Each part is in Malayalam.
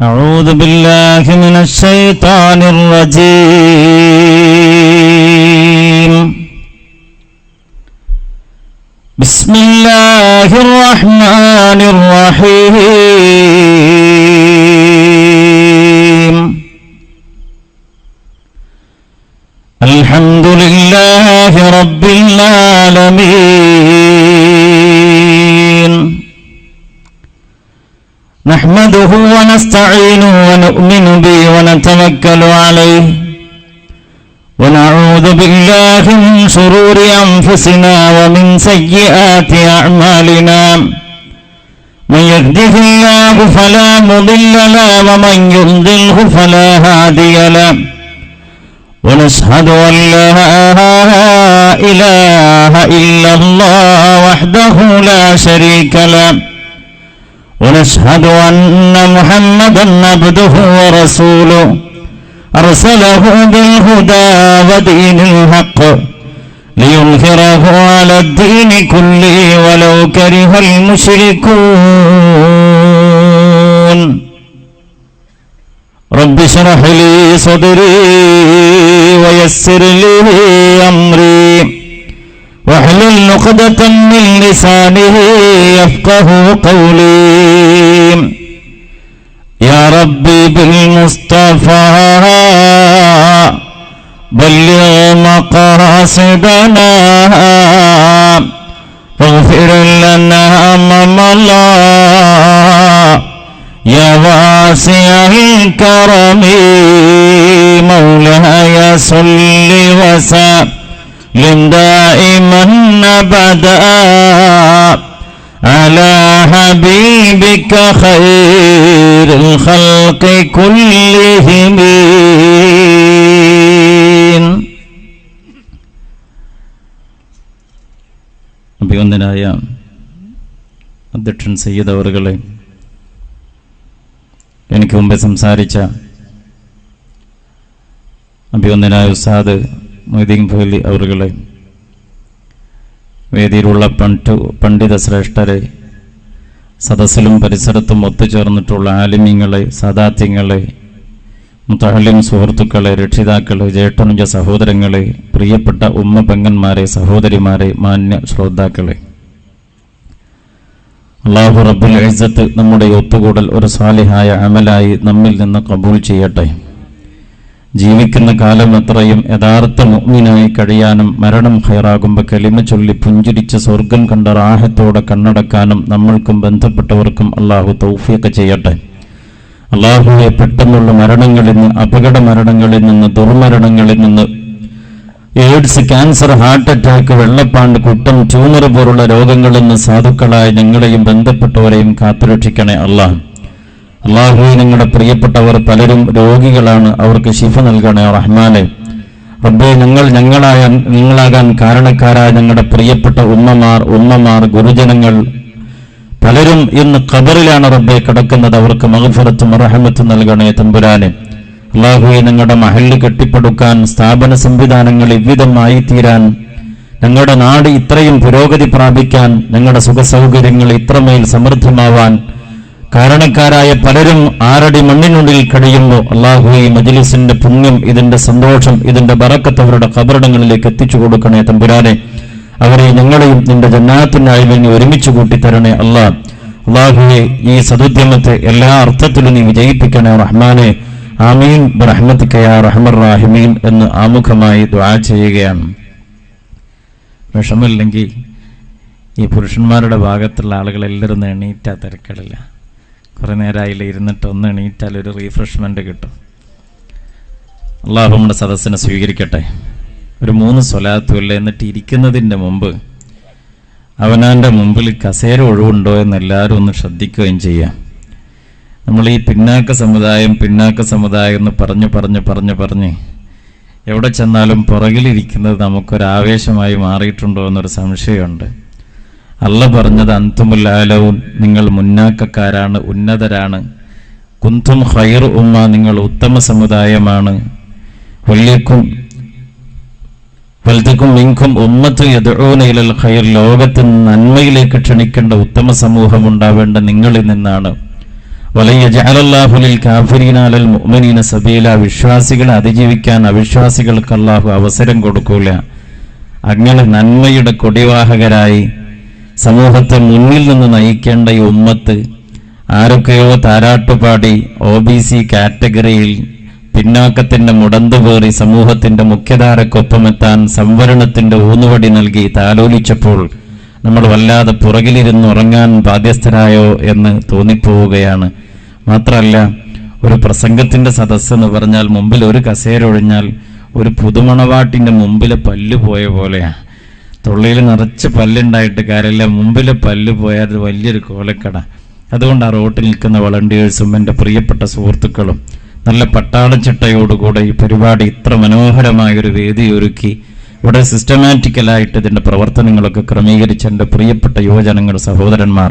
أعوذ بالله من الشيطان الرجيم. بسم الله الرحمن الرحيم. الحمد لله رب العالمين. نحمده ونستعينه ونؤمن به ونتوكل عليه ونعوذ بالله من شرور أنفسنا ومن سيئات أعمالنا. من يهده الله فلا مضل له ومن يضلله فلا هادي له. ونشهد أن لا إله إلا الله وحده لا شريك له. ونشهد أن محمدا عبده ورسوله أرسله بالهدى ودين الحق ليظهره على الدين كله ولو كره المشركون. رب اشرح لي صدري ويسر لي أمري واحلل عقدة من لسانه يفقه قولي. يا ربي بالمصطفى بلغ مقاصدنا واغفر لنا ما مضى يا واسع الكرم. مولاي صل وسلم دائما أبدا على حبيبك خير الخلق كلهم. അഭിവന്ദനായ അധ്യക്ഷൻ സയ്യിദ് അവറുകളെ, എനിക്ക് മുമ്പേ സംസാരിച്ച അഭിവന്ദനായ ഉസ്താദ് മൊയ്തീൻ ഫൈലി അവറുകളെ, വേദിയിലുള്ള പണ്ഡിത ശ്രേഷ്ഠരെ, സദസ്സിലും പരിസരത്തും ഒത്തുചേർന്നിട്ടുള്ള ആലിമീങ്ങളെ, സാദാത്യങ്ങളെ, മുതഅല്ലിം സുഹൃത്തുക്കളെ, രക്ഷിതാക്കളെ, ജേഷ്ഠനുജ സഹോദരങ്ങളെ, പ്രിയപ്പെട്ട ഉമ്മ പെങ്ങന്മാരെ, സഹോദരിമാരെ, മാന്യ ശ്രോതാക്കളെ, അല്ലാഹു റബ്ബുൽ ഇസ്സത്ത് നമ്മുടെ ഒത്തുകൂടൽ ഒരു സാലിഹായ അമലായി നമ്മിൽ നിന്ന് ഖബൂൽ ചെയ്യട്ടെ. ജീവിക്കുന്ന കാലം എത്രയും യഥാർത്ഥ മുഅ്മിനായി കഴിയാനും മരണം ഖൈറാകുമ്പോൾ കലിമ ചൊല്ലി പുഞ്ചിരിച്ച് സ്വർഗം കണ്ട റാഹത്തോടെ കണ്ണടക്കാനും നമ്മൾക്കും ബന്ധപ്പെട്ടവർക്കും അല്ലാഹു തൗഫീഖ് ചെയ്യട്ടെ. അല്ലാഹുവെ, പെട്ടെന്നുള്ള മരണങ്ങളിൽ നിന്ന്, അപകട മരണങ്ങളിൽ നിന്ന്, ദുർമരണങ്ങളിൽ നിന്ന്, എയ്ഡ്സ്, ക്യാൻസർ, ഹാർട്ട് അറ്റാക്ക്, വെള്ളപ്പാണ്ട്, കുട്ടം, ട്യൂമർ പോലുള്ള രോഗങ്ങളിൽ നിന്ന് സാധുക്കളായ ഞങ്ങളെയും ബന്ധപ്പെട്ടവരെയും കാത്തുരക്ഷിക്കണേ അല്ലാഹ്. അല്ലാഹുവേ, ഞങ്ങളുടെ പ്രിയപ്പെട്ടവർ പലരും രോഗികളാണ്, അവർക്ക് ശിഫ നൽകണേ റഹ്മാനെ. റബ്ബേ, നിങ്ങളാകാൻ കാരണക്കാരായ ഞങ്ങളുടെ പ്രിയപ്പെട്ട ഉമ്മമാർ, ഗുരുജനങ്ങൾ പലരും ഇന്ന് ഖബറിലാണ് റബ്ബേ കിടക്കുന്നത്. അവർക്ക് മഗ്ഫിറത്തും റഹ്മത്തും നൽകണേ തമ്പുരാനെ. അല്ലാഹുവേ, ഞങ്ങളുടെ മഹല്ല് കെട്ടിപ്പടുക്കാൻ, സ്ഥാപന സംവിധാനങ്ങൾ ഇவ்விதമായി തീരാൻ, ഞങ്ങളുടെ നാട് ഇത്രയും പുരോഗതി പ്രാപിക്കാൻ, ഞങ്ങളുടെ സുഖസൗകര്യങ്ങൾ ഇത്രമേൽ സമൃദ്ധമാവാൻ കാരണക്കാരായ പലരും ആറടി മണ്ണിനുള്ളിൽ കഴിയുമ്പോൾ അല്ലാഹുവേ, മജ്ലിസിന്റെ പുണ്യം, ഇതിന്റെ സന്തോഷം, ഇതിന്റെ ബറക്കത്ത് അവരുടെ ഖബറിടങ്ങളിലേക്ക് എത്തിച്ചു കൊടുക്കണേ തമ്പുരാനെ. അവരെ ഞങ്ങളെയും നിന്റെ ജന്നാത്തിനായി വേണ്ടി ഒരുമിച്ച് കൂട്ടിത്തരണേ അല്ലാഹ്. അല്ലാഹുവേ, ഈ സദുദ്യമത്തെ എല്ലാ അർത്ഥത്തിലും നീ വിജയിപ്പിക്കണേ റഹ്മാനെ. ആമീൻ ബിറഹ്മതിക യാ റഹ്മർ റഹീമീൻ എന്ന് ആമുഖമായി ദുആ ചെയ്യുകയാണ്. വിഷമില്ലെങ്കിൽ ഈ പുരുഷന്മാരുടെ ഭാഗത്തുള്ള ആളുകളെല്ലാവരും എണീറ്റാ തിരക്കടില്ല. കുറേ നേരമായില്ല ഇരുന്നിട്ട് ഒന്ന് എണീറ്റാൽ ഒരു റീഫ്രഷ്മെന്റ് കിട്ടും. അല്ലാഹു നമ്മുടെ സദസ്സിനെ സ്വീകരിക്കട്ടെ. ഒരു 3 സ്വലാത്തുമില്ല. എന്നിട്ട് ഇരിക്കുന്നതിൻ്റെ മുമ്പ് അവനാൻ്റെ മുമ്പിൽ കസേര ഒഴിവുണ്ടോ എന്ന് എല്ലാവരും ഒന്ന് ശ്രദ്ധിക്കുകയും ചെയ്യാം. നമ്മൾ ഈ പിന്നാക്ക സമുദായം എന്ന് പറഞ്ഞ് എവിടെ ചെന്നാലും പുറകിലിരിക്കുന്നത് നമുക്കൊരാവേശമായി മാറിയിട്ടുണ്ടോ എന്നൊരു സംശയമുണ്ട്. അല്ല പറഞ്ഞത് അൻതുമുൽ ആലൗൻ, നിങ്ങൾ മുന്നാക്കക്കാരാണ്, ഉന്നതരാണ്. കുന്തും ഖൈറു ഉമ്മ, നിങ്ങൾ ഉത്തമ സമുദായമാണ്. വൽതകും മിൻകും ഉമ്മത്തുൻ യദ്ഊന ഇലൽ ഖൈർ, ലോകത്ത് നന്മയിലേക്ക് ക്ഷണിക്കേണ്ട ഉത്തമ സമൂഹം ഉണ്ടാവേണ്ട നിങ്ങളിൽ നിന്നാണ്. വലയജഅലല്ലാഹു ലിൽ കാഫിരീന അലൽ മുഅ്മിനീന സബീല. വിശ്വാസികളെ അതിജീവിക്കാൻ അവിശ്വാസികൾക്ക് അല്ലാഹു അവസരം കൊടുക്കൂല. അങ്ങനെ നന്മയുടെ കൊടിവാഹകരായി സമൂഹത്തെ മുന്നിൽ നിന്ന് നയിക്കേണ്ട ഈ ഉമ്മത്ത് ആരൊക്കെയോ താരാട്ടുപാടി OBC കാറ്റഗറിയിൽ പിന്നാക്കത്തിന്റെ മുടന്തുപേറി സമൂഹത്തിന്റെ മുഖ്യധാരക്കൊപ്പമെത്താൻ സംവരണത്തിന്റെ ഊന്നുവടി നൽകി താലോലിച്ചപ്പോൾ നമ്മൾ വല്ലാതെ പുറകിലിരുന്ന് ഉറങ്ങാൻ ബാധ്യസ്ഥരായോ എന്ന് തോന്നിപ്പോവുകയാണ്. മാത്രമല്ല, ഒരു പ്രസംഗത്തിന്റെ സദസ്സ് എന്ന് പറഞ്ഞാൽ മുമ്പിൽ ഒരു കസേര ഒഴിഞ്ഞാൽ ഒരു പുതുമണവാട്ടിന്റെ മുമ്പിലെ പല്ല് പോയ പോലെയാണ്. തൊള്ളിയിൽ നിറച്ച് പല്ലുണ്ടായിട്ട് കാര്യമില്ല, മുമ്പിലെ പല്ല് പോയാൽ അത് വലിയൊരു കോലക്കട. അതുകൊണ്ട് ആ റോട്ടിൽ നിൽക്കുന്ന വളണ്ടിയേഴ്സും എൻ്റെ പ്രിയപ്പെട്ട സുഹൃത്തുക്കളും നല്ല പട്ടാളച്ചിട്ടയോടുകൂടെ ഈ പരിപാടി ഇത്ര മനോഹരമായൊരു വേദി ഒരുക്കി ഇവിടെ സിസ്റ്റമാറ്റിക്കലായിട്ട് ഇതിൻ്റെ പ്രവർത്തനങ്ങളൊക്കെ ക്രമീകരിച്ച എൻ്റെ പ്രിയപ്പെട്ട യുവജനങ്ങൾ, സഹോദരന്മാർ,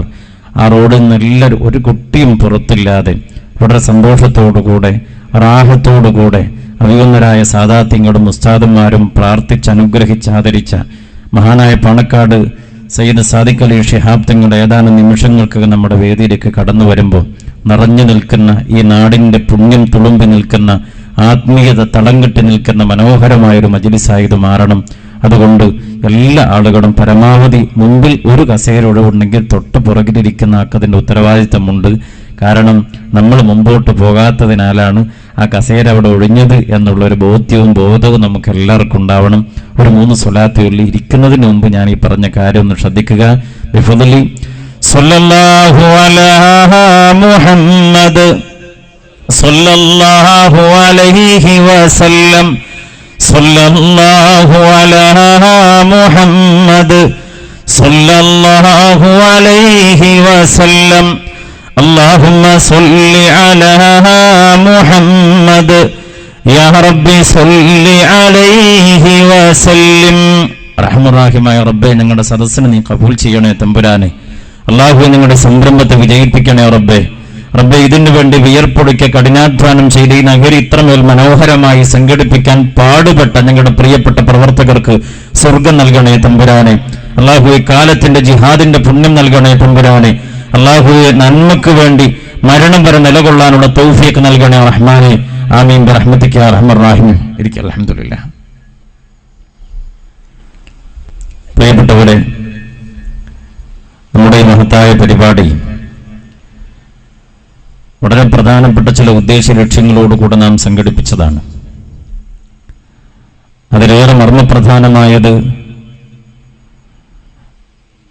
ആ റോഡിൽ നിന്ന് എല്ലാവരും ഒരു കുട്ടിയും പുറത്തില്ലാതെ വളരെ സന്തോഷത്തോടുകൂടെ റാഹത്തോടുകൂടെ അഭിവന്ദരായ സാദാത്യങ്ങളും ഉസ്താദന്മാരും പ്രാർത്ഥിച്ചനുഗ്രഹിച്ച് ആദരിച്ച മഹാനായ പാണക്കാട് സയ്യിദ് സാദിഖ് അലി ശിഹാബ് തങ്ങളുടെ ഏതാനും നിമിഷങ്ങൾക്കകം നമ്മുടെ വേദിയിലേക്ക് കടന്നു വരുമ്പോൾ നിറഞ്ഞു നിൽക്കുന്ന ഈ നാടിൻ്റെ പുണ്യം തുളുമ്പി നിൽക്കുന്ന ആത്മീയത തളം കെട്ടി നിൽക്കുന്ന മനോഹരമായൊരു മജ്ലിസായത് മാറണം. അതുകൊണ്ട് എല്ലാ ആളുകളും പരമാവധി മുമ്പിൽ ഒരു കസേര ഒഴിവുണ്ടെങ്കിൽ തൊട്ട് പുറകിലിരിക്കുന്ന ആക്കതിൻ്റെ ഉത്തരവാദിത്തമുണ്ട്. കാരണം നമ്മൾ മുമ്പോട്ട് പോകാത്തതിനാലാണ് ആ കസേര അവിടെ ഒഴിഞ്ഞത് എന്നുള്ളൊരു ബോധവും നമുക്ക് എല്ലാവർക്കും ഉണ്ടാവണം. ഒരു 3 സ്വലാത്ത് ചൊല്ലി ഇരിക്കുന്നതിന് മുമ്പ് ഞാൻ ഈ പറഞ്ഞ കാര്യം ഒന്ന് ശ്രദ്ധിക്കുക. ബിഫദ്ലി സല്ലല്ലാഹു അലാ മുഹമ്മദ് സല്ലല്ലാഹു അലൈഹി വസല്ലം സല്ലല്ലാഹു അലാ മുഹമ്മദ് സല്ലല്ലാഹു അലൈഹി വസല്ലം اللهم صل على محمد يا ربي صل عليه وسلم. റഹ്മാനായ റബ്ബേ, ഞങ്ങളുടെ സദസ്സിനെ നീ കബൂൽ ചെയ്യണേ തമ്പുരാനെ. അല്ലാഹുവേ, നിങ്ങളുടെ സംരംഭത്തെ വിജയിപ്പിക്കണേ റബ്ബേ. റബ്ബേ, ഇതിനു വേണ്ടി വിയർപ്പൊടുക്കിയ കഠിനാധ്വാനം ചെയ്ത് ഈ നഗരി ഇത്രമേൽ മനോഹരമായി സംഘടിപ്പിക്കാൻ പാടുപെട്ട ഞങ്ങളുടെ പ്രിയപ്പെട്ട പ്രവർത്തകർക്ക് സ്വർഗം നൽകണേ തമ്പുരാനെ. അല്ലാഹുവേ, കാലത്തിന്റെ ജിഹാദിന്റെ പുണ്യം നൽകണേ തമ്പുരാനെ. അല്ലാഹുവേ, നന്മക്ക് വേണ്ടി മരണം വരെ നിലകൊള്ളാനുള്ള തൗഫീഖ് നൽകണേ റഹ്മാനെ. ആമീൻ ബിറഹ്മതിക യാ അർഹമർ റഹീം. ഇരിക്കുക. അൽഹംദുലില്ലാഹ്. പ്രിയപ്പെട്ടവരെ, നമ്മുടെ ഈ മഹത്തായ പരിപാടി വളരെ പ്രധാനപ്പെട്ട ചില ഉദ്ദേശ ലക്ഷ്യങ്ങളോടുകൂടെ നാം സംഘടിപ്പിച്ചതാണ്. അതിലേറെ മർമ്മപ്രധാനമായത്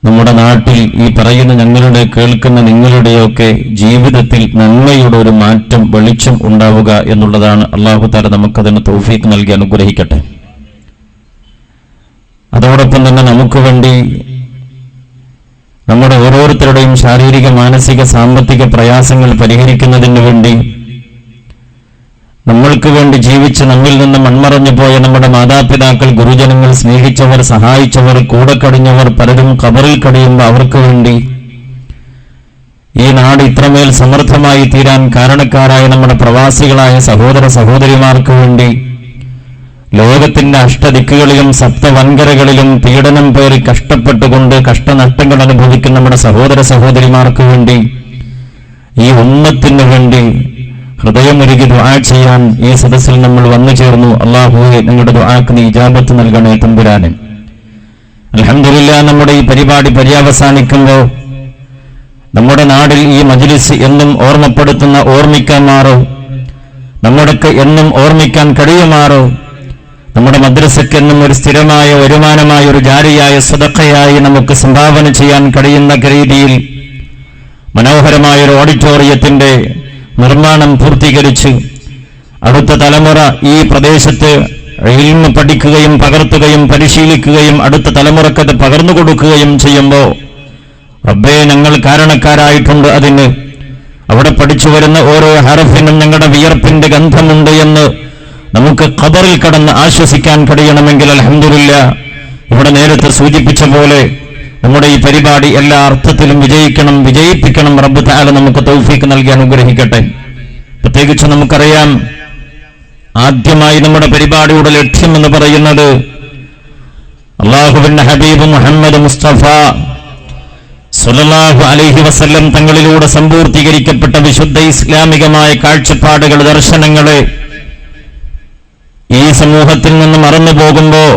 നമ്മുടെ നാട്ടിൽ ഈ പറയുന്ന ഞങ്ങളുടെ കേൾക്കുന്ന നിങ്ങളുടെയൊക്കെ ജീവിതത്തിൽ നന്മയുടെ ഒരു മാറ്റം, വെളിച്ചം ഉണ്ടാവുക എന്നുള്ളതാണ്. അല്ലാഹു തആല നമുക്കതിന് തൗഫീഖ് നൽകി അനുഗ്രഹിക്കട്ടെ. അതോടൊപ്പം തന്നെ നമുക്ക് വേണ്ടി നമ്മുടെ ഓരോരുത്തരുടെയും ശാരീരിക, മാനസിക, സാമ്പത്തിക പ്രയാസങ്ങൾ പരിഹരിക്കുന്നതിന് വേണ്ടി നമ്മൾക്ക് വേണ്ടി ജീവിച്ച് നമ്മിൽ നിന്ന് മൺമറഞ്ഞു പോയ നമ്മുടെ മാതാപിതാക്കൾ, ഗുരുജനങ്ങൾ, സ്നേഹിച്ചവർ, സഹായിച്ചവർ, കൂടെ കഴിഞ്ഞവർ പലരും ഖബറിൽ കഴിയുമ്പോൾ അവർക്ക് വേണ്ടി ഈ നാട് ഇത്രമേൽ സമൃദ്ധമായി തീരാൻ കാരണക്കാരായ നമ്മുടെ പ്രവാസികളായ സഹോദര സഹോദരിമാർക്ക് വേണ്ടി ലോകത്തിന്റെ അഷ്ടദിക്കുകളിലും സപ്തവൻകരകളിലും പീഡനം പേറി കഷ്ടപ്പെട്ടുകൊണ്ട് കഷ്ടനഷ്ടങ്ങൾ അനുഭവിക്കുന്ന നമ്മുടെ സഹോദര സഹോദരിമാർക്ക് വേണ്ടി, ഈ ഉമ്മത്തിന് വേണ്ടി ഹൃദയമൊരുകി ദുആ ചെയ്യാൻ ഈ സദസ്സിൽ നമ്മൾ വന്നു ചേർന്നു. അല്ലാഹുവേ, നിങ്ങളുടെ ദുആക്ക് നീ ഇജാബത്ത് നൽകണേ തമ്പുരാനെ. അൽഹംദുലില്ലാഹ്, നമ്മുടെ ഈ പരിപാടി പര്യവസാനിക്കുമ്പോൾ നമ്മുടെ നാടിൽ ഈ മജ്ലിസ് എന്നും ഓർമ്മപ്പെടുത്തുന്ന ഓർമ്മിക്കാൻ മാറോ, നമ്മുടെക്ക് എന്നും ഓർമ്മിക്കാൻ കഴിയുമാറോ, നമ്മുടെ മദ്രസയ്ക്ക് എന്നും ഒരു സ്ഥിരമായ വരുമാനമായ ഒരു ജാരിയായ സദഖയായി നമുക്ക് സംഭാവന ചെയ്യാൻ കഴിയുന്ന രീതിയിൽ മനോഹരമായ ഒരു ഓഡിറ്റോറിയത്തിന്റെ നിർമ്മാണം പൂർത്തീകരിച്ച് അടുത്ത തലമുറ ഈ പ്രദേശത്ത് ഇൽമ് പഠിക്കുകയും പകർത്തുകയും പരിശീലിക്കുകയും അടുത്ത തലമുറക്കത് പകർന്നു കൊടുക്കുകയും ചെയ്യുമ്പോൾ റബ്ബേ, ഞങ്ങൾ കാരണക്കാരായിട്ടുണ്ട്. അതിന് അവിടെ പഠിച്ചു വരുന്ന ഓരോ ഹറഫിനും ഞങ്ങളുടെ വിയർപ്പിന്റെ ഗന്ധമുണ്ട് എന്ന് നമുക്ക് ഖബറിൽ കടന്ന് ആശ്വസിക്കാൻ കഴിയണമെങ്കിൽ അൽഹംദുലില്ലാഹ്, ഇവിടെ നേരത്തെ സൂചിപ്പിച്ച പോലെ നമ്മുടെ ഈ പരിപാടി എല്ലാ അർത്ഥത്തിലും വിജയിപ്പിക്കണം. റബ്ബ് തആല നമുക്ക് തൗഫീഖ് നൽകി അനുഗ്രഹിക്കട്ടെ. പ്രത്യേകിച്ച് നമുക്കറിയാം, ആദ്യമായി നമ്മുടെ പരിപാടിയുടെ ലക്ഷ്യം എന്ന് പറയുന്നത് അല്ലാഹുവിന്റെ ഹബീബ് മുഹമ്മദ് മുസ്തഫ സ്വല്ലല്ലാഹു അലൈഹി വസല്ലം തങ്ങളിലൂടെ സമ്പൂർത്തീകരിക്കപ്പെട്ട വിശുദ്ധ ഇസ്ലാമികമായ കാഴ്ചപ്പാടുകൾ, ദർശനങ്ങളെ ഈ സമൂഹത്തിൽ നിന്ന് മറന്നു പോകുമ്പോൾ,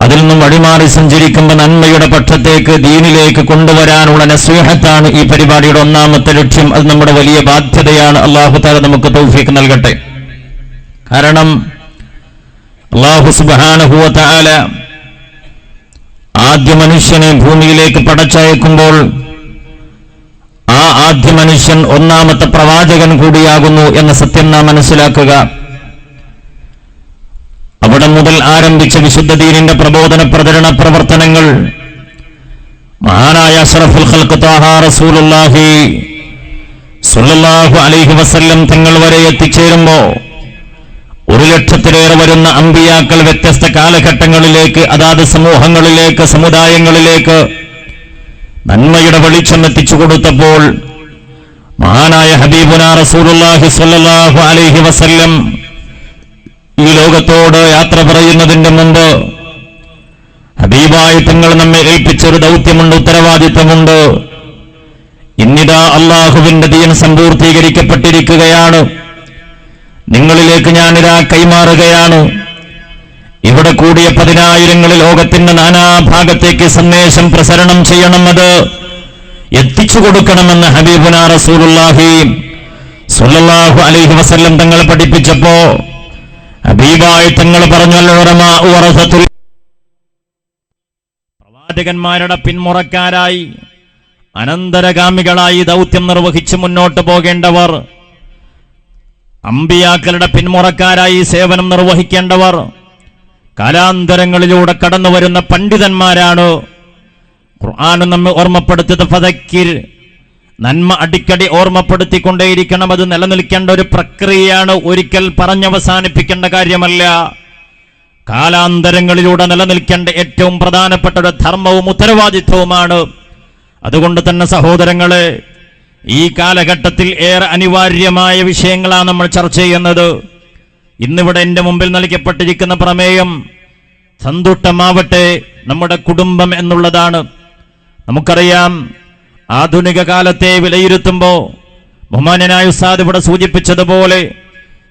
അതിൽ നിന്നും വഴിമാറി സഞ്ചരിക്കുമ്പോൾ നന്മയുടെ പക്ഷത്തേക്ക്, ദീനിലേക്ക് കൊണ്ടുവരാനുള്ള നസീഹത്താണ് ഈ പരിപാടിയുടെ ഒന്നാമത്തെ ലക്ഷ്യം. അത് നമ്മുടെ വലിയ ബാധ്യതയാണ്. അല്ലാഹു തആല നമുക്ക് തൗഫീഖ് നൽകട്ടെ. കാരണം അല്ലാഹു സുബ്ഹാനഹു വ തആല ആദ്യ മനുഷ്യനെ ഭൂമിയിലേക്ക് പടച്ചയക്കുമ്പോൾ ആ ആദ്യ മനുഷ്യൻ ഒന്നാമത്തെ പ്രവാചകൻ കൂടിയാകുന്നു എന്ന സത്യം നാം മനസ്സിലാക്കുക. അവിടെ മുതൽ ആരംഭിച്ച വിശുദ്ധ ദീനിന്റെ പ്രബോധന പ്രചരണ പ്രവർത്തനങ്ങൾ മഹാനായ അഷ്റഫുൽ ഖൽഖ് ത്വാഹ റസൂലുള്ളാഹി സ്വല്ലല്ലാഹു അലൈഹി വസല്ലം തങ്ങൾ വരെ എത്തിച്ചേരുമ്പോൾ 1,00,000-ലേറെ വരുന്ന അമ്പിയാക്കൾ വ്യത്യസ്ത കാലഘട്ടങ്ങളിലേക്ക്, അതാത് സമൂഹങ്ങളിലേക്ക്, സമുദായങ്ങളിലേക്ക് നന്മയുടെ വെളിച്ചം എത്തിച്ചു കൊടുത്തപ്പോൾ മഹാനായ ഹബീബുനാ റസൂലുള്ളാഹി സ്വല്ലല്ലാഹു അലൈഹി വസല്ലം ഈ ലോകത്തോട് യാത്ര പറയുന്നതിന്റെ മുമ്പ് ഹബീബായ തങ്ങൾ നമ്മെ ഏൽപ്പിച്ചൊരു ദൗത്യമുണ്ട്, ഉത്തരവാദിത്വമുണ്ട്. ഇന്നിതാ അള്ളാഹുവിന്റെ ദീൻ സമ്പൂർത്തീകരിക്കപ്പെട്ടിരിക്കുകയാണ്. നിങ്ങളിലേക്ക് ഞാനിതാ കൈമാറുകയാണ്. ഇവിടെ കൂടിയ 10,000 ലോകത്തിന്റെ നാനാഭാഗത്തേക്ക് സന്ദേശം പ്രസരണം ചെയ്യണം, അത് എത്തിച്ചു കൊടുക്കണമെന്ന് ഹബീബുനാ റസൂലുള്ളാഹി സ്വല്ലല്ലാഹു അലൈഹി വസല്ലം തങ്ങൾ പഠിപ്പിച്ചപ്പോ ഹബീബായി തങ്ങൾ പറഞ്ഞു, പ്രവാചകന്മാരുടെ പിന്മുറക്കാരായി അനന്തരഗാമികളായി ദൗത്യം നിർവഹിച്ച് മുന്നോട്ട് പോകേണ്ടവർ, അമ്പിയാക്കളുടെ പിന്മുറക്കാരായി സേവനം നിർവഹിക്കേണ്ടവർ കാലാന്തരങ്ങളിലൂടെ കടന്നു വരുന്ന പണ്ഡിതന്മാരാണ്. ഖുർആൻ നമ്മെ ഓർമ്മപ്പെടുത്തിയത് ഫദക്കിർ, നന്മ അടിക്കടി ഓർമ്മപ്പെടുത്തിക്കൊണ്ടേയിരിക്കണം. അത് നിലനിൽക്കേണ്ട ഒരു പ്രക്രിയയാണ്, ഒരിക്കൽ പറഞ്ഞവസാനിപ്പിക്കേണ്ട കാര്യമല്ല. കാലാന്തരങ്ങളിലൂടെ നിലനിൽക്കേണ്ട ഏറ്റവും പ്രധാനപ്പെട്ട ഒരു ധർമ്മവും ഉത്തരവാദിത്വവുമാണ്. അതുകൊണ്ട് തന്നെ സഹോദരങ്ങളെ, ഈ കാലഘട്ടത്തിൽ ഏറെ അനിവാര്യമായ വിഷയങ്ങളാണ് നമ്മൾ ചർച്ച ചെയ്യുന്നത്. ഇന്നിവിടെ എൻ്റെ മുമ്പിൽ നൽകപ്പെട്ടിരിക്കുന്ന പ്രമേയം സന്തുഷ്ടമാവട്ടെ നമ്മുടെ കുടുംബം എന്നുള്ളതാണ്. നമുക്കറിയാം, ആധുനിക കാലത്തെ വിലയിരുത്തുമ്പോൾ ബഹുമാന്യനായ ഉസ്താദ് ഇവിടെ സൂചിപ്പിച്ചതുപോലെ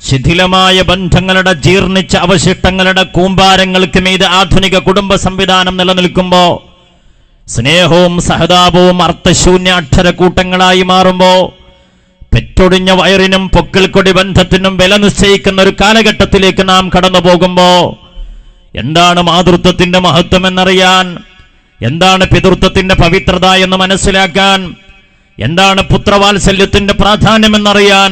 ശിഥിലമായ ബന്ധങ്ങളുടെ, ജീർണിച്ച അവശിഷ്ടങ്ങളുടെ കൂമ്പാരങ്ങൾക്ക് മീതെ ആധുനിക കുടുംബ സംവിധാനം നിലനിൽക്കുമ്പോൾ സ്നേഹവും സഹതാപവും അർത്ഥശൂന്യ അക്ഷരക്കൂട്ടങ്ങളായി മാറുമ്പോൾ പെറ്റൊടിഞ്ഞ വയറിനും പൊക്കിൾക്കൊടി ബന്ധത്തിനും വില നിശ്ചയിക്കുന്ന ഒരു കാലഘട്ടത്തിലേക്ക് നാം കടന്നു പോകുമ്പോൾ എന്താണ് മാതൃത്വത്തിന്റെ മഹത്വം എന്നറിയാൻ, എന്താണ് പിതൃത്വത്തിന്റെ പവിത്രത എന്ന് മനസ്സിലാക്കാൻ, എന്താണ് പുത്രവാത്സല്യത്തിന്റെ പ്രാധാന്യമെന്നറിയാൻ,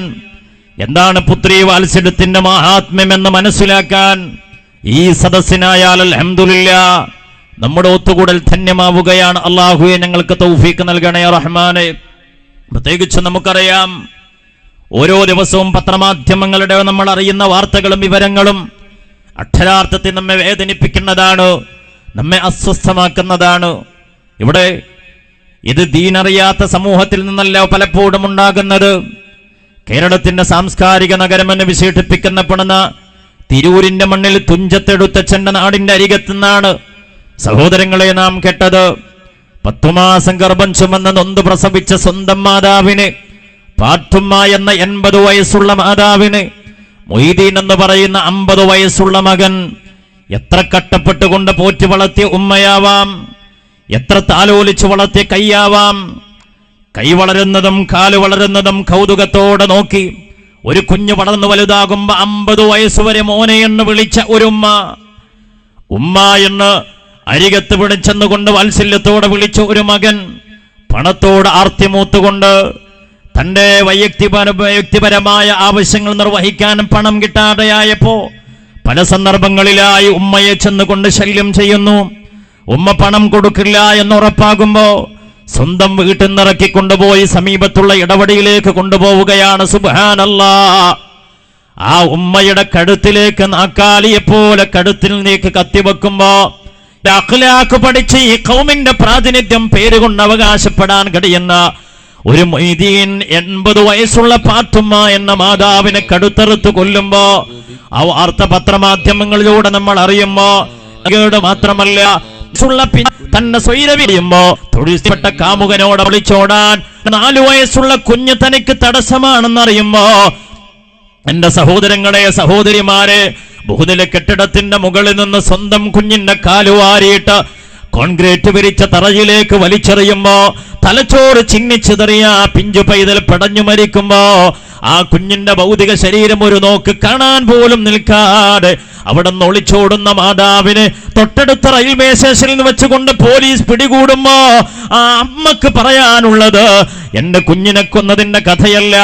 എന്താണ് പുത്രീ വാത്സല്യത്തിന്റെ മഹാത്മ്യമെന്ന് മനസ്സിലാക്കാൻ ഈ സദസ്സിനായാൽ അൽഹംദുലില്ലാഹ് നമ്മുടെ ഒത്തുകൂടൽ ധന്യമാവുകയാണ്. അല്ലാഹുവേ, ഞങ്ങൾക്ക് തൗഫീഖ് നൽകണേ റഹ്മാനെ. പ്രത്യേകിച്ച് നമുക്കറിയാം, ഓരോ ദിവസവും പത്രമാധ്യമങ്ങളുടെ നമ്മൾ അറിയുന്ന വാർത്തകളും വിവരങ്ങളും അക്ഷരാർത്ഥത്തിൽ നമ്മെ വേദനിപ്പിക്കുന്നതാണ്, നമ്മെ അസ്വസ്ഥമാക്കുന്നതാണ്. ഇവിടെ ഇത് ദീനറിയാത്ത സമൂഹത്തിൽ നിന്നല്ല പലപ്പോഴും ഉണ്ടാകുന്നത്. കേരളത്തിന്റെ സാംസ്കാരിക നഗരമെന്ന് വിശേഷിപ്പിക്കപ്പെടുന്ന തിരൂരിന്റെ മണ്ണിൽ തുഞ്ചത്തെടുത്തച്ഛന്റെ നാടിന്റെ അരികത്തുനിന്നാണ് സഹോദരങ്ങളെ നാം കേട്ടത്. 10 മാസം ഗർഭം ചുമന്ന് നൊന്ത് പ്രസവിച്ച സ്വന്തം മാതാവിന്, പാത്തുമ്മ എന്ന 80 വയസ്സുള്ള മാതാവിന് മൊയ്തീൻ എന്ന് പറയുന്ന 50 വയസ്സുള്ള മകൻ, എത്ര കട്ടപ്പെട്ടുകൊണ്ട് പോറ്റി വളർത്തിയ ഉമ്മയാവാം, എത്ര താലോലിച്ച് വളർത്തിയ കൈയാവാം. കൈ വളരുന്നതും കാല് വളരുന്നതും കൗതുകത്തോടെ നോക്കി ഒരു കുഞ്ഞു വളർന്നു വലുതാകുമ്പോ 50 വയസ്സുവരെ മോനെ എന്ന് വിളിച്ച ഒരു ഉമ്മ എന്ന് അരികത്ത് വിളിച്ചെന്നുകൊണ്ട് വാത്സല്യത്തോടെ വിളിച്ച ഒരു മകൻ, പണത്തോട് ആർത്തിമൂത്തുകൊണ്ട് തന്റെ വ്യക്തിപരമായ ആവശ്യങ്ങൾ നിർവഹിക്കാൻ പണം കിട്ടാതെയായപ്പോ പല സന്ദർഭങ്ങളിലായി ഉമ്മയെ ചെന്നുകൊണ്ട് ശല്യം ചെയ്യുന്നു. ഉമ്മ പണം കൊടുക്കില്ല എന്നുറപ്പാകുമ്പോ സ്വന്തം വീട്ടിൽ നിന്നിറക്കി കൊണ്ടുപോയി സമീപത്തുള്ള ഇടവഴിയിലേക്ക് കൊണ്ടുപോവുകയാണ്. സുബ്ഹാനല്ലാഹ്. ആ ഉമ്മയുടെ കഴുത്തിലേക്ക് നാക്കാലിയെപ്പോലെ കഴുത്തിലേക്ക് കത്തിവെക്കുമ്പോ അഖ്ലാഖ് പഠിച്ച് ഈ ഖൗമിന്റെ പ്രാതിനിധ്യം പേരുകൊണ്ട് അവകാശപ്പെടാൻ കഴിയുന്ന ഒരു മൊയ്തീൻ 80 വയസ്സുള്ള പാത്തുമ്മ എന്ന മാതാവിനെ കടുത്തെറുത്ത് കൊല്ലുമ്പോ ആ വാർത്ത പത്രമാധ്യമങ്ങളിലൂടെ നമ്മൾ അറിയുമ്പോ മാത്രമല്ല തന്നെ സ്വൈരവിയുമ്പോ തൊഴിൽപ്പെട്ട കാമുകനോട് വിളിച്ചോടാൻ 4 വയസ്സുള്ള കുഞ്ഞ് തനിക്ക് തടസ്സമാണെന്നറിയുമ്പോ, എന്റെ സഹോദരങ്ങളെ, സഹോദരിമാരെ, ബഹുനില കെട്ടിടത്തിന്റെ മുകളിൽ നിന്ന് സ്വന്തം കുഞ്ഞിന്റെ കാലുവാരിയിട്ട് കോൺക്രീറ്റ് വിരിച്ച തറയിലേക്ക് വലിച്ചെറിയുമ്പോ തലച്ചോറ് ചിന്നിച്ചിതറിയ പിഞ്ചു പൈതൽ പടഞ്ഞു മരിക്കുമ്പോ ആ കുഞ്ഞിന്റെ ഭൗതിക ശരീരം ഒരു നോക്ക് കാണാൻ പോലും നിൽക്കാതെ അവിടെ നിന്ന് ഒളിച്ചോടുന്ന മാതാവിന് തൊട്ടടുത്ത റെയിൽവേ സ്റ്റേഷനിൽ വെച്ചുകൊണ്ട് പോലീസ് പിടികൂടുമ്പോ ആ അമ്മക്ക് പറയാനുള്ളത്, എന്റെ കുഞ്ഞിനെ കൊന്നതിന്റെ കഥയല്ല,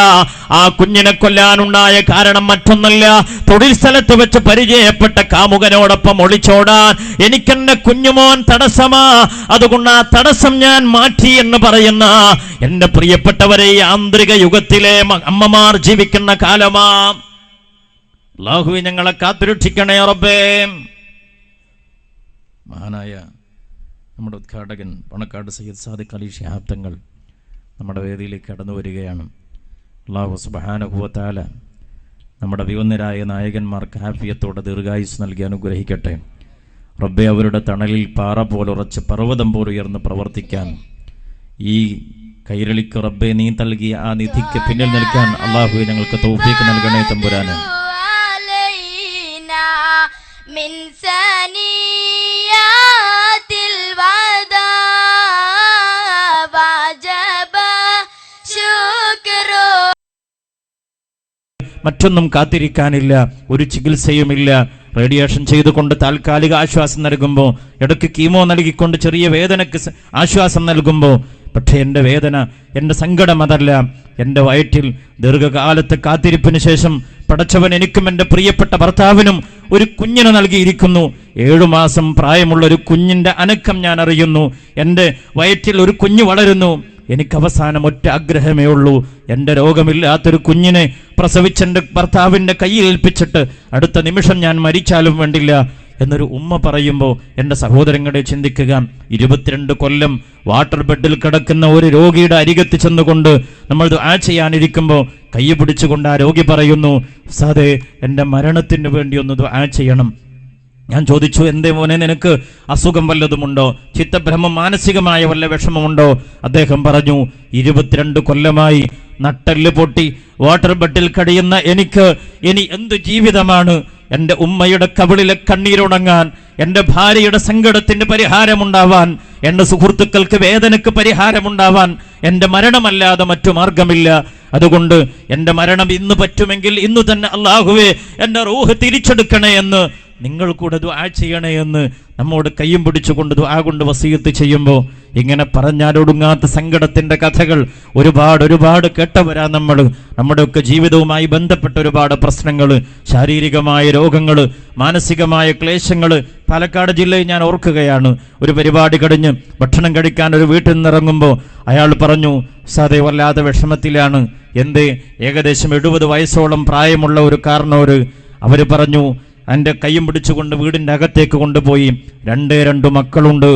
ആ കുഞ്ഞിനെ കൊല്ലാനുണ്ടായ കാരണം മറ്റൊന്നല്ല, തൊഴിൽ സ്ഥലത്ത് വെച്ച് പരിചയപ്പെട്ട കാമുകനോടൊപ്പം ഒളിച്ചോടാൻ എനിക്കെന്റെ കുഞ്ഞുമോൻ തടസ്സമാ, അതുകൊണ്ട് ആ തടസ്സം ഞാൻ മാറ്റി എന്ന് പറയുന്ന എന്റെ പ്രിയപ്പെട്ടവരെ, ഈ ആന്തരിക യുഗത്തിലെ അമ്മമാർ ജീവിക്കുന്ന കാലമാ. അല്ലാഹുവേ ഞങ്ങളെ കാത്തുരക്ഷിക്കണേ റബ്ബേ. മഹാനായ നമ്മുടെ ഉദ്ഘാടകൻ പണക്കാട് സയ്യിദ് സാദിഖ് അലി ശിഹാബ് തങ്ങൾ നമ്മുടെ വേദിയിലേക്ക് കടന്നു വരികയാണ്. അല്ലാഹു സുബ്ഹാനഹു വ തആല നമ്മുടെ വിവന്നരായ നായകന്മാർക്ക് ആഫിയത്തോടെ ദീർഘായുസ് നൽകി അനുഗ്രഹിക്കട്ടെ റബ്ബേ. അവരുടെ തണലിൽ പാറ പോലുറച്ച് പർവ്വതം പോലുയർന്ന് പ്രവർത്തിക്കാൻ ഈ കൈരളിക്ക് റബ്ബേ നീ നൽകിയ ആ നിധിക്ക് പിന്നിൽ നിൽക്കാൻ അല്ലാഹുവേ ഞങ്ങൾക്ക് തൗഫീഖ് നൽകണേ തമ്പുരാനെ. മറ്റൊന്നും കാത്തിരിക്കാനില്ല, ഒരു ചികിത്സയുമില്ല. റേഡിയേഷൻ ചെയ്തുകൊണ്ട് താൽക്കാലിക ആശ്വാസം നൽകുമ്പോൾ, ഇടയ്ക്ക് കീമോ നൽകിക്കൊണ്ട് ചെറിയ വേദനയ്ക്ക് ആശ്വാസം നൽകുമ്പോൾ, പക്ഷേ എൻ്റെ വേദന, എൻ്റെ സങ്കടം അതല്ല. എൻ്റെ വയറ്റിൽ ദീർഘകാലത്തെ കാത്തിരിപ്പിന് ശേഷം പടച്ചവൻ എനിക്കും എൻ്റെ പ്രിയപ്പെട്ട ഭർത്താവിനും ഒരു കുഞ്ഞിനെ നൽകിയിരിക്കുന്നു. 7 മാസം പ്രായമുള്ള ഒരു കുഞ്ഞിൻ്റെ അനക്കം ഞാൻ അറിയുന്നു. എൻ്റെ വയറ്റിൽ ഒരു കുഞ്ഞ് വളരുന്നു. എനിക്ക് അവസാനം ഒറ്റ ആഗ്രഹമേ ഉള്ളൂ, എൻ്റെ രോഗമില്ലാത്തൊരു കുഞ്ഞിനെ പ്രസവിച്ചെൻ്റെ ഭർത്താവിൻ്റെ കയ്യിൽ ഏൽപ്പിച്ചിട്ട് അടുത്ത നിമിഷം ഞാൻ മരിച്ചാലും വേണ്ടില്ല എന്നൊരു ഉമ്മ പറയുമ്പോൾ എൻ്റെ സഹോദരങ്ങളെ ചിന്തിക്കുക. 22 കൊല്ലം വാട്ടർ ബെഡിൽ കിടക്കുന്ന ഒരു രോഗിയുടെ അരികത്ത് ചെന്നുകൊണ്ട് നമ്മൾ ദുആ ചെയ്യാനിരിക്കുമ്പോൾ കൈ പിടിച്ചുകൊണ്ട് ആ രോഗി പറയുന്നു, ഉസ്താദേ എൻ്റെ മരണത്തിന് വേണ്ടി ഒന്ന് ദുആ ചെയ്യണം. ഞാൻ ചോദിച്ചു, എന്തേ മോനെ, നിനക്ക് അസുഖം വല്ലതുമുണ്ടോ, ചിത്തഭ്രമം, മാനസികമായ വല്ല വിഷമമുണ്ടോ? അദ്ദേഹം പറഞ്ഞു, 22 കൊല്ലമായി നട്ടെല്ല് പൊട്ടി വാട്ടർ ബെഡിൽ കഴിയുന്ന എനിക്ക് ഇനി എന്ത് ജീവിതമാണ്? എൻ്റെ ഉമ്മയുടെ കവിളിലെ കണ്ണീരുണങ്ങാൻ, എൻ്റെ ഭാര്യയുടെ സങ്കടത്തിന് പരിഹാരമുണ്ടാവാൻ, എൻ്റെ സുഹൃത്തുക്കൾക്ക് വേദനയ്ക്ക് പരിഹാരമുണ്ടാവാൻ എൻ്റെ മരണമല്ലാതെ മറ്റു മാർഗമില്ല. അതുകൊണ്ട് എൻ്റെ മരണം ഇന്ന് പറ്റുമെങ്കിൽ ഇന്നു തന്നെ അല്ലാഹുവേ എൻ്റെ റൂഹ് തിരിച്ചെടുക്കണേ എന്ന്, നിങ്ങൾ കൂടെ ദുആ ചെയ്യണേ എന്ന് നമ്മോട് കയ്യും പിടിച്ചുകൊണ്ട് ദുആ കൊണ്ട് വസിയത്ത് ചെയ്യുമ്പോൾ, ഇങ്ങനെ പറഞ്ഞാലൊടുങ്ങാത്ത സങ്കടത്തിൻ്റെ കഥകൾ ഒരുപാട് കേട്ടവരാ നമ്മൾ. നമ്മുടെയൊക്കെ ജീവിതവുമായി ബന്ധപ്പെട്ട ഒരുപാട് പ്രശ്നങ്ങൾ, ശാരീരികമായ രോഗങ്ങൾ, മാനസികമായ ക്ലേശങ്ങൾ. പാലക്കാട് ജില്ലയിൽ ഞാൻ ഓർക്കുകയാണ്, ഒരു പരിപാടി കഴിഞ്ഞ് ഭക്ഷണം കഴിക്കാൻ ഒരു വീട്ടിൽ നിന്നിറങ്ങുമ്പോൾ അയാൾ പറഞ്ഞു, സാദേ വല്ലാതെ വിഷമത്തിലാണ്. എന്തേ? ഏകദേശം 70 വയസ്സോളം പ്രായമുള്ള ഒരു കാരണവർ. അവർ പറഞ്ഞു, എൻ്റെ കയ്യും പിടിച്ചുകൊണ്ട് വീടിൻ്റെ അകത്തേക്ക് കൊണ്ടുപോയി. 2 മക്കളുണ്ട്.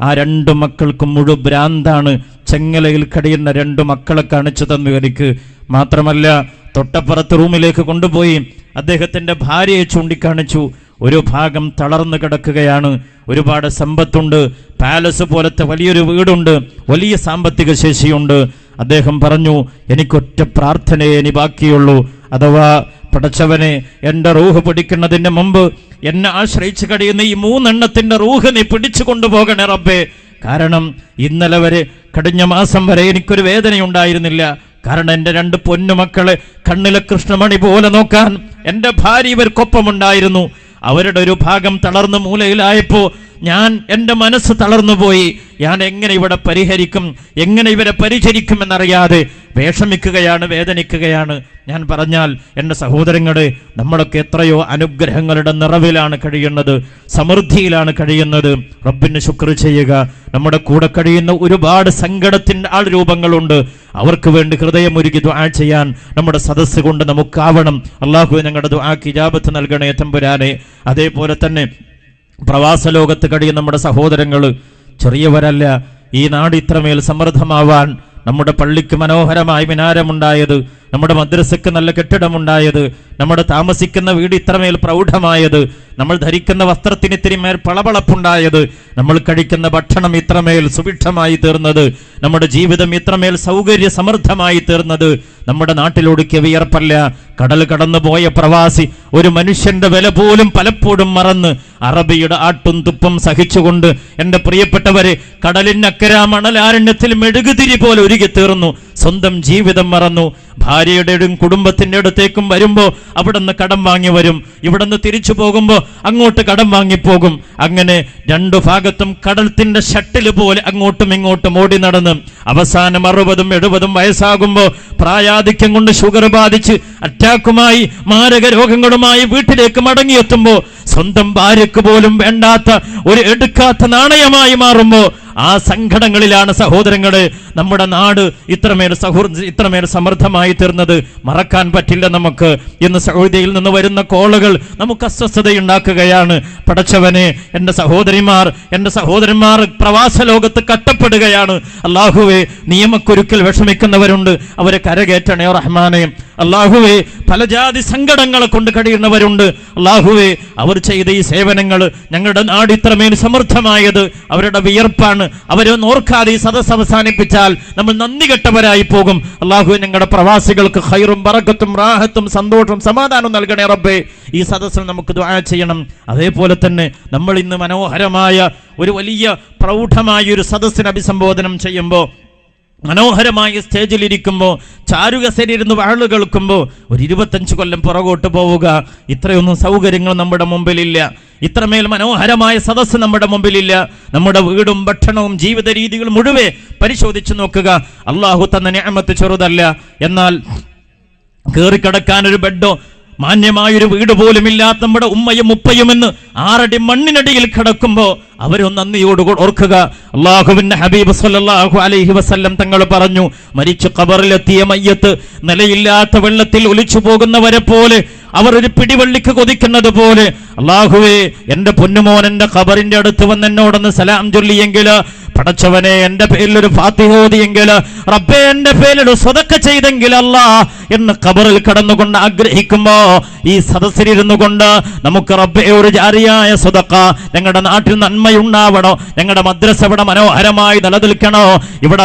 ആ 2 മക്കൾക്കും ഭ്രാന്താണ്. ചെങ്ങലയിൽ കഴിയുന്ന 2 മക്കളെ കാണിച്ചു തന്നു എനിക്ക്. മാത്രമല്ല തൊട്ടപ്പുറത്ത് റൂമിലേക്ക് കൊണ്ടുപോയി അദ്ദേഹത്തിൻ്റെ ഭാര്യയെ ചൂണ്ടിക്കാണിച്ചു. ഒരു ഭാഗം തളർന്നു കിടക്കുകയാണ്, ഒരുപാട് സമ്പത്തുണ്ട്, പാലസ് പോലത്തെ വലിയൊരു വീടുണ്ട്, വലിയ സാമ്പത്തിക ശേഷിയുണ്ട്. അദ്ദേഹം പറഞ്ഞു, എനിക്കൊറ്റ പ്രാർത്ഥനയെ ഇനി ബാക്കിയുള്ളൂ, അഥവാ പടച്ചവനെ, എൻ്റെ റൂഹ് പിടിക്കുന്നതിന് മുമ്പ് എന്നെ ആശ്രയിച്ച് കഴിയുന്ന ഈ 3 എണ്ണത്തിന്റെ റൂഹ് നീ പിടിച്ചു കൊണ്ടുപോകണേ റബ്ബേ. കാരണം ഇന്നലെ വരെ, കഴിഞ്ഞ മാസം വരെ എനിക്കൊരു വേദനയുണ്ടായിരുന്നില്ല. കാരണം എൻ്റെ 2 പൊന്നുമക്കളെ കണ്ണിലെ കൃഷ്ണമണി പോലെ നോക്കാൻ എൻ്റെ ഭാര്യ ഇവർക്കൊപ്പമുണ്ടായിരുന്നു. അവരുടെ ഒരു ഭാഗം തളർന്ന് മൂലയിലായപ്പോൾ എൻ്റെ മനസ്സ് തളർന്നുപോയി. ഞാൻ എങ്ങനെ ഇവിടെ പരിഹരിക്കും, എങ്ങനെ ഇവരെ പരിചരിക്കുമെന്നറിയാതെ വിഷമിക്കുകയാണ്, വേദനിക്കുകയാണ്. ഞാൻ പറഞ്ഞാൽ എൻ്റെ സഹോദരങ്ങളെ, നമ്മളൊക്കെ എത്രയോ അനുഗ്രഹങ്ങളുടെ നിറവിലാണ് കഴിയുന്നത്, സമൃദ്ധിയിലാണ് കഴിയുന്നത്. റബ്ബിന് ശുക്ർ ചെയ്യുക. നമ്മുടെ കൂടെ കഴിയുന്ന ഒരുപാട് സങ്കടത്തിൻ്റെ ആൾ രൂപങ്ങളുണ്ട്. അവർക്ക് വേണ്ടി ഹൃദയമൊരുക്കി ദുആ ചെയ്യാൻ നമ്മുടെ സദസ്സ് കൊണ്ട് നമുക്കാവണം. അല്ലാഹു ഞങ്ങളുടെ ദുആക്ക് ഇജാബത്ത് നൽകണേ തമ്പുരാനെ. അതേപോലെ തന്നെ പ്രവാസ ലോകത്ത് കഴിയുന്ന നമ്മുടെ സഹോദരങ്ങൾ ചെറിയവരല്ല. ഈ നാട് ഇത്രമേൽ സമൃദ്ധമാവാൻ, നമ്മുടെ പള്ളിക്ക് മനോഹരമായ മിനാരമുണ്ടായത്, നമ്മുടെ മദ്രസയ്ക്ക് നല്ല കെട്ടിടമുണ്ടായത്, നമ്മുടെ താമസിക്കുന്ന വീട് ഇത്രമേൽ പ്രൗഢമായത്, നമ്മൾ ധരിക്കുന്ന വസ്ത്രത്തിന് ഇത്രമേൽ പളപളപ്പുണ്ടായത്, നമ്മൾ കഴിക്കുന്ന ഭക്ഷണം ഇത്രമേൽ സുഭിക്ഷമായി തീർന്നത്, നമ്മുടെ ജീവിതം ഇത്രമേൽ സൗകര്യ സമൃദ്ധമായി തീർന്നത് നമ്മുടെ നാട്ടിലൊടുക്കിയ വിയർപ്പല്ല. കടൽ കടന്നുപോയ പ്രവാസി ഒരു മനുഷ്യന്റെ വില പോലും പലപ്പോഴും മറന്ന് അറബിയുടെ ആട്ടും തുപ്പും സഹിച്ചുകൊണ്ട്, എൻ്റെ പ്രിയപ്പെട്ടവരെ, കടലിനക്കര മണലാരണ്യത്തിൽ മെഴുകുതിരി പോലെ ഒരുകി തീർന്നു, സ്വന്തം ജീവിതം മറന്നു. ഭാര്യയുടെയും കുടുംബത്തിന്റെ അടുത്തേക്കും വരുമ്പോ അവിടുന്ന് കടം വാങ്ങി വരും, ഇവിടുന്ന് തിരിച്ചു പോകുമ്പോ അങ്ങോട്ട് കടം വാങ്ങിപ്പോകും. അങ്ങനെ രണ്ടു ഭാഗത്തും കടലത്തിന്റെ ഷട്ടില് പോലെ അങ്ങോട്ടും ഇങ്ങോട്ടും ഓടി നടന്ന് അവസാനം 60-70 വയസ്സാകുമ്പോ പ്രായാധിക്യം കൊണ്ട് ഷുഗർ ബാധിച്ച് അറ്റാക്കുമായി മാരക രോഗങ്ങളുമായി വീട്ടിലേക്ക് മടങ്ങിയെത്തുമ്പോ സ്വന്തം ഭാര്യക്ക് പോലും വേണ്ടാത്ത ഒരു എടുക്കാത്ത നാണയമായി മാറുമ്പോ ആ സങ്കടങ്ങളിലാണ് സഹോദരങ്ങളെ നമ്മുടെ നാട് ഇത്രമേൽ സമൃദ്ധമായി തീർന്നത്. മറക്കാൻ പറ്റില്ല നമുക്ക്. ഇന്ന് സൗദിയിൽ നിന്ന് വരുന്ന കോളുകൾ നമുക്ക് അസ്വസ്ഥതയുണ്ടാക്കുകയാണ്. പടച്ചവനെ, എൻ്റെ സഹോദരന്മാർ പ്രവാസ ലോകത്ത് കട്ടപ്പെടുകയാണ്. അല്ലാഹുവേ, നിയമക്കുരുക്കിൽ വിഷമിക്കുന്നവരുണ്ട്, അവരെ കരകയറ്റണേ റഹ്മാനെ. അല്ലാഹുവേ, പല ജാതി സങ്കടങ്ങളെ കൊണ്ട് കഴിയുന്നവരുണ്ട്. അല്ലാഹുവേ, അവർ ചെയ്ത ഈ സേവനങ്ങൾ, ഞങ്ങളുടെ നാട് ഇത്രമേൽ സമൃദ്ധമായത് അവരുടെ വിയർപ്പാണ്. അവരെ ഓർക്കാതെ ഈ സദസ്സ് അവസാനിപ്പിച്ചാൽ നമ്മൾ നന്ദി കെട്ടവരായി പോകും. അല്ലാഹുവേ, ഞങ്ങളുടെ പ്രവാസികൾക്ക് ഖൈറും ബറക്കത്തും റാഹത്തും സന്തോഷവും സമാധാനവും നൽകണേ റബ്ബേ. ഈ സദസ്സിൽ നമുക്ക് ദുആ ചെയ്യണം. അതേപോലെ തന്നെ നമ്മൾ ഇന്ന് മനോഹരമായ ഒരു വലിയ പ്രൗഢമായ ഒരു സദസ്സിനെ അഭിസംബോധനം ചെയ്യുമ്പോൾ, മനോഹരമായ സ്റ്റേജിലിരിക്കുമ്പോൾ, ചാരുകസേരിയിരുന്ന് വാഴ് കേൾക്കുമ്പോൾ ഒരു 25 കൊല്ലം പുറകോട്ട് പോവുക. ഇത്രയൊന്നും സൗകര്യങ്ങൾ നമ്മുടെ മുമ്പിലില്ല, ഇത്രമേൽ മനോഹരമായ സദസ്സ് നമ്മുടെ മുമ്പിലില്ല. നമ്മുടെ വീടും ഭക്ഷണവും ജീവിത രീതികളും മുഴുവൻ പരിശോധിച്ചു നോക്കുക. അള്ളാഹു തന്ന നിഅമത്ത് ചെറുതല്ല. എന്നാൽ കയറിക്കിടക്കാൻ ഒരു ബെഡോ മാന്യമായൊരു വീട് പോലും ഇല്ലാത്ത നമ്മുടെ ഉമ്മയും ഉപ്പയുമെന്ന് 6 അടി മണ്ണിനടിയിൽ കിടക്കുമ്പോ അവരൊന്ന് നന്ദിയോടുകൂടി ഓർക്കുക. അല്ലാഹുവിന്റെ ഹബീബ് സല്ലല്ലാഹു അലൈഹി വസല്ലം തങ്ങൾ പറഞ്ഞു, മരിച്ചു ഖബറിലെത്തിയ മയ്യത്ത് നിലയില്ലാത്ത വെള്ളത്തിൽ ഒലിച്ചു പോകുന്നവരെ പോലെ, അവർ ഒരു പിടിവള്ളിക്ക് കൊതിക്കുന്നത് പോലെ, അല്ലാഹുവേ, എൻ്റെ പൊന്നുമോൻ എൻ്റെ ഖബറിന്റെ അടുത്ത് വന്ന് എന്നോടൊന്ന് സലാം ചൊല്ലിയെങ്കിൽ, പടച്ചവനെ, എൻ്റെ പേരിൽ ഒരു ഫാത്തിഹ ഓതിയെങ്കിൽ, റബ്ബേ എൻ്റെ പേരിൽ സ്വതക്ക ചെയ്തെങ്കിൽ അല്ലാ എന്ന് ഖബറിൽ കടന്നുകൊണ്ട് ആഗ്രഹിക്കുമ്പോ ഈ സദസ്സിലിരുന്നു കൊണ്ട് നമുക്ക് റബ്ബേ ഒരു ജാരിയായ സ്വതക്ക, ഞങ്ങളുടെ നാട്ടിൽ നന്മയുണ്ടാവണോ, ഞങ്ങളുടെ മദ്രസ ഇവിടെ മനോഹരമായി നിലനിൽക്കണോ, ഇവിടെ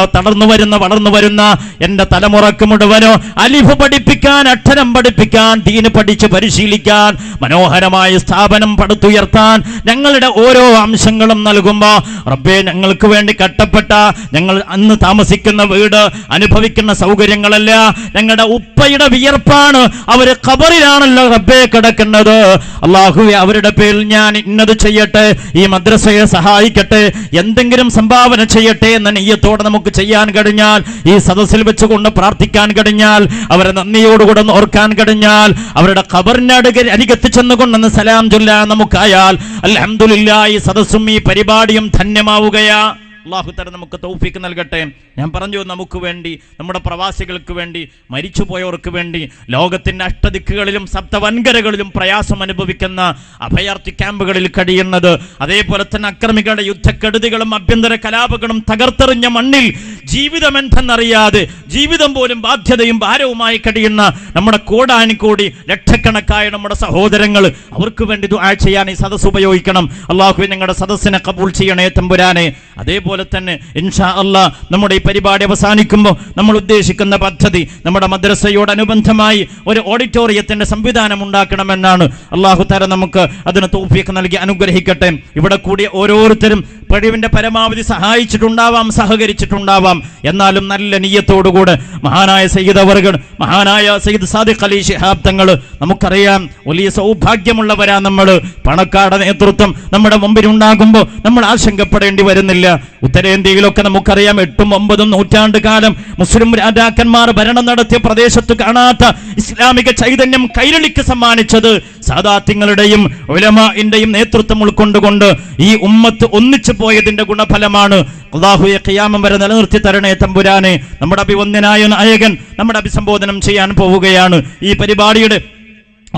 വളർന്നു വരുന്ന എൻ്റെ തലമുറക്ക് മുഴുവനോ അലിഫ് പഠിപ്പിക്കാൻ, അക്ഷരം പഠിപ്പിക്കാൻ, ദീന് പഠിച്ച് പരിശീലിക്കാൻ, മനോഹരമായ സ്ഥാപനം പടുത്തുയർത്താൻ ഞങ്ങളുടെ ഓരോ അംശങ്ങളും നൽകുമ്പോ റബ്ബേ, ഞങ്ങൾക്ക് വേണ്ടി കട്ടപ്പെട്ട ഞങ്ങൾ അന്ന് താമസിക്കുന്ന വീട്, അനുഭവിക്കുന്ന സൗകര്യങ്ങളല്ല, ഞങ്ങളുടെ ഉപ്പയുടെ വിയർപ്പാണ്. അവര് ഖബറിലാണല്ലോ റബ്ബേ കിടക്കുന്നത്. അല്ലാഹുവേ, അവരുടെ പേരിൽ ഞാൻ ഇന്നത് ചെയ്യട്ടെ, ഈ മദ്രസയെ സഹായിക്കട്ടെ, എന്തെങ്കിലും സംഭാവന ചെയ്യട്ടെ എന്ന നിയ്യത്തോടെ നമുക്ക് ചെയ്യാൻ കഴിഞ്ഞാൽ, ഈ സദസ്സിൽ വെച്ചുകൊണ്ട് പ്രാർത്ഥിക്കാൻ കഴിഞ്ഞാൽ, അവരെ നന്ദിയോടുകൂടെ ഓർക്കാൻ കഴിഞ്ഞാൽ, അവരുടെ ഖബറിന്റെ അരികത്ത് ചെന്നുകൊണ്ടെന്ന് സലാം ചൊല്ലാൻ നമുക്കായാൽ അൽഹംദുലില്ലാഹ്, ഈ സദസ്സും ഈ പരിപാടിയും ധന്യമാവുകയാ. അല്ലാഹു തആല നമുക്ക് തൗഫീഖ് നൽകട്ടെ. ഞാൻ പറഞ്ഞു, നമുക്ക് വേണ്ടി, നമ്മുടെ പ്രവാസികൾക്ക് വേണ്ടി, മരിച്ചുപോയവർക്ക് വേണ്ടി, ലോകത്തിന്റെ അഷ്ടദിക്കുകളിലും സപ്തവൻകരകളിലും പ്രയാസം അനുഭവിക്കുന്ന അഭയാർത്ഥി ക്യാമ്പുകളിൽ കഴിയുന്നത്, അതേപോലെ തന്നെ അക്രമികളുടെ യുദ്ധക്കെടുതികളും ആഭ്യന്തര കലാപങ്ങളും തകർത്തെറിഞ്ഞ മണ്ണിൽ ജീവിതമെന്തെന്നറിയാതെ ജീവിതം പോലും ബാധ്യതയും ഭാരവുമായി കഴിയുന്ന നമ്മുടെ കോടാനുകോടി ലക്ഷക്കണക്കായ നമ്മുടെ സഹോദരങ്ങൾ, അവർക്ക് വേണ്ടി ദുആ ചെയ്യാൻ ഈ സദസ്സ് ഉപയോഗിക്കണം. അല്ലാഹുവേ, ഞങ്ങളുടെ സദസ്സിനെ കബൂൽ ചെയ്യണേ തമ്പുരാനെ. അതേപോലെ തന്നെ ഇൻഷാ അല്ലാഹ് നമ്മുടെ ഈ പരിപാടി അവസാനിക്കുമ്പോൾ നമ്മൾ ഉദ്ദേശിക്കുന്ന പദ്ധതി, നമ്മുടെ മദ്രസയോടനുബന്ധമായി ഒരു ഓഡിറ്റോറിയത്തിന്റെ സംവിധാനം ഉണ്ടാക്കണമെന്നാണ്. അല്ലാഹു തആല നമുക്ക് അതിന് തൗഫീഖ് നൽകി അനുഗ്രഹിക്കട്ടെ. ഇവിടെ കൂടിയ ഓരോരുത്തരും കഴിവിന്റെ പരമാവധി സഹായിച്ചിട്ടുണ്ടാവാം, സഹകരിച്ചിട്ടുണ്ടാവാം. എന്നാലും നല്ല നിയ്യത്തോടുകൂടെ മഹാനായ സയ്യിദ് അവർകൾ, മഹാനായ സയ്യിദ് സാദിഖ് അലി ശിഹാബ് തങ്ങൾ, നമുക്കറിയാം വലിയ സൗഭാഗ്യമുള്ളവരാ നമ്മൾ. പണക്കാരുടെ നേതൃത്വം നമ്മുടെ മുമ്പിൽ ഉണ്ടാകുമ്പോൾ നമ്മൾ ആശങ്കപ്പെടേണ്ടി വരുന്നില്ല. ഉത്തരേന്ത്യയിലൊക്കെ നമുക്കറിയാം 8-9 നൂറ്റാണ്ട് കാലം മുസ്ലിം രാജാക്കന്മാർ ഭരണം നടത്തിയ പ്രദേശത്ത് കാണാത്ത ഇസ്ലാമിക ചൈതന്യം കൈരളിക്ക് സമ്മാനിച്ചത് സാദാത്യങ്ങളുടെയും ഉലമാഇന്റെയും നേതൃത്വം ഉൾക്കൊണ്ടുകൊണ്ട് ഈ ഉമ്മത്ത് ഒന്നിച്ചു പോയതിന്റെ ഗുണഫലമാണ്. അല്ലാഹുവേ, ഖിയാമം വരെ നിലനിർത്തി തരണേ തമ്പുരാനെ. നമ്മുടെ അഭിവന്ദനായ നായകൻ നമ്മുടെ അഭിസംബോധനം ചെയ്യാൻ പോവുകയാണ്. ഈ പരിപാടിയുടെ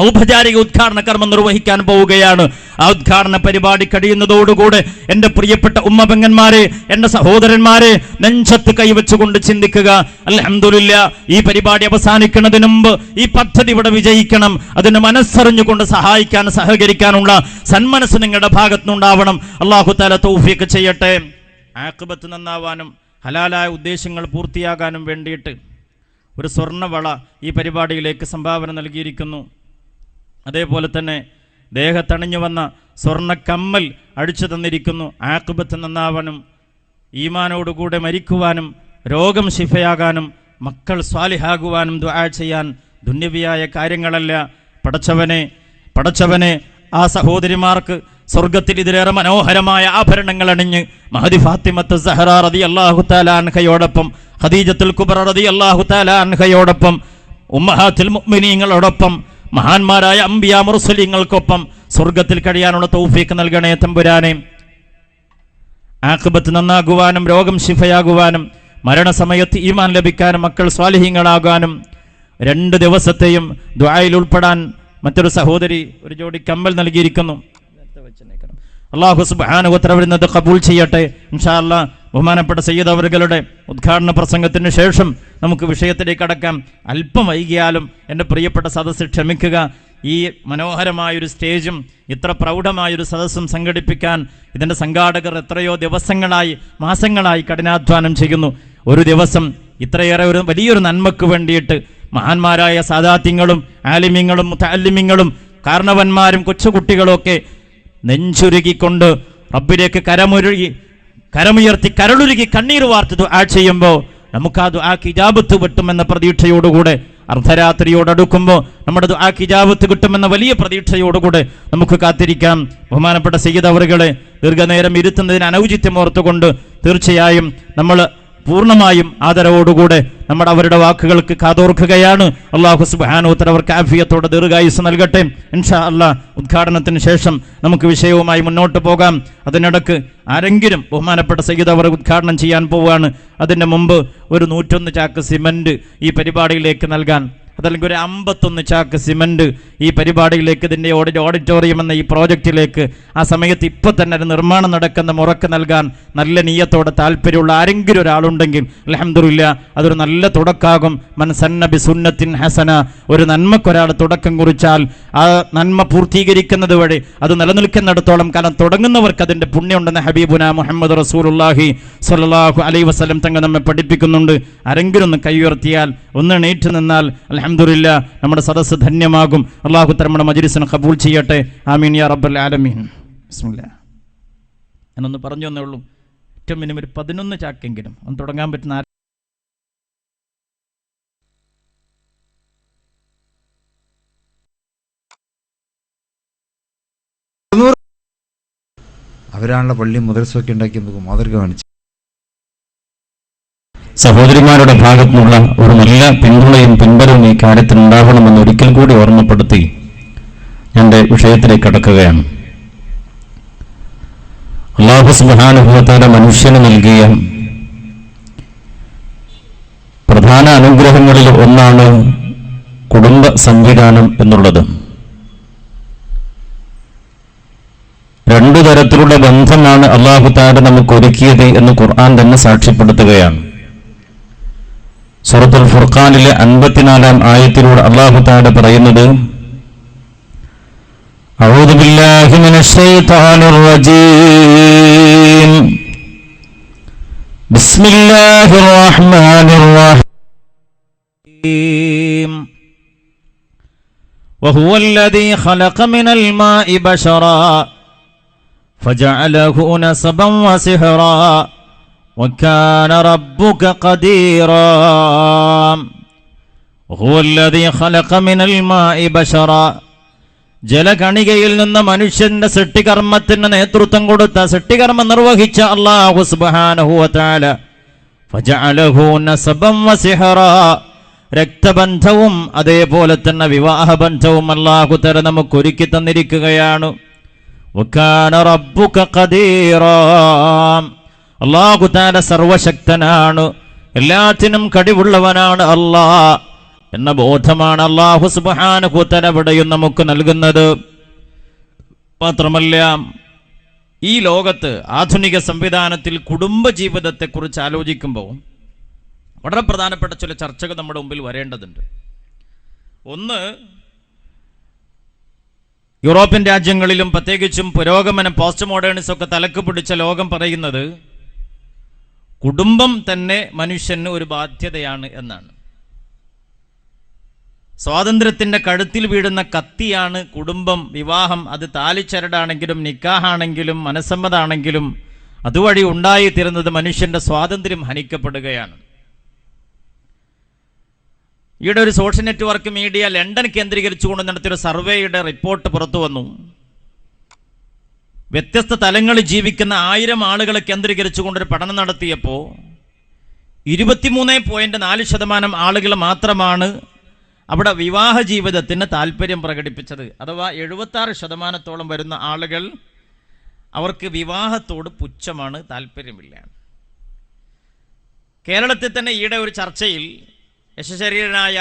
ഔപചാരിക ഉദ്ഘാടന കർമ്മം നിർവഹിക്കാൻ പോവുകയാണ്. ആ ഉദ്ഘാടന പരിപാടി കഴിയുന്നതോടുകൂടെ എൻ്റെ പ്രിയപ്പെട്ട ഉമ്മപെങ്ങന്മാരെ, എൻ്റെ സഹോദരന്മാരെ, നെഞ്ചത്ത് കൈവച്ചുകൊണ്ട് ചിന്തിക്കുക, അൽഹംദുലില്ലാഹ്, ഈ പരിപാടി അവസാനിക്കുന്നതിന് മുമ്പ് ഈ പദ്ധതി ഇവിടെ വിജയിക്കണം. അതിന് മനസ്സറിഞ്ഞുകൊണ്ട് സഹായിക്കാൻ, സഹകരിക്കാനുള്ള സന്മനസ് നിങ്ങളുടെ ഭാഗത്തുനിന്നുണ്ടാവണം. അല്ലാഹു തആല തൗഫീഖ് ചെയ്യട്ടെ. ആഖിബത്ത് നന്നാവാനും ഹലാലായ ഉദ്ദേശങ്ങൾ പൂർത്തിയാകാനും വേണ്ടിയിട്ട് ഒരു സ്വർണ്ണവള ഈ പരിപാടിയിലേക്ക് സംഭാവന നൽകിയിരിക്കുന്നു. അതേപോലെ തന്നെ ദേഹത്തണിഞ്ഞു വന്ന സ്വർണ്ണ കമ്മൽ അടിച്ചു തന്നിരിക്കുന്നു. ആഖിബത്ത് നന്നാവാനും ഈമാനോടുകൂടെ മരിക്കുവാനും രോഗം ശിഫയാകാനും മക്കൾ സ്വാലിഹാകുവാനും ദുആ ചെയ്യാൻ ദുന്യവിയായ കാര്യങ്ങളല്ല. പടച്ചവനെ ആ സഹോദരിമാർക്ക് സ്വർഗത്തിൽ ഇതിലേറെ മനോഹരമായ ആഭരണങ്ങൾ അണിഞ്ഞ് മഹദി ഫാത്തിമത്ത് സഹറ റളിയല്ലാഹു തആല അൻഹയോടൊപ്പം, ഖദീജത്തുൽ കുബ്ര റളിയല്ലാഹു തആല അൻഹയോടൊപ്പം, ഉമ്മഹാത്തുൽ മുഅ്മിനീങ്ങളോടൊപ്പം, മഹാന്മാരായ അംബിയാ മുർസലീങ്ങൾക്കൊപ്പം സ്വർഗത്തിൽ കഴിയാനുള്ള തൗഫീഖ് നൽകണേ തമ്പുരാനെ. ആഖിബത്ത് നന്നാകുവാനും രോഗം ശിഫയാകുവാനും മരണസമയത്ത് ഈമാൻ ലഭിക്കാനും മക്കൾ സ്വാലിഹീങ്ങളാകാനും 2 ദിവസത്തെയും ദുആയിൽ ഉൾപ്പെടാൻ മറ്റൊരു സഹോദരി ഒരു ജോഡി കമ്മൽ നൽകിയിരിക്കുന്നു. അല്ലാഹു സുബ്ഹാനഹു വ തആല ഖബൂൽ ചെയ്യട്ടെ. ഇൻഷാ അല്ലാഹ് ബഹുമാനപ്പെട്ട സയ്യിദ് അവറുകളുടെ ഉദ്ഘാടന പ്രസംഗത്തിന് ശേഷം നമുക്ക് വിഷയത്തിലേക്ക് കടക്കാം. അല്പം വൈകിയാലും എൻ്റെ പ്രിയപ്പെട്ട സദസ്സ് ക്ഷമിക്കുക. ഈ മനോഹരമായൊരു സ്റ്റേജും ഇത്ര പ്രൗഢമായൊരു സദസ്സും സംഘടിപ്പിക്കാൻ ഇതിൻ്റെ സംഘാടകർ എത്രയോ ദിവസങ്ങളായി, മാസങ്ങളായി കഠിനാധ്വാനം ചെയ്യുന്നു. ഒരു ദിവസം ഇത്രയേറെ ഒരു വലിയൊരു നന്മക്ക് വേണ്ടിയിട്ട് മഹാന്മാരായ സാദാത്യങ്ങളും ആലിമീങ്ങളും മുതഅല്ലിമീങ്ങളും കാരണവന്മാരും കൊച്ചുകുട്ടികളൊക്കെ നെഞ്ചുരുകിക്കൊണ്ട് റബ്ബിലേക്ക് കരമുയർത്തി കരളുരുകി കണ്ണീർ വാർത്ത് ദുആ ചെയ്യുമ്പോൾ നമുക്ക് ആ ദുആക്ക് ഇജാബത്ത് കിട്ടുമെന്ന പ്രതീക്ഷയോടുകൂടെ, അർദ്ധരാത്രിയോടടുക്കുമ്പോൾ നമ്മുടെ ദുആക്ക് ഇജാബത്ത് കിട്ടുമെന്ന വലിയ പ്രതീക്ഷയോടുകൂടെ നമുക്ക് കാത്തിരിക്കാം. ബഹുമാനപ്പെട്ട സയ്യിദ് അവറുകളെ ദീർഘനേരം ഇരുത്തുന്നതിന് അനൗചിത്യം ഓർത്തുകൊണ്ട് തീർച്ചയായും നമ്മൾ പൂർണ്ണമായും ആദരവോടുകൂടെ നമ്മുടെ അവരുടെ വാക്കുകൾക്ക് കാതോർക്കുകയാണ്. അല്ലാഹു സുബ്ഹാനഹു വ തആല അവർക്ക് ആഫിയത്തോടെ ദീർഘായുസ്സ് നൽകട്ടെ. ഇൻഷാ അല്ലാഹ് ഉദ്ഘാടനത്തിന് ശേഷം നമുക്ക് വിഷയവുമായി മുന്നോട്ട് പോകാം. അതിനിടക്ക് ആരെങ്കിലും ബഹുമാനപ്പെട്ട സയ്യിദ് അവർ ഉദ്ഘാടനം ചെയ്യാൻ പോവുകയാണ്. അതിൻ്റെ മുമ്പ് ഒരു 101 ചാക്ക് സിമൻറ്റ് ഈ പരിപാടിയിലേക്ക് നൽകാൻ, അതല്ലെങ്കിൽ ഒരു 51 ചാക്ക് സിമൻറ്റ് ഈ പരിപാടിയിലേക്ക്, ഇതിൻ്റെ ഓഡിറ്റോറിയം എന്ന ഈ പ്രോജക്റ്റിലേക്ക് ആ സമയത്ത് ഇപ്പം തന്നെ ഒരു നിർമ്മാണം നടക്കുന്ന മുറക്ക് നൽകാൻ നല്ല നീയത്തോടെ താല്പര്യമുള്ള ആരെങ്കിലും ഒരാളുണ്ടെങ്കിൽ അൽഹംദുലില്ലാഹ് അതൊരു നല്ല തുടക്കാകും. മൻ സന്ന ബി സുന്നത്തിൻ ഹസന, ഒരു നന്മക്കൊരാൾ തുടക്കം കുറിച്ചാൽ ആ നന്മ പൂർത്തീകരിക്കുന്നത് വഴി അത് നിലനിൽക്കുന്നിടത്തോളം കാലം തുടങ്ങുന്നവർക്ക് അതിൻ്റെ പുണ്യമുണ്ടെന്ന് ഹബീബുന മുഹമ്മദ് റസൂലുള്ളാഹി സ്വല്ലല്ലാഹു അലൈഹി വസല്ലം തങ്ങൾ നമ്മെ പഠിപ്പിക്കുന്നുണ്ട്. ആരെങ്കിലും ഒന്ന് കൈ ഉയർത്തിയാൽ, ഒന്ന് എണീറ്റ് നിന്നാൽ അൽഹംദുലില്ലാഹ് നമ്മുടെ സദസ്സ് ധന്യമാകും. അല്ലാഹു തആല നമ്മുടെ മജ്‌ലിസിനെ ഖബൂൽ ചെയ്യട്ടെ. ആമീൻ യാ റബ്ബൽ ആലമീൻ. ബിസ്മില്ലാഹ്. എന്നൊന്ന് പറഞ്ഞു തന്നേ ഉള്ളൂ. ഏറ്റവും മിനിമം ഒരു 11 ചാക്കെങ്കിലും ഒന്ന് തുടങ്ങാൻ പറ്റുന്ന അവരാണുള്ള പള്ളിയും മദ്രസയൊക്കെ ഉണ്ടാക്കി നമുക്ക് മാതൃക കാണിച്ചു. സഹോദരിമാരുടെ ഭാഗത്തുനിന്നുള്ള ഒരു നല്ല പിന്തുണയും പിൻബലവും ഈ കാര്യത്തിൽ ഉണ്ടാകണമെന്ന് ഒരിക്കൽ കൂടി ഓർമ്മപ്പെടുത്തി എൻ്റെ വിഷയത്തിലേക്ക് കടക്കുകയാണ്. അല്ലാഹു സുബ്ഹാനഹു വ തആല മനുഷ്യന് നൽകിയ പ്രധാന അനുഗ്രഹങ്ങളിൽ ഒന്നാണ് കുടുംബ സംവിധാനം എന്നുള്ളത്. 2 തരത്തിലുള്ള ബന്ധമാണ് അല്ലാഹു തആല നമുക്ക് ഒരുക്കിയത് എന്ന് ഖുർആൻ തന്നെ സാക്ഷ്യപ്പെടുത്തുകയാണ്. സൂറത്തുൽ ഫുർഖാനിലെ 54-ാം ആയത്തിലൂടെ അല്ലാഹു തആല പറയുന്നത്, അഊദു ബില്ലാഹി മിനശ് ശൈത്വാനിർ റജീം ബിസ്മില്ലാഹിർ റഹ്മാനിർ റഹീം വഹുവല്ലദീ ഖലഖ മിനൽ മാഇ ബശറാ ഫജഅലഹു നസബൻ വസിഹ്റാ وكان ربك قديرا هو الذي خلق من الماء بشرا ജലകണികയിൽ നിന്ന് മനുഷ്യന്റെ സൃഷ്ടികർമ്മത്തിന് നേതൃത്വം കൊടുത്ത, സൃഷ്ടികർമ്മം നിർവഹിച്ച അല്ലാഹു സുബ്ഹാനഹു വ തആല ഫജഅലഹു നസബൻ വസിഹ്റാ, രക്തബന്ധവും അതേപോലെ തന്നെ വിവാഹബന്ധവും അല്ലാഹു തആല നമുക്ക് ഒരുക്കി തന്നിരിക്കുകയാണ്. വകാന റബ്ബുക ഖദീറാ, അല്ലാഹു തആല സർവശക്തനാണ്, എല്ലാത്തിനും കഴിവുള്ളവനാണ്. അല്ലാഹ് എന്ന ബോധമാണ് അല്ലാഹു സുബ്ഹാനഹു വ തആല ഇവിടെയും നമുക്ക് നൽകുന്നത്. മാത്രമല്ല, ഈ ലോകത്ത് ആധുനിക സംവിധാനത്തിൽ കുടുംബജീവിതത്തെക്കുറിച്ച് ആലോചിക്കുമ്പോൾ വളരെ പ്രധാനപ്പെട്ട ചില ചർച്ചകൾ നമ്മുടെ മുമ്പിൽ വരേണ്ടതുണ്ട്. ഒന്ന്, യൂറോപ്യൻ രാജ്യങ്ങളിലും പ്രത്യേകിച്ചും പുരോഗമനം പോസ്റ്റ് മോഡേണിസം ഒക്കെ തലക്ക് പിടിച്ച ലോകം പറയുന്നത് കുടുംബം തന്നെ മനുഷ്യന് ഒരു ബാധ്യതയാണ് എന്നാണ്. സ്വാതന്ത്ര്യത്തിന്റെ കഴുത്തിൽ വീഴുന്ന കത്തിയാണ് കുടുംബം, വിവാഹം. അത് താലിച്ചരടാണെങ്കിലും നിക്കാഹാണെങ്കിലും മനസ്സമ്മതാണെങ്കിലും അതുവഴി ഉണ്ടായിത്തീരുന്നത് മനുഷ്യന്റെ സ്വാതന്ത്ര്യം ഹനിക്കപ്പെടുകയാണ്. ഈയിടെ ഒരു സോഷ്യൽ നെറ്റ്വർക്ക് മീഡിയ ലണ്ടൻ കേന്ദ്രീകരിച്ചുകൊണ്ട് നടത്തിയൊരു സർവേയുടെ റിപ്പോർട്ട് പുറത്തു വന്നു. വ്യത്യസ്ത തലങ്ങളിൽ ജീവിക്കുന്ന 1000 ആളുകളെ കേന്ദ്രീകരിച്ചുകൊണ്ടൊരു പഠനം നടത്തിയപ്പോൾ 23.4% ആളുകൾ മാത്രമാണ് അവിടെ വിവാഹ ജീവിതത്തിന് താല്പര്യം പ്രകടിപ്പിച്ചത്. അഥവാ 76% വരുന്ന ആളുകൾ അവർക്ക് വിവാഹത്തോട് പുച്ഛമാണ്, താല്പര്യമില്ല. കേരളത്തിൽ തന്നെ ഈയിടെ ഒരു ചർച്ചയിൽ യശശരീരനായ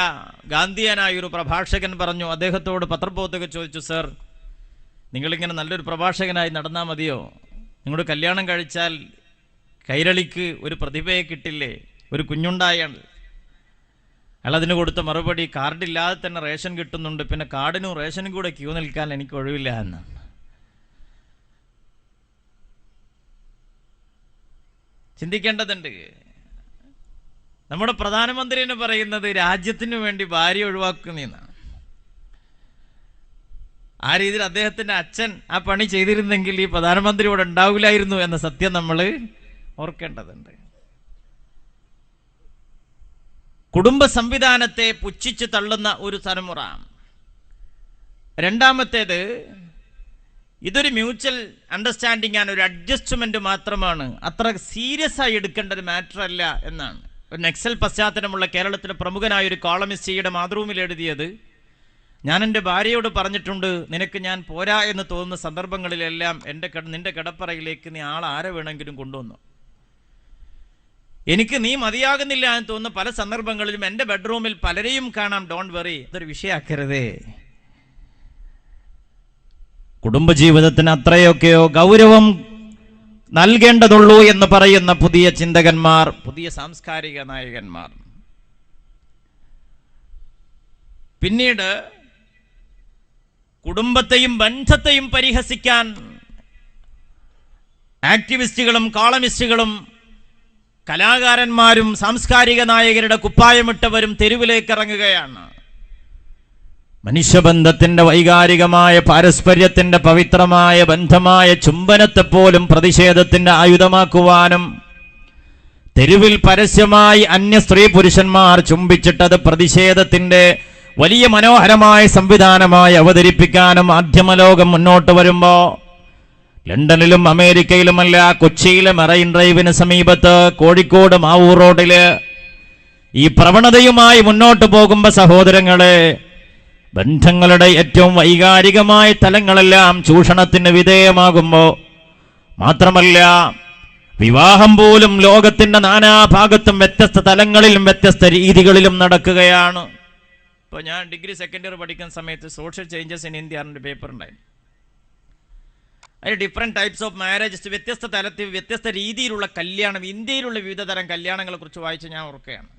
ഗാന്ധിയനായ ഒരു പ്രഭാഷകൻ പറഞ്ഞു, അദ്ദേഹത്തോട് പത്രപ്രവർത്തകർ ചോദിച്ചു, സർ, നിങ്ങളിങ്ങനെ നല്ലൊരു പ്രഭാഷകനായി നടന്നാൽ മതിയോ? നിങ്ങളുടെ കല്യാണം കഴിച്ചാൽ കൈരളിക്ക് ഒരു പ്രതിഭയെ കിട്ടില്ലേ, ഒരു കുഞ്ഞുണ്ടായാൽ? അയാൾ അതിന് കൊടുത്ത മറുപടി, കാർഡില്ലാതെ തന്നെ റേഷൻ കിട്ടുന്നുണ്ട്, പിന്നെ കാർഡിനും റേഷനും കൂടെ ക്യൂ നിൽക്കാൻ എനിക്ക് ഒഴിവില്ല എന്നാണ്. ചിന്തിക്കേണ്ടതുണ്ട്. നമ്മുടെ പ്രധാനമന്ത്രി എന്ന് പറയുന്നത് രാജ്യത്തിന് വേണ്ടി ഭാര്യ ഒഴിവാക്കുന്നതാണ്. ആ രീതിയിൽ അദ്ദേഹത്തിന്റെ അച്ഛൻ ആ പണി ചെയ്തിരുന്നെങ്കിൽ ഈ പ്രധാനമന്ത്രി ഇവിടെ ഉണ്ടാവില്ലായിരുന്നു എന്ന സത്യം നമ്മൾ ഓർക്കേണ്ടതുണ്ട്. കുടുംബ സംവിധാനത്തെ പുച്ഛിച്ച് തള്ളുന്ന ഒരു തലമുറ. രണ്ടാമത്തേത്, ഇതൊരു മ്യൂച്വൽ അണ്ടർസ്റ്റാൻഡിംഗ് ആണ്, ഒരു അഡ്ജസ്റ്റ്മെന്റ് മാത്രമാണ്, അത്ര സീരിയസ് ആയി എടുക്കേണ്ട ഒരു മാറ്റർ അല്ല എന്നാണ്. ഒരു നക്സൽ പശ്ചാത്തലമുള്ള കേരളത്തിലെ പ്രമുഖനായ ഒരു കോളമിസ്റ്റ് മാതൃഭൂമിയിൽ എഴുതിയത്, ഞാൻ എൻ്റെ ഭാര്യയോട് പറഞ്ഞിട്ടുണ്ട്, നിനക്ക് ഞാൻ പോരാ എന്ന് തോന്നുന്ന സന്ദർഭങ്ങളിലെല്ലാം നിന്റെ കിടപ്പറയിലേക്ക് നീ ആരെ വേണമെങ്കിലും കൊണ്ടുവന്നു. എനിക്ക് നീ മതിയാകുന്നില്ല എന്ന് തോന്നുന്ന പല സന്ദർഭങ്ങളിലും എൻ്റെ ബെഡ്റൂമിൽ പലരെയും കാണാം. ഡോണ്ട് വെറി, അതൊരു വിഷയാക്കരുതേ. കുടുംബജീവിതത്തിന് അത്രയൊക്കെയോ ഗൗരവം നൽകേണ്ടതുള്ളൂ എന്ന് പറയുന്ന പുതിയ ചിന്തകന്മാർ, പുതിയ സാംസ്കാരിക നായകന്മാർ. പിന്നീട് കുടുംബത്തെയും ബന്ധത്തെയും പരിഹസിക്കാൻ ആക്ടിവിസ്റ്റുകളും കോളമിസ്റ്റുകളും കലാകാരന്മാരും സാംസ്കാരിക നായകരുടെ കുപ്പായമിട്ടവരും തെരുവിലേക്ക് ഇറങ്ങുകയാണ്. മനുഷ്യബന്ധത്തിന്റെ വൈകാരികമായ പാരസ്പര്യത്തിന്റെ പവിത്രമായ ബന്ധമായ ചുംബനത്തെ പോലും പ്രതിഷേധത്തിന്റെ ആയുധമാക്കുവാനും തെരുവിൽ പരസ്യമായി അന്യ സ്ത്രീ പുരുഷന്മാർ ചുംബിച്ചിട്ടത് പ്രതിഷേധത്തിന്റെ വലിയ മനോഹരമായ സംവിധാനമായി അവതരിപ്പിക്കാനും മാധ്യമലോകം മുന്നോട്ട് വരുമ്പോൾ ലണ്ടനിലും അമേരിക്കയിലുമല്ല, കൊച്ചിയിലെ മറൈൻ ഡ്രൈവിന് സമീപത്ത് കോഴിക്കോട് മാവൂർ റോഡില് ഈ പ്രവണതയുമായി മുന്നോട്ട് പോകുമ്പോൾ സഹോദരങ്ങളെ, ബന്ധങ്ങളുടെ ഏറ്റവും വൈകാരികമായ തലങ്ങളെല്ലാം ചൂഷണത്തിന് വിധേയമാകുമ്പോൾ, മാത്രമല്ല വിവാഹം പോലും ലോകത്തിന്റെ നാനാഭാഗത്തും വ്യത്യസ്ത തലങ്ങളിലും വ്യത്യസ്ത രീതികളിലും നടക്കുകയാണ്. ഇപ്പോൾ ഞാൻ ഡിഗ്രി സെക്കൻഡ് ഇയർ പഠിക്കുന്ന സമയത്ത് സോഷ്യൽ ചേഞ്ചസ് ഇൻ ഇന്ത്യ എന്നൊരു പേപ്പർ ഉണ്ടായിരുന്നു. അതിൽ ഡിഫറെൻറ്റ് ടൈപ്സ് ഓഫ് മാരേജസ്, വ്യത്യസ്ത തലത്തിൽ വ്യത്യസ്ത രീതിയിലുള്ള കല്യാണം, ഇന്ത്യയിലുള്ള വിവിധ തരം കല്യാണങ്ങളെ കുറിച്ച് വായിച്ച് ഞാൻ ഓർക്കുകയാണ്.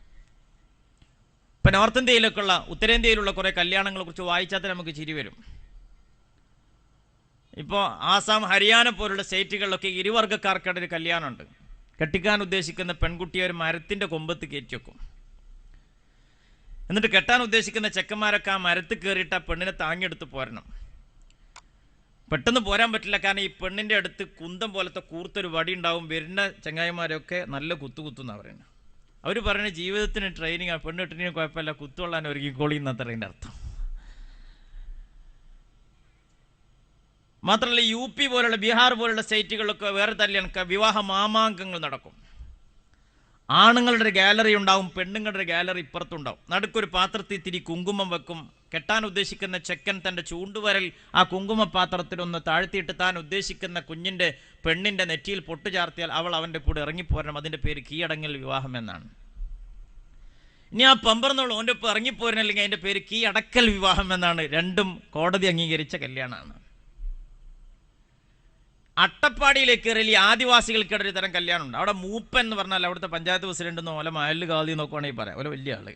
ഇപ്പം നോർത്ത് ഇന്ത്യയിലൊക്കെയുള്ള, ഉത്തരേന്ത്യയിലുള്ള കുറേ കല്യാണങ്ങളെ കുറിച്ച് വായിച്ചാൽ നമുക്ക് ചിരി വരും. ഇപ്പോൾ ആസാം, ഹരിയാന പോലുള്ള സ്റ്റേറ്റുകളിലൊക്കെ ഇരുവർഗ്ഗക്കാർക്കിടെ ഒരു കല്യാണമുണ്ട്. കെട്ടിക്കാൻ ഉദ്ദേശിക്കുന്ന പെൺകുട്ടിയെ ഒരു മരത്തിൻ്റെ കൊമ്പത്ത് കയറ്റി വെക്കും. എന്നിട്ട് കെട്ടാൻ ഉദ്ദേശിക്കുന്ന ചെക്കന്മാരൊക്കെ ആ മരത്തിൽ കയറിയിട്ട് ആ പെണ്ണിനെ താങ്ങിയെടുത്ത് പോരണം. പെട്ടെന്ന് പോരാൻ പറ്റില്ല, കാരണം ഈ പെണ്ണിൻ്റെ അടുത്ത് കുന്തം പോലത്തെ കൂർത്തൊരു വടി ഉണ്ടാവും. വരുന്ന ചങ്ങായിമാരൊക്കെ നല്ല കുത്തുന്നാണ് പറയുന്നത്. അവർ പറയുന്നത് ജീവിതത്തിന് ട്രെയിനിങ്, ആ പെണ്ണ് കെട്ടിന് കുഴപ്പമില്ല, കുത്തുകൊള്ളാൻ ഒരുക്കിക്കോളി എന്നത്ര അതിൻ്റെ അർത്ഥം. മാത്രമല്ല UP പോലുള്ള, ബീഹാർ പോലുള്ള സ്റ്റേറ്റുകളിലൊക്കെ വേറെ തന്നെയാണ് വിവാഹ മാമാങ്കങ്ങൾ നടക്കും. ആണുങ്ങളുടെ ഒരു ഗാലറി ഉണ്ടാവും, പെണ്ണുങ്ങളുടെ ഒരു ഗാലറി ഇപ്പുറത്തുണ്ടാവും. നടുക്കൊരു പാത്രത്തിൽ തിരി കുങ്കുമം വെക്കും. കെട്ടാൻ ഉദ്ദേശിക്കുന്ന ചെക്കൻ തൻ്റെ ചൂണ്ടുവരൽ ആ കുങ്കുമ പാത്രത്തിലൊന്ന് താഴ്ത്തിയിട്ട് താൻ ഉദ്ദേശിക്കുന്ന കുഞ്ഞിൻ്റെ പെണ്ണിൻ്റെ നെറ്റിയിൽ പൊട്ടു ചാർത്തിയാൽ അവൾ അവൻ്റെ കൂടെ ഇറങ്ങിപ്പോരണം. അതിൻ്റെ പേര് കീഴടങ്ങൽ വിവാഹം എന്നാണ്. ഇനി ആ പമ്പറന്നുള്ള ഓൻ്റെ ഒപ്പം ഇറങ്ങിപ്പോരുന്നല്ലെങ്കിൽ അതിൻ്റെ പേര് കീഴടക്കൽ വിവാഹം എന്നാണ്. രണ്ടും കോടതി അംഗീകരിച്ച കല്യാണമാണ്. അട്ടപ്പാടിയിലേക്ക് കയറി ആദിവാസികൾക്കിടെ ഒരു തരം കല്യാണം ഉണ്ട്. അവിടെ മൂപ്പൻ എന്ന് പറഞ്ഞാൽ അവിടുത്തെ പഞ്ചായത്ത് പ്രസിഡന്റ് ഓല മയല് കാതി നോക്കുവാണെങ്കിൽ പറയാം, ഓല വലിയ ആള്.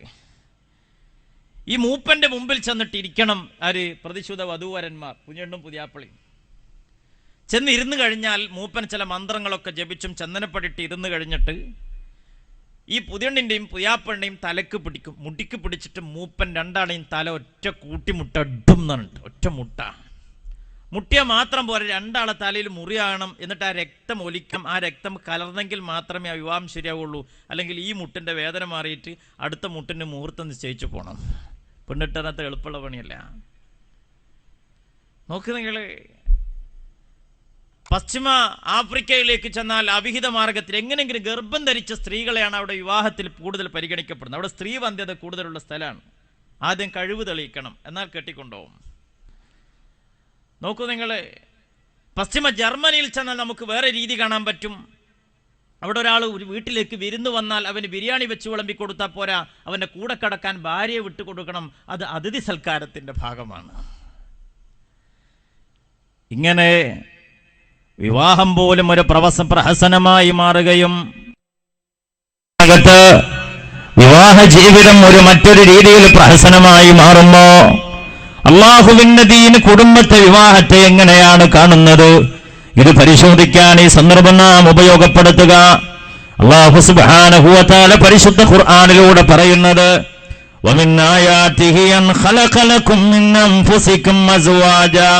ഈ മൂപ്പന്റെ മുമ്പിൽ ചെന്നിട്ട് ഇരിക്കണം ആര്? പ്രതിശുദ്ധ വധൂവരന്മാർ, പുഞ്ഞെണ്ണും പുതിയാപ്പളിയും. ചെന്ന് ഇരുന്ന് കഴിഞ്ഞാൽ മൂപ്പൻ ചില മന്ത്രങ്ങളൊക്കെ ജപിച്ചും ചന്ദനപ്പടിട്ട് ഇരുന്ന് കഴിഞ്ഞിട്ട് ഈ പുതിയണ്ണിൻ്റെയും പുതിയാപ്പണ്ണിൻ്റെയും തലക്ക് പിടിക്കും. മുടിക്ക് പിടിച്ചിട്ട് മൂപ്പൻ രണ്ടാളെയും തല ഒറ്റ കൂട്ടിമുട്ട ഇടും എന്നുണ്ട്. ഒറ്റ മുട്ട മുട്ടിയാൽ മാത്രം പോരെ, രണ്ടാളെ തലയിൽ മുറിയാകണം. എന്നിട്ട് ആ രക്തം ഒലിക്കണം. ആ രക്തം കലർന്നെങ്കിൽ മാത്രമേ ആ വിവാഹം ശരിയാവുള്ളൂ. അല്ലെങ്കിൽ ഈ മുട്ടിൻ്റെ വേദന മാറിയിട്ട് അടുത്ത മുട്ടിൻ്റെ മുഹൂർത്തം നിശ്ചയിച്ചു പോകണം. പെണ്ണിട്ടതിനകത്ത് എളുപ്പമുള്ള പണിയല്ല. നോക്ക് നിങ്ങൾ, പശ്ചിമ ആഫ്രിക്കയിലേക്ക് ചെന്നാൽ അവിഹിത മാർഗത്തിൽ എങ്ങനെയെങ്കിലും ഗർഭം ധരിച്ച സ്ത്രീകളെയാണ് അവിടെ വിവാഹത്തിൽ കൂടുതൽ പരിഗണിക്കപ്പെടുന്നത്. അവിടെ സ്ത്രീ വന്ധ്യത കൂടുതലുള്ള സ്ഥലമാണ്. ആദ്യം കഴിവ് തെളിയിക്കണം, എന്നാൽ കെട്ടിക്കൊണ്ടുപോകും. നോക്കൂ നിങ്ങൾ, പശ്ചിമ ജർമ്മനിയിൽ ചെന്നാൽ നമുക്ക് വേറെ രീതി കാണാൻ പറ്റും. അവിടെ ഒരാൾ ഒരു വീട്ടിലേക്ക് വിരുന്ന് വന്നാൽ അവന് ബിരിയാണി വെച്ച് വിളമ്പി കൊടുത്താൽ പോരാ, അവൻ്റെ കൂടെ കടക്കാൻ ഭാര്യയെ വിട്ടുകൊടുക്കണം. അത് അതിഥി സൽക്കാരത്തിൻ്റെ ഭാഗമാണ്. ഇങ്ങനെ വിവാഹം പോലും ഒരു പ്രഹസനമായി മാറുകയും വിവാഹ ജീവിതം മറ്റൊരു രീതിയിൽ പ്രഹസനമായി മാറുമ്പോ അള്ളാഹുവിന്റെ ദീൻ കുടുംബത്തെ വിവാഹത്തെ എങ്ങനെയാണ് കാണുന്നത്? ഇത് പരിശോധിക്കാൻ ഈ സന്ദർഭം നാം ഉപയോഗപ്പെടുത്തുക. അല്ലാഹു സുബ്ഹാനഹു വ തആല പരിശുദ്ധ ഖുർആനിലൂടെ പറയുന്നത്, വമിൻ ആയാതിഹി അൻ ഖലഖ ലക്കും മിൻ അൻഫുസികും അസ്വാജാ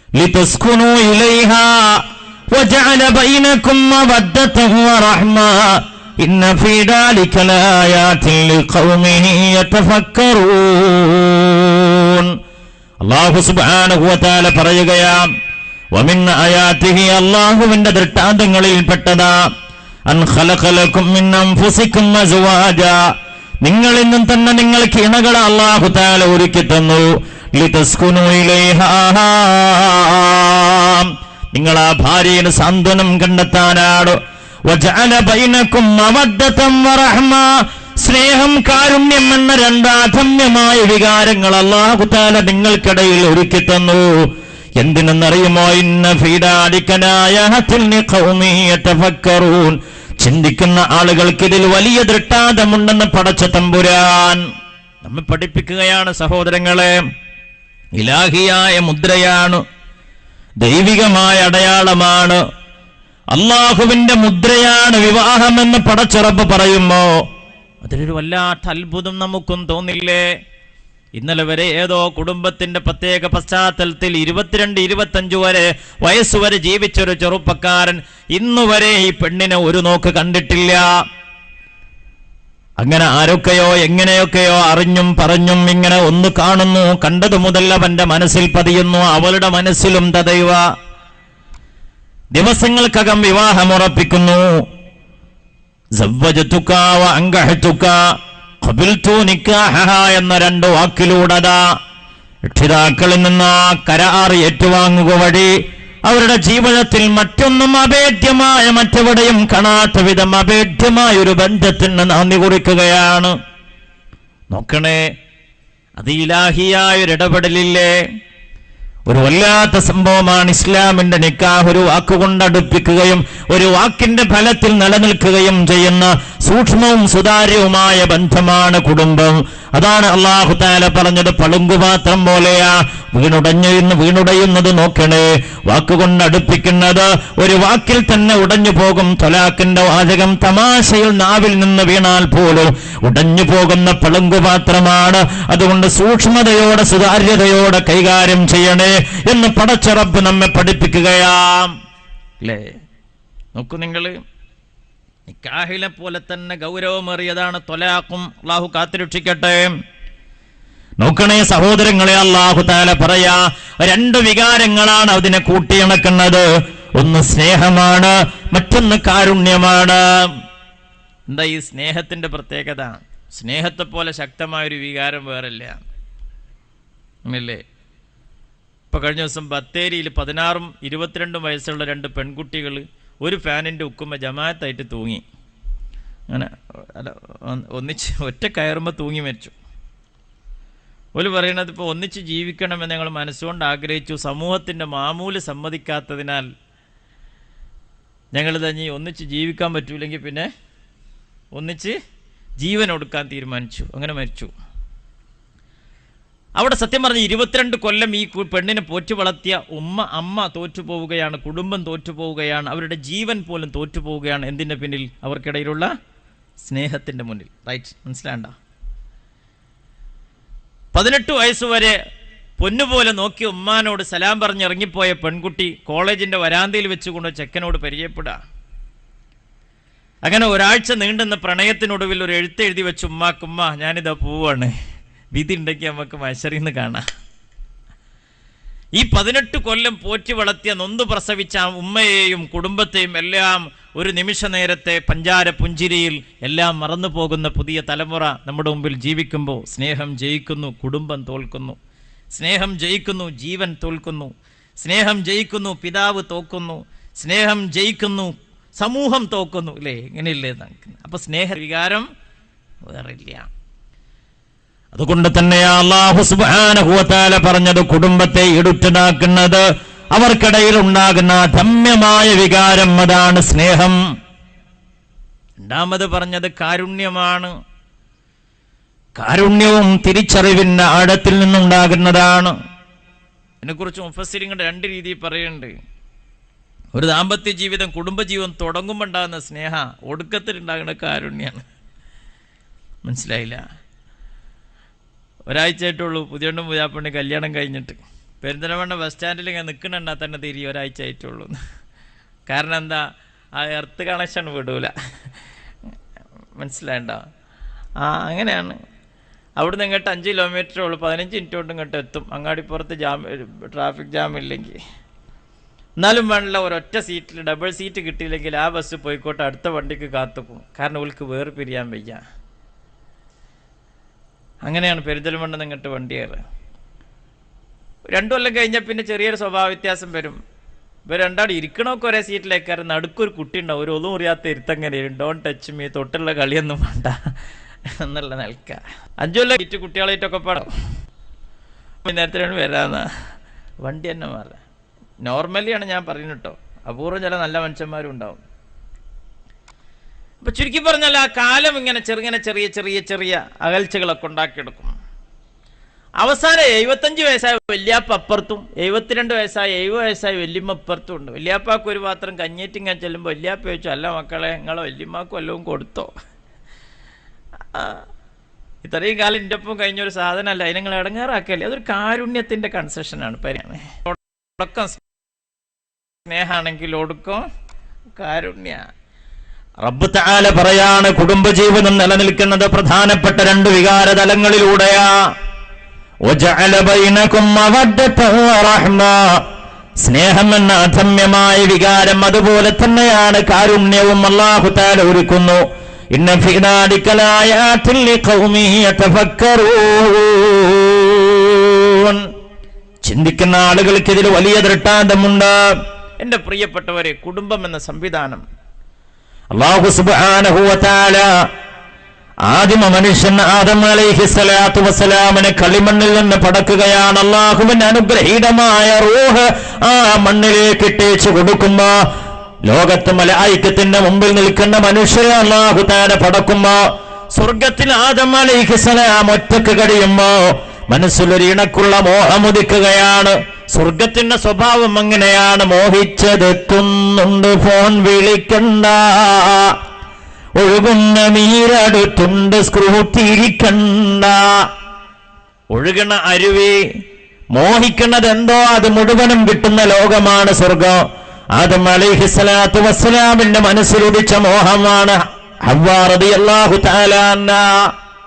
ലിതസ്കുനൂ ഇലൈഹാ വജഅല ബൈനകും മവദ്ദതൻ വറഹ്മ ഇന്ന ഫീ ദാലിക ലആയാതിൻ ലിഖൗമിൻ യതഫക്കറൂൻ. അല്ലാഹു സുബ്ഹാനഹു വ തആല പറയുകയാണ്, വമിൻ ആയാതിഹി, അല്ലാഹുവിന്റെ ദൃഷ്ടാന്തങ്ങളിൽപ്പെട്ടതാ, അൻ ഖലഖ ലക്കും മിൻ അൻഫുസികും അസ്വാജാ, നിങ്ങളിൽ നിന്നും തന്നെ നിങ്ങൾക്ക് ഇണകളെ അല്ലാഹു തആല ഒരുക്കി തന്നു. ലിതസ്കുനൂ ഇലൈഹാ, നിങ്ങൾ ആ ഭാര്യയുടെ സാന്ത്വനം കണ്ടെത്താനാണ്. വജഅല ബൈനകും മവദ്ദതൻ വറഹ്മ, സ്നേഹം കാരുണ്യം എന്ന രണ്ടാധമ്യമായ വികാരങ്ങൾ അല്ലാഹു തആല നിങ്ങൾക്കിടയിൽ ഒരുക്കി തന്നു. എന്തിനെന്നറിയുമോ? ഇന്ന ഫീ ദാലിക ലആയാതിൻ ലിഖൗമിൻ യതഫക്കറൂൻ, ചിന്തിക്കുന്ന ആളുകൾക്ക് ഇതിൽ വലിയ ദൃഷ്ടാന്തമുണ്ടെന്ന് പടച്ച തമ്പുരാൻ നമ്മെ പഠിപ്പിക്കുകയാണ്. സഹോദരങ്ങളെ, ഇലാഹിയായ മുദ്രയാണ്, ദൈവികമായ അടയാളമാണ്, അള്ളാഹുവിന്റെ മുദ്രയാണ് വിവാഹമെന്ന് പടച്ച റബ്ബ് പറയുമ്പോ അതിലൊരു വല്ലാത്ത അത്ഭുതം നമുക്കും തോന്നില്ലേ? ഇന്നലെ വരെ ഏതോ കുടുംബത്തിന്റെ പ്രത്യേക പശ്ചാത്തലത്തിൽ 22-25 വയസ്സുവരെ ജീവിച്ചൊരു ചെറുപ്പക്കാരൻ ഇന്നുവരെ ഈ പെണ്ണിനെ ഒരു നോക്ക് കണ്ടിട്ടില്ല. അങ്ങനെ ആരൊക്കെയോ എങ്ങനെയൊക്കെയോ അറിഞ്ഞും പറഞ്ഞും ഇങ്ങനെ ഒന്ന് കാണുന്നു. കണ്ടതു മുതൽ അവന്റെ മനസ്സിൽ പതിയുന്നു, അവളുടെ മനസ്സിലും തദൈവ. ദിവസങ്ങൾക്കകം വിവാഹമുറപ്പിക്കുന്നു. സവ്വജതുക വ അൻകഹതുക ഖബിൽതു നിക്കാഹഹ എന്ന 2 വാക്കിലൂടെ രക്ഷിതാക്കളിൽ നിന്ന് കരാർ ഏറ്റുവാങ്ങുക വഴി അവരുടെ ജീവിതത്തിൽ മറ്റൊന്നും അഭേദ്യമായ, മറ്റെവിടെയും കാണാത്ത വിധം അഭേദ്യമായ ഒരു ബന്ധത്തിന് നന്ദി കുറിക്കുകയാണ്. നോക്കണേ, അത് ഇലാഹിയായ ഒരു ഇടപെടലില്ലേ? ഒരു വല്ലാത്ത സംഭവമാണ് ഇസ്ലാമിന്റെ നിക്കാഹ്. ഒരു വാക്കുകൊണ്ട് അടുപ്പിക്കുകയും ഒരു വാക്കിന്റെ ഫലത്തിൽ നിലനിൽക്കുകയും ചെയ്യുന്ന സൂക്ഷ്മവും സുതാര്യവുമായ ബന്ധമാണ് അതാണ് അല്ലാഹു തആല പറഞ്ഞത്, പളുങ്കുപാത്രം പോലെയാ വീണുടയുന്നത്. നോക്കണേ, വാക്കുകൊണ്ട് അടുപ്പിക്കുന്നത് ഒരു വാക്കിൽ തന്നെ ഉടഞ്ഞു പോകും. ത്വലാഖിന്റെ വാചകം തമാശയിൽ നാവിൽ നിന്ന് വീണാൽ പോലും ഉടഞ്ഞു പോകുന്ന പളുങ്കുപാത്രമാണ്. അതുകൊണ്ട് സൂക്ഷ്മതയോടെ സുതാര്യതയോടെ കൈകാര്യം ചെയ്യണേ എന്ന് പടച്ച റബ്ബ് നമ്മെ പഠിപ്പിക്കുകയാം അല്ലേ? നോക്കൂ നിങ്ങൾ, നിക്കാഹിലെ പോലെ തന്നെ ഗൗരവമേറിയതാണ് ത്വലാഖും. അല്ലാഹു കാത്തുരക്ഷിക്കട്ടെ. നോക്കണേ സഹോദരങ്ങളെ, അല്ലാഹു തആല പറയാ 2 വികാരങ്ങളാണ് അതിനെ കൂട്ടിയിണക്കുന്നത്. ഒന്ന് സ്നേഹമാണ്, മറ്റൊന്ന് കാരുണ്യമാണ്. എന്താ ഈ സ്നേഹത്തിന്റെ പ്രത്യേകത? സ്നേഹത്തെ പോലെ ശക്തമായൊരു വികാരം വേറില്ല, അല്ലേ? ഇപ്പൊ കഴിഞ്ഞ ദിവസം ബത്തേരിയിൽ 16ഉം 22ഉം വയസ്സുള്ള 2 പെൺകുട്ടികൾ ഒരു ഫാനിന്റെ ഉക്കുമ്മ ജമാഅത്തായിട്ട് തൂങ്ങി. അങ്ങനെ അല്ല ഒന്നിച്ച് ഒറ്റ കയറുമ്പോൾ തൂങ്ങി മരിച്ചു. ഒരു പറയണത് ഇപ്പോൾ ഒന്നിച്ച് ജീവിക്കണമെന്ന് ഞങ്ങൾ മനസ്സുകൊണ്ട് ആഗ്രഹിച്ചു, സമൂഹത്തിൻ്റെ മാമൂല് സമ്മതിക്കാത്തതിനാൽ ഞങ്ങൾ തന്നെ ഒന്നിച്ച് ജീവിക്കാൻ പറ്റൂലെങ്കിൽ പിന്നെ ഒന്നിച്ച് ജീവൻ ഒടുക്കാൻ തീരുമാനിച്ചു. അങ്ങനെ മരിച്ചു. അവിടെ സത്യം പറഞ്ഞ് 22 കൊല്ലം ഈ പെണ്ണിനെ പോറ്റു വളർത്തിയ അമ്മ തോറ്റുപോവുകയാണ്, കുടുംബം തോറ്റുപോവുകയാണ്, അവരുടെ ജീവൻ പോലും തോറ്റുപോവുകയാണ്. എന്തിൻ്റെ പിന്നിൽ? അവർക്കിടയിലുള്ള സ്നേഹത്തിൻ്റെ മുന്നിൽ. റൈറ്റ്, മനസ്സിലാണ്ട? 18 വയസ്സുവരെ പൊന്നുപോലെ നോക്കി ഉമ്മാനോട് സലാം പറഞ്ഞിറങ്ങിപ്പോയ പെൺകുട്ടി കോളേജിൻ്റെ വരാന്തയിൽ വെച്ചുകൊണ്ട് ചെക്കനോട് പരിചയപ്പെടുക. അങ്ങനെ ഒരാഴ്ച നീണ്ടുന്ന പ്രണയത്തിനൊടുവിൽ ഒരു എഴുത്തെഴുതി വെച്ച്, ഉമ്മാക്കുമ്മ ഞാനിതാ പോവാണ്, വിധി ഉണ്ടെങ്കിൽ നമുക്ക് മത്സരിന്ന് കാണാം. ഈ 18 കൊല്ലം പോറ്റി വളർത്തിയ നൊന്തു പ്രസവിച്ച ഉമ്മയെയും കുടുംബത്തെയും എല്ലാം ഒരു നിമിഷ നേരത്തെ പഞ്ചാര പുഞ്ചിരിയിൽ എല്ലാം മറന്നു പോകുന്ന പുതിയ തലമുറ നമ്മുടെ മുമ്പിൽ ജീവിക്കുമ്പോൾ സ്നേഹം ജയിക്കുന്നു, കുടുംബം തോൽക്കുന്നു. സ്നേഹം ജയിക്കുന്നു, ജീവൻ തോൽക്കുന്നു. സ്നേഹം ജയിക്കുന്നു, പിതാവ് തോക്കുന്നു. സ്നേഹം ജയിക്കുന്നു, സമൂഹം തോക്കുന്നു. ഇല്ലേ? ഇങ്ങനെയല്ലേ നടക്കുന്നത്? അപ്പൊ സ്നേഹ വികാരം വേറില്ല. അതുകൊണ്ട് തന്നെയാ അല്ലാഹു സുബ്ഹാനഹു വ തആല പറഞ്ഞത്, കുടുംബത്തെ ഇടുറ്റതാക്കുന്നത് അവർക്കിടയിൽ ഉണ്ടാകുന്ന ധമ്യമായ വികാരം, അതാണ് സ്നേഹം. രണ്ടാമത് പറഞ്ഞത് കാരുണ്യമാണ്. കാരുണ്യവും തിരിച്ചറിവിന്റെ ആഴത്തിൽ നിന്നുണ്ടാകുന്നതാണ്. ഇതിനെക്കുറിച്ച് മുഫസ്സിരിങ്ങളുടെ 2 രീതിയിൽ പറയുന്നുണ്ട്. ഒരു ദാമ്പത്യ ജീവിതം, കുടുംബജീവിതം തുടങ്ങുമ്പോൾ ഉണ്ടാകുന്ന സ്നേഹ ഒടുക്കത്തിലുണ്ടാകുന്ന കാരുണ്യാണ്. മനസ്സിലായില്ല? ഒരാഴ്ചയായിട്ടുള്ളൂ പുതിയണ്ണും പുതിയാപ്പണ്ണി കല്യാണം കഴിഞ്ഞിട്ട്. പെരിന്തൽമണ്ണ ബസ് സ്റ്റാൻഡിൽ ഇങ്ങനെ നിൽക്കണണ്ടാ തന്നെ തിരി ഒരാഴ്ച ആയിട്ടുള്ളൂ. കാരണം എന്താ? ആ എർത്ത് കണക്ഷൻ വിടൂല. മനസ്സിലായിണ്ടോ? അങ്ങനെയാണ്. അവിടുന്ന് ഇങ്ങോട്ട് 5 കിലോമീറ്റർ ഉള്ളൂ, 15 മിനിറ്റ് കൊണ്ട് ഇങ്ങോട്ട് എത്തും. അങ്ങാടിപ്പുറത്ത് ട്രാഫിക് ജാം ഇല്ലെങ്കിൽ. എന്നാലും വേണമല്ല, ഒരൊറ്റ സീറ്റിൽ ഡബിൾ സീറ്റ് കിട്ടിയില്ലെങ്കിൽ ആ ബസ് പോയിക്കോട്ടെ, അടുത്ത വണ്ടിക്ക് കാത്തുക്കും. കാരണം അവൾക്ക് വേറെ പിരിയാൻ വയ്യ. അങ്ങനെയാണ് പെരിന്തൽമണ്ണ നിങ്ങട്ട് വണ്ടി കയറുക. 2 കൊല്ലം കഴിഞ്ഞാൽ പിന്നെ ചെറിയൊരു സ്വഭാവ വ്യത്യാസം വരും. ഇവർ രണ്ടാളും ഇരിക്കണമൊക്കെ ഒരേ സീറ്റിലേക്ക് കയറി, നടുക്കൊരു കുട്ടി ഉണ്ടാവും, ഒരു ഒന്നും അറിയാത്ത ഇരുത്തങ്ങനെ, ഡോണ്ട് ടച്ച് മീ, തൊട്ടുള്ള കളിയൊന്നും വേണ്ട എന്നുള്ള നിൽക്ക. 5 കൊല്ലം സീറ്റ് കുട്ടികളായിട്ടൊക്കെ പാടാം. നേരത്തിനാണ് വരാന്ന വണ്ടി തന്നെ മാറുക. നോർമലിയാണ് ഞാൻ പറയുന്നത് കേട്ടോ, അപൂർവം ചില നല്ല മനുഷ്യന്മാരും ഉണ്ടാവും. അപ്പൊ ചുരുക്കി പറഞ്ഞാൽ ആ കാലം ഇങ്ങനെ ചെറിയ ചെറിയ ചെറിയ അകൽച്ചകളൊക്കെ ഉണ്ടാക്കിയെടുക്കും. അവസാനം 75 വയസ്സായ വല്യാപ്പ അപ്പുറത്തും 72 വയസ്സായ 70 വയസ്സായ വല്യമ്മ അപ്പുറത്തും ഉണ്ട്. വല്യാപ്പാക്ക് ഒരു പാത്രം കഞ്ഞേറ്റിങ്ങനെ ചെല്ലുമ്പോൾ വല്യാപ്പ ചോദിച്ചു, അല്ല മക്കളെ, നിങ്ങളെ വല്യമ്മക്കും വല്ലതും കൊടുത്തോ? ഇത്രയും കാലം എൻ്റെ ഒപ്പം കഴിഞ്ഞൊരു സാധനമല്ല, അതിനെ നിങ്ങൾ ഇടങ്ങാറാക്കല്ലേ. അതൊരു കാരുണ്യത്തിന്റെ കൺസെഷനാണ്. ഒടുക്കം സ്നേഹാണെങ്കിൽ ഒടുക്കം കാരുണ്യ. റബ്ബ് തആല പറയാണ്, കുടുംബജീവിതം നിലനിൽക്കുന്നത് പ്രധാനപ്പെട്ട 2 വികാര തലങ്ങളിലൂടെയാ. വജഅല ബൈനകും മവദ്ദത വറഹ്മ, സ്നേഹം എന്ന അധമ്യമായ വികാരം, അതുപോലെ തന്നെയാണ് കാരുണ്യവും അല്ലാഹു തആല ഒരുക്കുന്നു. ഇന്ന ഫീ ദാലിക ലആയാതിൻ ലിഖൗമിൻ യതഫക്കറൂൻ, ചിന്തിക്കുന്ന ആളുകൾക്ക് ഇതിൽ വലിയ ദൃഷ്ടാന്തമുണ്ട്. എന്റെ പ്രിയപ്പെട്ടവരെ, കുടുംബം എന്ന സംവിധാനം അല്ലാഹു സുബ്ഹാനഹു വ തആല ആദിമ മനുഷ്യൻ ആദം അലൈഹിസ്സലാത്തു വസ്സലാമിനെ കളിമണ്ണിൽ നിന്ന് പടക്കുകയാണ്. അല്ലാഹുവിന്റെ അനുഗ്രഹീതമായ റൂഹ് ആ മണ്ണിലേക്ക് ഇട്ടേച്ചു കൊടുക്കുമ്പോ, ലോകത്ത് മലായികത്തിന്റെ മുമ്പിൽ നിൽക്കുന്ന മനുഷ്യരെ അല്ലാഹു തആല പടക്കുമ്പോ, സ്വർഗത്തിൽ ആദം അലൈഹിസ്സലാം ഒറ്റക്ക് കഴിയുമ്പോ മനസ്സിലൊരു ഇണക്കുള്ള മോഹമുദിക്കുകയാണ്. സ്വർഗത്തിന്റെ സ്വഭാവം അങ്ങനെയാണ്. മോഹിച്ചതെത്തുന്നുണ്ട്, ഫോൺ വിളിക്കണ്ട, ഒഴുകുന്ന നീരടുത്തുണ്ട്, സ്ക്രൂ തിരിക്കണ്ട. ഒഴുകണ അരുവി, മോഹിക്കുന്നത് എന്തോ അത് മുഴുവനും കിട്ടുന്ന ലോകമാണ് സ്വർഗം. ആദം അലൈഹിസ്സലാത്തു വസ്സലാമിന്റെ മനസ്സിലുദിച്ച മോഹമാണ് ഹവ്വാ റളിയല്ലാഹു തആല അൻഹാ.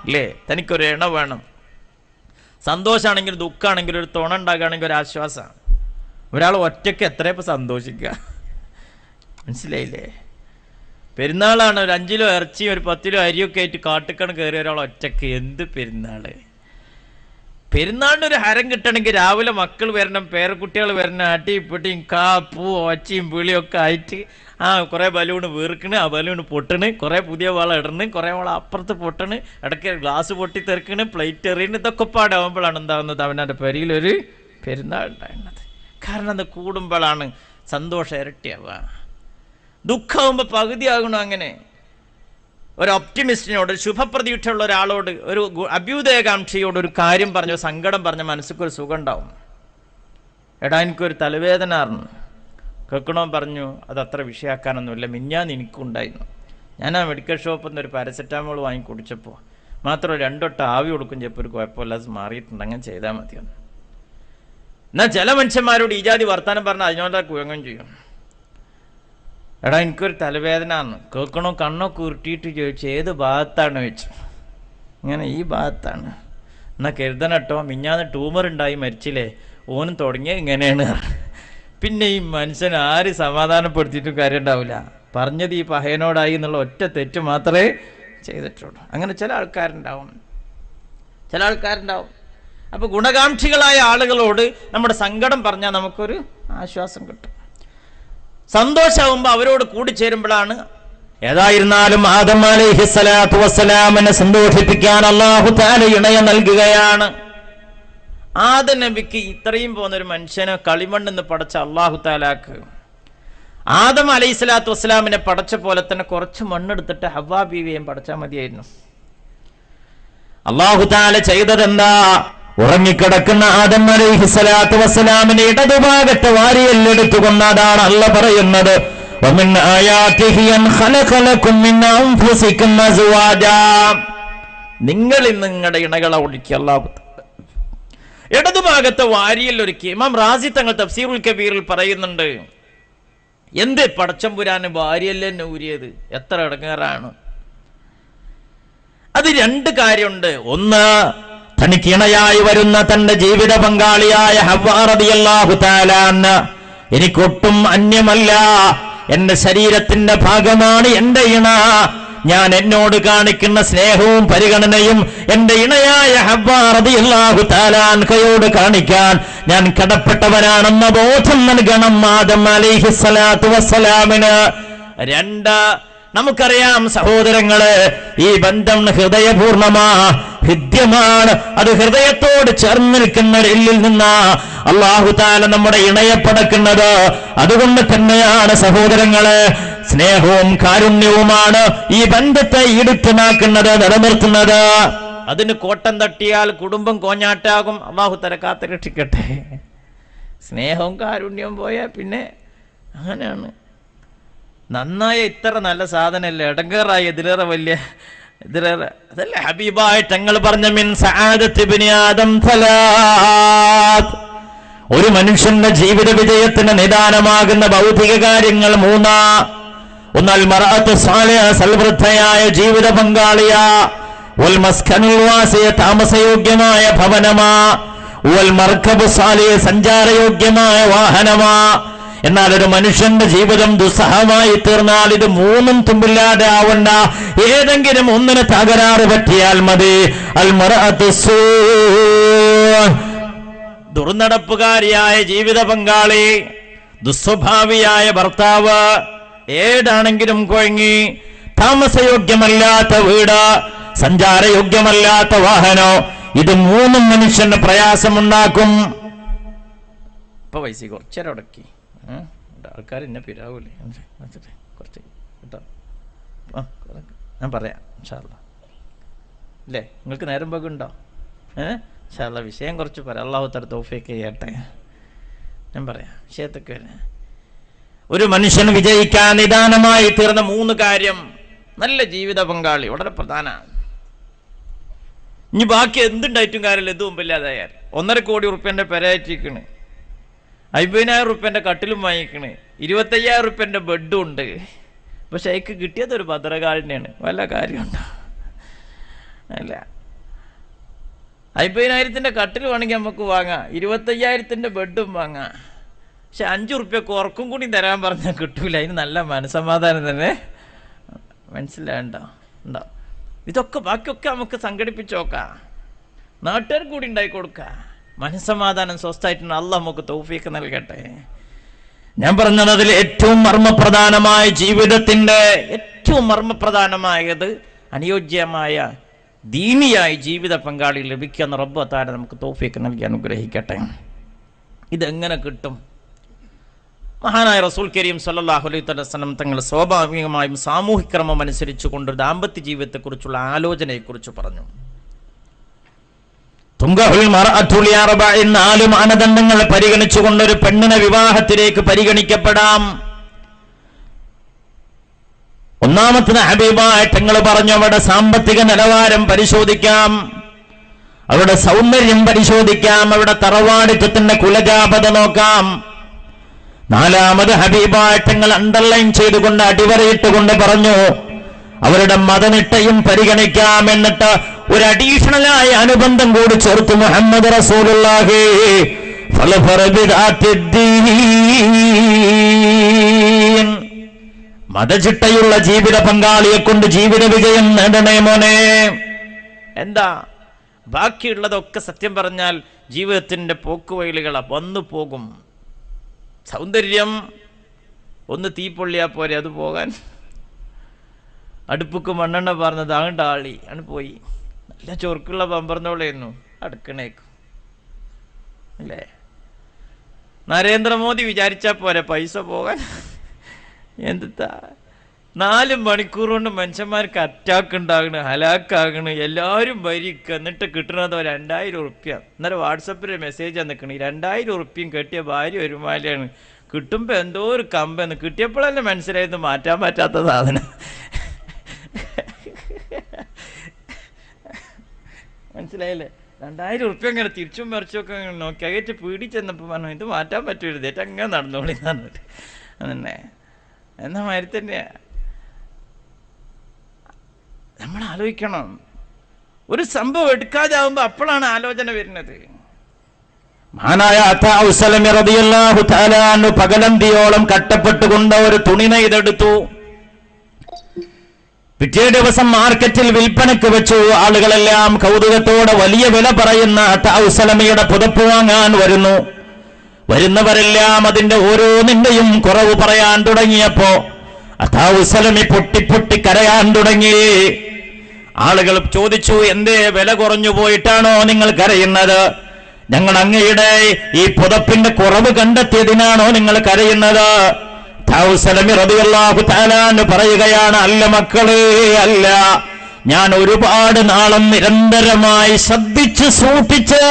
അല്ലേ? തനിക്കൊരു ഇണ വേണം. സന്തോഷമാണെങ്കിലും ദുഃഖമാണെങ്കിലും ഒരു തുണ ഉണ്ടാകുകയാണെങ്കിൽ ഒരു ആശ്വാസമാണ്. ഒരാൾ ഒറ്റയ്ക്ക് എത്രയപ്പോൾ സന്തോഷിക്കുക? മനസ്സിലായില്ലേ? പെരുന്നാളാണ്, ഒരു 5 കിലോ ഇറച്ചിയും ഒരു 10 കിലോ അരിയൊക്കെ ആയിട്ട് കാട്ടിക്കണ് കയറി ഒരാൾ ഒറ്റയ്ക്ക്. എന്ത് പെരുന്നാള്! പെരുന്നാളിന് ഒരു ഹരം കിട്ടണമെങ്കിൽ രാവിലെ മക്കൾ വരണം, പേരക്കുട്ടികൾ വരണം, അടിയും പിടിയും കാപ്പൂ ഒച്ചയും വിളിയൊക്കെ ആയിട്ട് കുറേ ബലൂണ് വീർക്കണ്, ആ ബലൂണ് പൊട്ടണ്, കുറേ പുതിയ വള ഇടണ്, കുറേ വള അപ്പുറത്ത് പൊട്ടണ്, ഇടയ്ക്ക് ഗ്ലാസ് പൊട്ടി തെറിക്കണ്, പ്ലേറ്റ് എറിയണ്. ഇതൊക്കെ പാടാവുമ്പോഴാണ് എന്താവുന്നത്? അവനവൻ്റെ പെരിയിലൊരു പെരുന്നാൾ ഉണ്ടാകുന്നത്. കാരണം അത് കൂടുമ്പോഴാണ് സന്തോഷം ഇരട്ടിയാവുക. ദുഃഖമാകുമ്പോൾ പകുതിയാകണം. അങ്ങനെ ഒരു ഒപ്റ്റിമിസ്റ്റിനോട്, ശുഭപ്രതീക്ഷയുള്ള ഒരാളോട്, ഒരു അഭ്യുദയകാംക്ഷിയോട് ഒരു കാര്യം പറഞ്ഞ, സങ്കടം പറഞ്ഞ മനസ്സിക്കൊരു സുഖം ഉണ്ടാവും. എടാ എനിക്കൊരു തലവേദന അറിഞ്ഞു കേൾക്കണോ പറഞ്ഞു. അതത്ര വിഷയമാക്കാനൊന്നുമില്ല, മിഞ്ഞാന്ന് എനിക്കുണ്ടായിരുന്നു. ഞാൻ ആ മെഡിക്കൽ ഷോപ്പിൽ നിന്ന് ഒരു പാരസെറ്റാമോൾ വാങ്ങി കുടിച്ചപ്പോൾ മാത്രം 2 വട്ടം ആവി കൊടുക്കും ചെയ്യപ്പോൾ ഒരു കുഴപ്പമില്ല, അത് മാറിയിട്ടുണ്ട്, അങ്ങനെ ചെയ്താൽ മതിയൊന്ന്. എന്നാൽ ചില മനുഷ്യന്മാരോട് ഈ ജാതി വർത്താനം പറഞ്ഞാൽ അതിനോടാ കുഴങ്ങും ചെയ്യും. എടാ എനിക്കൊരു തലവേദന ആണ് കേൾക്കണോ, കണ്ണൊക്കെ ഉരുട്ടിയിട്ട് ചോദിച്ചു ഏത് ഭാഗത്താണ് വെച്ചു. ഇങ്ങനെ ഈ ഭാഗത്താണ്. എന്നാൽ കരുതണട്ടോ, മിഞ്ഞാന്ന് ട്യൂമർ ഉണ്ടായി മരിച്ചില്ലേ, ഓനും തുടങ്ങിയത് ഇങ്ങനെയാണ്. പിന്നെ ഈ മനുഷ്യൻ ആര് സമാധാനപ്പെടുത്തിയിട്ടും കാര്യം ഉണ്ടാവില്ല. പറഞ്ഞത് ഈ പഹയനോടായി എന്നുള്ള ഒറ്റ തെറ്റ് മാത്രമേ ചെയ്തിട്ടുള്ളൂ. അങ്ങനെ ചില ആൾക്കാരുണ്ടാവും. അപ്പോൾ ഗുണകാംക്ഷികളായ ആളുകളോട് നമ്മുടെ സങ്കടം പറഞ്ഞാൽ നമുക്കൊരു ആശ്വാസം കിട്ടും. സന്തോഷമാകുമ്പോൾ അവരോട് കൂടിച്ചേരുമ്പോഴാണ്. ഏതായിരുന്നാലും ആദം അലൈഹിസ്സലാത്തു വസ്സലാമിനെ സന്തോഷിപ്പിക്കാൻ അല്ലാഹു തആല ഇണയെ നൽകുകയാണ്. ആദം നബിക്ക് ഇത്രയും പോകുന്നൊരു മനുഷ്യനെ കളിമണ്ണെന്ന് പടച്ച അല്ലാഹു തആലാക്ക് ആദം അലൈഹിസ്സലാത്തു വസ്സലാമിനെ പടച്ച പോലെ തന്നെ കുറച്ച് മണ്ണെടുത്തിട്ട് ഹവ്വാ ബീവിയെയും പടച്ചാൽ മതിയായിരുന്നു. അല്ലാഹു തആല ചെയ്തതെന്താ? ഉറങ്ങിക്കിടക്കുന്ന ആദം അലൈഹിസ്സലാത്തു വസ്സലാമിനെ ഇടതുഭാഗത്ത് വാരിയെല്ലെടുത്തുകൊണ്ടതാണ് അല്ലാഹു പറയുന്നത്, വമിൻ ആയാതിഹി അൻ ഖലഖ ലക്കും മിൻ അൻഫുസികും അസ്വാജാ. നിങ്ങളിൽ നിങ്ങളുടെ ഇണകളെ ഒടുക്കി അല്ലാഹു ഇടതുഭാഗത്തെ വാരിയിൽ ഒരുക്കി. ഇമാം റാസി തങ്ങൾ തഫ്സീറുൽ കബീറിൽ പറയുന്നുണ്ട്, എന്ത് പടച്ചമ്പുരാന് വാരിയല്ലേ ഊരിയത്, എത്ര ഇടങ്ങേറാണ്. അത് 2 കാര്യമുണ്ട്. ഒന്ന്, തനിക്ക് ഇണയായി വരുന്ന തന്റെ ജീവിത പങ്കാളിയായ ഹവ്വാ റളിയല്ലാഹു തആല അൻഹ എനിക്കൊട്ടും അന്യമല്ല, എന്റെ ശരീരത്തിന്റെ ഭാഗമാണ് എന്റെ ഇണ. ഞാൻ എന്നോട് കാണിക്കുന്ന സ്നേഹവും പരിഗണനയും എന്റെ ഇണയായ ഹവ്വാ റളിയല്ലാഹു തആല അൻഹയോട് കാണിക്കാൻ ഞാൻ കടപ്പെട്ടവനാണെന്ന ബോധം നൽകണം ആദം അലൈഹിസ്സലാത്തു വസ്സലാമിന്. 2, നമുക്കറിയാം സഹോദരങ്ങളെ, ഈ ബന്ധം ഹൃദയപൂർണമാ, ഹൃദ്യമാണ്. അത് ഹൃദയത്തോട് ചേർന്ന് നിൽക്കുന്ന എല്ലിൽ നിന്നാ അല്ലാഹു തആല നമ്മുടെ ഇണയെ പടക്കുന്നത്. അതുകൊണ്ട് തന്നെയാണ് സഹോദരങ്ങളെ, സ്നേഹവും കാരുണ്യവുമാണ് ഈ ബന്ധത്തെ ഈടുറ്റമാക്കുന്നത്, നിലനിർത്തുന്നത്. അതിന് കോട്ടം തട്ടിയാൽ കുടുംബം കോഞ്ഞാട്ടാകും. അല്ലാഹു തആല കാത്തുരക്ഷിക്കട്ടെ. സ്നേഹവും കാരുണ്യവും പോയാൽ പിന്നെ അങ്ങനെയാണ്. നന്നായ ഇത്ര നല്ല സാധനമല്ലേ, ഇടങ്ങേറായി ഇതിലേറെ വലിയ ഇതിലേറെ. അതല്ലേ ഹബീബായ തങ്ങൾ പറഞ്ഞ മിൻ സആദത്തി ഇബ്നി ആദം സലാത്ത്. ഒരു മനുഷ്യന്റെ ജീവിത വിജയത്തിന് നിദാനമാകുന്ന ഭൗതിക കാര്യങ്ങൾ 3. ഒന്ന്, അൽ മർഅത്തു സാലിഹ, സൽവൃദ്ധയായ ജീവിത പങ്കാളിയാ. വൽ മസ്കനുൽ വാസിയ, താമസയോഗ്യമായ ഭവനമാ. വൽ മർകബു സാലിഹ, സഞ്ചാരയോഗ്യമായ വാഹനമാ. എന്നാൽ ഒരു മനുഷ്യന്റെ ജീവിതം ദുസ്സഹമായി തീർന്നാൽ ഇത് 3ഉം തുമ്പില്ലാതെ ആവണ്ട, ഏതെങ്കിലും ഒന്നിന് തകരാറ് പറ്റിയാൽ മതി. അൽ മർഅത്തു സൂ, ദുർനടപ്പുകാരിയായ ജീവിത പങ്കാളി, ദുസ്വഭാവിയായ ഭർത്താവ്, ഏതാണെങ്കിലും കുഴങ്ങി. താമസയോഗ്യമല്ലാത്ത വീട്, സഞ്ചാരയോഗ്യമല്ലാത്ത വാഹനം, ഇത് 3ഉം മനുഷ്യന് പ്രയാസമുണ്ടാക്കും. ഇപ്പൊ പൈസ കുറച്ചേരം ഉടക്കി ആൾക്കാർ എന്നെ പിരാവൂലേ കുറച്ച് കേട്ടോ. ഞാൻ പറയാം ഇൻഷാ അല്ലാഹ്. അല്ലേ, നിങ്ങൾക്ക് നേരം പോക്കുണ്ടോ? ഇൻഷാ അല്ലാഹ് വിഷയം കുറച്ച് പറയാം. അല്ലാഹു തആല തൗഫീഖ് ചെയ്യട്ടെ. ഞാൻ പറയാം വിഷയത്തൊക്കെ. ഒരു മനുഷ്യൻ വിജയിക്കാൻ നിദാനമായി തീർന്ന 3 കാര്യം. നല്ല ജീവിത പങ്കാളി വളരെ പ്രധാനമാണ്. ഇനി ബാക്കി എന്തുണ്ടായിട്ടും കാര്യമില്ല, ഇത് മുമ്പില്ലാതായാൽ. 1.5 കോടി ഉറുപ്പ്യൻ്റെ പെരയാറ്റിക്കണ്, 50,000 ഉറുപ്പ്യൻ്റെ കട്ടിലും വാങ്ങിക്കണ്, 25,000 ഉറുപ്പ്യൻ്റെ ബെഡും ഉണ്ട്. പക്ഷെ അയക്ക് കിട്ടിയത് ഒരു ഭദ്രകാളിനെയാണ്. വല്ല കാര്യമുണ്ടോ? അല്ല, 50,000ൻ്റെ കട്ടിൽ വേണമെങ്കിൽ നമുക്ക് വാങ്ങാം, 25,000ൻ്റെ ബെഡും വാങ്ങാം. പക്ഷെ 5 ഉറുപ്പ്യക്ക് ഉറക്കും കൂടി തരാൻ പറഞ്ഞാൽ കിട്ടൂല. അതിന് നല്ല മനസ്സമാധാനം തന്നെ. മനസ്സിലാണ്ടോ? ഉണ്ടോ? ഇതൊക്കെ ബാക്കിയൊക്കെ നമുക്ക് സംഘടിപ്പിച്ച് നോക്കാം, നാട്ടുകാർ കൂടി ഉണ്ടാക്കി കൊടുക്കാം. മനസ്സമാധാനം സ്വസ്ഥമായിട്ടുണ്ട്. അല്ലാഹ് നമുക്ക് തൗഫീഖ് നൽകട്ടെ. ഞാൻ പറഞ്ഞത് അതിൽ ഏറ്റവും മർമ്മപ്രധാനമായ ജീവിതത്തിന്റെ ഏറ്റവും മർമ്മപ്രധാനമായത് അനുയോജ്യമായ ദീനിയായി ജീവിത പങ്കാളി ലഭിക്കുന്ന റബ്ബ് താര നമുക്ക് തൗഫീഖ് നൽകി അനുഗ്രഹിക്കട്ടെ. ഇതെങ്ങനെ കിട്ടും? മഹാനായ റസൂൽ കരീം സല്ലല്ലാഹു അലൈഹി വസല്ലം തങ്ങൾ സ്വാഭാവികമായും സാമൂഹിക ക്രമം അനുസരിച്ചുകൊണ്ട് ദാമ്പത്യ ജീവിതത്തെക്കുറിച്ചുള്ള ആലോചനയെക്കുറിച്ച് പറഞ്ഞു. നാല് മാനദണ്ഡങ്ങൾ പരിഗണിച്ചുകൊണ്ട് ഒരു പെണ്ണിനെ വിവാഹത്തിലേക്ക് പരിഗണിക്കപ്പെടാം. ഒന്നാമത്തെ ഹബീബായ തങ്ങൾ പറഞ്ഞു, അവരുടെ സാമ്പത്തിക നിലവാരം പരിശോധിക്കാം, അവരുടെ സൗന്ദര്യം പരിശോധിക്കാം, അവരുടെ തറവാടിത്വത്തിന്റെ കുലജാപത നോക്കാം. നാലാമത് ഹബീബായ തങ്ങൾ അണ്ടർലൈൻ ചെയ്തുകൊണ്ട് അടിവരയിട്ടുകൊണ്ട് പറഞ്ഞു, അവരുടെ മതനിട്ടയും പരിഗണിക്കാം. എന്നിട്ട് ഒരു അഡീഷണലായ അനുബന്ധം കൂടി ചേർത്തു, മുഹമ്മദ് റസൂലുള്ളാഹി മതചിട്ടയുള്ള ജീവിത പങ്കാളിയെ കൊണ്ട് ജീവിത വിജയം നേടണേ മോനെ. എന്താ ബാക്കിയുള്ളതൊക്കെ സത്യം പറഞ്ഞാൽ ജീവിതത്തിന്റെ പോക്കുവയലുകളാ, വന്നു പോകും. സൗന്ദര്യം ഒന്ന് തീപ്പൊള്ളിയാ പോരെ അത് പോകാൻ. അടുപ്പുക്ക് മണ്ണെണ്ണ പറഞ്ഞത് അങ്ങോട്ട് ആളി ആണ് പോയി. നല്ല ചൊറുക്കുള്ള പമ്പർന്നോളായിരുന്നു അടുക്കണേക്കും അല്ലേ. നരേന്ദ്രമോദി വിചാരിച്ചാൽ പോരെ പൈസ പോകാൻ. എന്താ 4 മണിക്കൂർ കൊണ്ട് മനുഷ്യന്മാർക്ക് അറ്റാക്ക് ഉണ്ടാകണ്, ഹലാക്കാകണ്, എല്ലാവരും ഭരിക്കുക. എന്നിട്ട് കിട്ടണത് 2000 ഉറുപ്പ്യ. അന്നേരം വാട്സപ്പിൽ മെസ്സേജ് നിൽക്കണ 2000 ഉറുപ്പ്യം കെട്ടിയ ഭാര്യ ഒരുമാലയാണ്. കിട്ടുമ്പോൾ എന്തോ ഒരു കമ്പെന്ന് കിട്ടിയപ്പോഴല്ലേ മനസ്സിലായത് മാറ്റാൻ പറ്റാത്ത സാധനം. മനസ്സിലായില്ലേ? 2000 ഉറുപ്പ്യ അങ്ങനെ തിരിച്ചും മറിച്ചൊക്കെ നോക്കി അകറ്റ് പീടിച്ചെന്നപ്പോൾ പറഞ്ഞു ഇത് മാറ്റാൻ പറ്റരുത്, ഏറ്റങ്ങനെ നടന്നോളി എന്ന് പറഞ്ഞിട്ട്. അതന്നെ എന്നാ മാതിരി തന്നെയാ. നമ്മൾ ആലോചിക്കണം, ഒരു സംഭവം എടുക്കാതാവുമ്പോ അപ്പോഴാണ് ആലോചന വരുന്നത്. മഹാനായ റളിയല്ലാഹു തആല അൻഹു പകലന്തിയോളം കട്ടപ്പെട്ടുകൊണ്ട് ഒരു തുണി നെയ്തെടുത്തു. പിറ്റേ ദിവസം മാർക്കറ്റിൽ വിൽപ്പനക്ക് വെച്ചു. ആളുകളെല്ലാം കൗതുകത്തോടെ വലിയ വില പറയുന്ന അത്തൗസലമയുടെ പുതപ്പ് വാങ്ങാൻ വരുന്നു. വരുന്നവരെല്ലാം അതിന്റെ ഓരോന്നിന്റെയും കുറവ് പറയാൻ തുടങ്ങിയപ്പോ അത്തൗസലമി പൊട്ടി പൊട്ടി കരയാൻ തുടങ്ങി. ആളുകൾ ചോദിച്ചു, എന്തേ വില കുറഞ്ഞു പോയിട്ടാണോ നിങ്ങൾ കരയുന്നത്? ഞങ്ങൾ അങ്ങയുടെ ഈ പുതപ്പിന്റെ കുറവ് കണ്ടെത്തിയതിനാണോ നിങ്ങൾ കരയുന്നത്? തൗസലമി റളിയല്ലാഹു തആല പറയുകയാണ്, അല്ല മക്കളെ, അല്ല, ഞാൻ ഒരുപാട് നാളം നിരന്തരമായി ശ്രദ്ധിച്ച് സൂക്ഷിച്ച്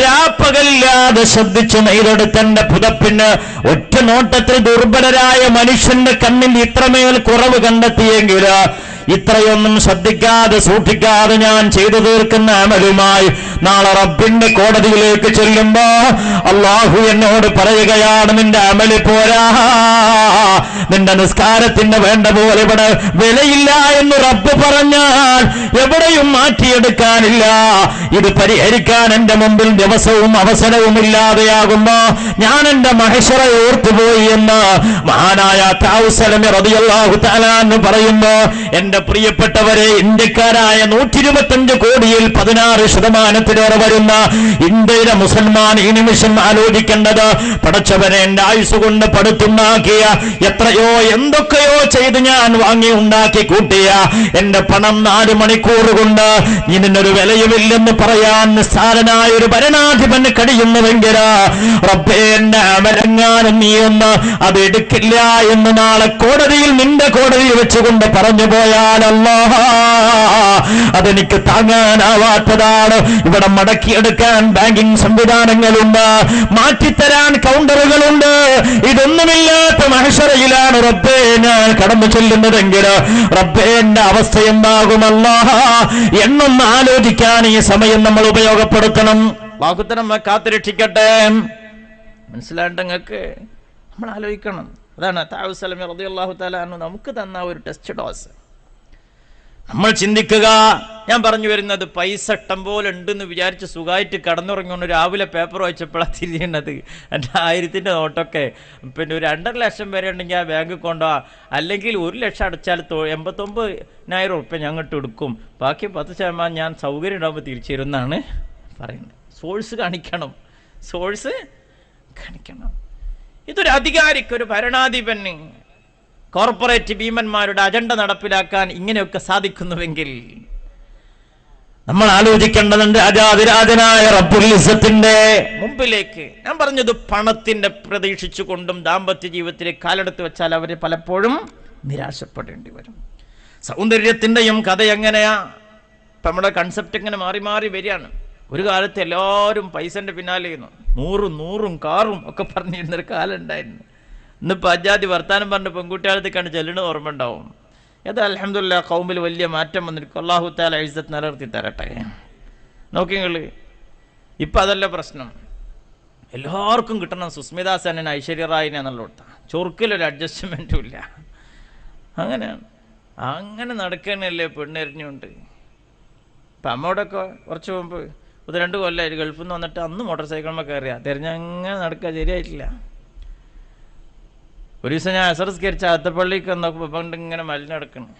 രാപ്പകലില്ലാതെ ശ്രദ്ധിച്ച് നെയ്തെടുത്തന്റെ പുതപ്പിന് ഒറ്റ നോട്ടത്തിൽ ദുർബലരായ മനുഷ്യന്റെ കണ്ണിൽ ഇത്രമേൽ കുറവ് കണ്ടെത്തിയെങ്കിൽ ഇത്രയൊന്നും ശ്രദ്ധിക്കാതെ സൂക്ഷിക്കാതെ ഞാൻ ചെയ്തു തീർക്കുന്ന അമലുമായി നാളെ റബ്ബിന്റെ കോടതിയിലേക്ക് ചെല്ലുമ്പോ അള്ളാഹു എന്നോട് പറയുകയാണ്, നിന്റെ അമല് പോരാ, നിന്റെ നിസ്കാരത്തിന്റെ വേണ്ട പോലെ ഇവിടെ വിലയില്ല എന്ന് റബ്ബ് പറഞ്ഞാൽ എവിടെയും മാറ്റിയെടുക്കാനില്ല. ഇത് പരിഹരിക്കാൻ എന്റെ മുമ്പിൽ ദിവസവും അവസരവും ഇല്ലാതെയാകുമ്പോ ഞാൻ എന്റെ മഹ്ശറ ഓർത്തുപോയി എന്ന് മഹാനായ തൗസലമി റളിയല്ലാഹു തആല അൻഹു പറയുമ്പോ, എന്റെ പ്രിയപ്പെട്ടവരെ, ഇന്ത്യക്കാരായ 125 കോടിയിൽ 16% വരുന്ന ഇന്ത്യയിലെ മുസൽമാൻ ഈ നിമിഷം ആലോചിക്കേണ്ടത്, പടച്ചവനെ എന്റെ ആയുസ് കൊണ്ട് പടുത്തുണ്ടാക്കിയ എത്രയോ എന്തൊക്കെയോ ചെയ്ത് ഞാൻ വാങ്ങി ഉണ്ടാക്കി കൂട്ടിയ എന്റെ പണം 4 മണിക്കൂർ കൊണ്ട് ഇതിനൊരു വിലയുമില്ലെന്ന് പറയാൻ നിസ്സാരനായ ഒരു ഭരണാധിപന് കഴിയുന്നുവെങ്കിൽ റബ്ബേ, എന്റെ അമലങ്ങാനും നീ ഒന്ന് അത് എടുക്കില്ല എന്ന് നാളെ കോടതിയിൽ, നിന്റെ കോടതിയിൽ വെച്ചുകൊണ്ട് പറഞ്ഞു പോയാൽ അതെനിക്ക് താങ്ങാനാവാത്തതാണ്. ഇവിടെ മടക്കിയെടുക്കാൻ ബാങ്കിങ് സംവിധാനങ്ങളുണ്ട്, മാറ്റിത്തരാൻ കൗണ്ടറുകളുണ്ട്. ഇതൊന്നുമില്ലാത്ത മഹ്ശറയിലാണ് റബ്ബേ ഞാൻ കടന്നു ചെല്ലുന്നതെങ്കിൽ റബ്ബേ എന്റെ അവസ്ഥ എന്താകുമല്ല എന്നൊന്ന് ആലോചിക്കാൻ ഈ സമയം നമ്മൾ ഉപയോഗപ്പെടുത്തണം. ബാഹുത്തരം കാത്തുരക്ഷിക്കട്ടെ. മനസ്സിലായിട്ട് നിങ്ങൾക്ക് നമ്മൾ ആലോചിക്കണം. അതാണ് തൗസലമി റളിയല്ലാഹു തആല അൻഹു നമുക്ക് തന്ന ഒരു ടെസ്റ്റ് ഡോസ്. നമ്മൾ ചിന്തിക്കുക, ഞാൻ പറഞ്ഞു വരുന്നത്, പൈസ ഇഷ്ടം പോലെ ഉണ്ടെന്ന് വിചാരിച്ച് സുഖമായിട്ട് കടന്നുറങ്ങുന്നു. രാവിലെ പേപ്പർ വായിച്ചപ്പോഴാണ് തിരിയുന്നത് എൻ്റെ 1000ന്റെ നോട്ടൊക്കെ പിന്നെ ഒരു 2.5 ലക്ഷം വരെ ഉണ്ടെങ്കിൽ ആ ബാങ്കിൽ കൊണ്ടുപോകാം, അല്ലെങ്കിൽ 1 ലക്ഷം അടച്ചാൽ 89,000 ഉറുപ്പ്യ ഞങ്ങോട്ട് എടുക്കും, ബാക്കി 10% ഞാൻ സൗകര്യം ഉണ്ടാകുമ്പോൾ തിരിച്ചു തരുമെന്നാണ് പറയുന്നത്. സോഴ്സ് കാണിക്കണം, സോഴ്സ് കാണിക്കണം. ഇതൊരു അധികാരിക്ക്, ഒരു ഭരണാധിപന്, കോർപ്പറേറ്റ് ഭീമന്മാരുടെ അജണ്ട നടപ്പിലാക്കാൻ ഇങ്ങനെയൊക്കെ സാധിക്കുന്നുവെങ്കിൽ നമ്മൾ ആലോചിക്കേണ്ടതുണ്ട് അജാതിരാജനായ റബ്ബുൽ ഇസ്സത്തിന്റെ മുമ്പിലേക്ക്. ഞാൻ പറഞ്ഞത് പണത്തിന്റെ പ്രതീക്ഷിച്ചുകൊണ്ടും ദാമ്പത്യ ജീവിതത്തിലേക്ക് കാലെടുത്ത് വെച്ചാൽ അവർ പലപ്പോഴും നിരാശപ്പെടേണ്ടി വരും. സൗന്ദര്യത്തിന്റെയും കഥ എങ്ങനെയാ? ഇപ്പം നമ്മുടെ കൺസെപ്റ്റ് ഇങ്ങനെ മാറി മാറി വരികയാണ്. ഒരു കാലത്ത് എല്ലാവരും പൈസന്റെ പിന്നാലെ ചെയ്യുന്നു, 100 കാറും ഒക്കെ പറഞ്ഞിരുന്നൊരു കാലം ഉണ്ടായിരുന്നു. ഇന്നിപ്പോൾ അജാതി വർത്താനം പറഞ്ഞ പെൺകുട്ടികളത്തേക്കാണ് ചെല്ലുന്നത് ഓർമ്മ ഉണ്ടാവും. അത് അൽഹംദുലില്ലാ ഖൗമിൽ വലിയ മാറ്റം വന്നിരിക്കും. അല്ലാഹു തആല ഇസ്സത്ത് നിലനിർത്തി തരട്ടെ. നോക്കിങ്ങൾ, ഇപ്പം അതല്ല പ്രശ്നം. എല്ലാവർക്കും കിട്ടണം സുസ്മിതാ സെന്നിന്, ഐശ്വര്യ റായിനെ എന്നുള്ളോട്ടാ. ചൊറുക്കിലൊരു അഡ്ജസ്റ്റ്മെൻറ്റും ഇല്ല. അങ്ങനെയാണ്, അങ്ങനെ നടക്കണല്ലേ പെണ്ണെറിഞ്ഞുകൊണ്ട്. ഇപ്പം അമ്മയോടൊക്കെ കുറച്ച് മുമ്പ് 2 കൊല്ലമായിട്ട് ഗൾഫിൽ നിന്ന് വന്നിട്ട് അന്ന് മോട്ടോർ സൈക്കിളിൽ കയറിയാ തിരഞ്ഞങ്ങനെ നടക്കുക, ശരിയായിട്ടില്ല. ഒരു ദിവസം ഞാൻ അസറസ്കരിച്ച അത്തപ്പള്ളിക്ക് നോക്കുമ്പോൾ പണ്ട് ഇങ്ങനെ മലിനടക്കണം.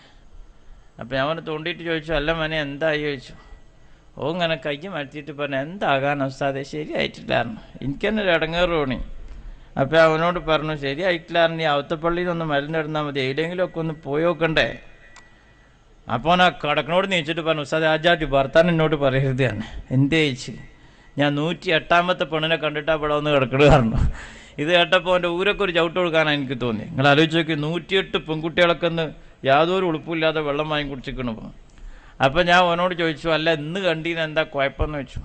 അപ്പം ഞാൻ അവനെ തോണ്ടിയിട്ട് ചോദിച്ചു, അല്ല മനെ എന്തായി ചോദിച്ചു. ഓ ഇങ്ങനെ കൈ മാറ്റിയിട്ട് പറഞ്ഞു, എന്താകാൻ ഉസ്താദേ, ശരിയായിട്ടില്ലായിരുന്നു. എനിക്ക് തന്നെ ഒരു ഇടങ്ങേറ് തോന്നി. അപ്പം അവനോട് പറഞ്ഞു, ശരിയായിട്ടില്ലായിരുന്നു, ഈ അവത്തപ്പള്ളിയിൽ നിന്ന് മലിനിടുന്നാൽ മതി, എവിടെയെങ്കിലുമൊക്കെ ഒന്ന് പോയി നോക്കണ്ടേ. അപ്പോൾ അവൻ ആ കടക്കനോട് നീച്ചിട്ട് പറഞ്ഞു, ഉസ്താദ് ആജാട്ടി ഭർത്താൻ എന്നോട് പറയരുത്. ഞാൻ എന്തേ ചോദിച്ചു. ഞാൻ 108ാമത്തെ പെണ്ണിനെ കണ്ടിട്ടാ ഇവിടെ ഒന്ന് കിടക്കണത് പറഞ്ഞു. ഇത് കേട്ടപ്പോൾ അവൻ്റെ ഊരൊക്കെ ഒരു ചവിട്ട് കൊടുക്കാനാണ് എനിക്ക് തോന്നി. നിങ്ങൾ ആലോചിച്ച് നോക്കി, 108 പെൺകുട്ടികളൊക്കെ ഒന്ന് യാതൊരു ഉളുപ്പില്ലാതെ വെള്ളം വാങ്ങി കുടിച്ചിരിക്കണം. അപ്പം ഞാൻ അവനോട് ചോദിച്ചു, അല്ല ഇന്ന് കണ്ടീന് എന്താ കുഴപ്പമെന്ന് വെച്ചു.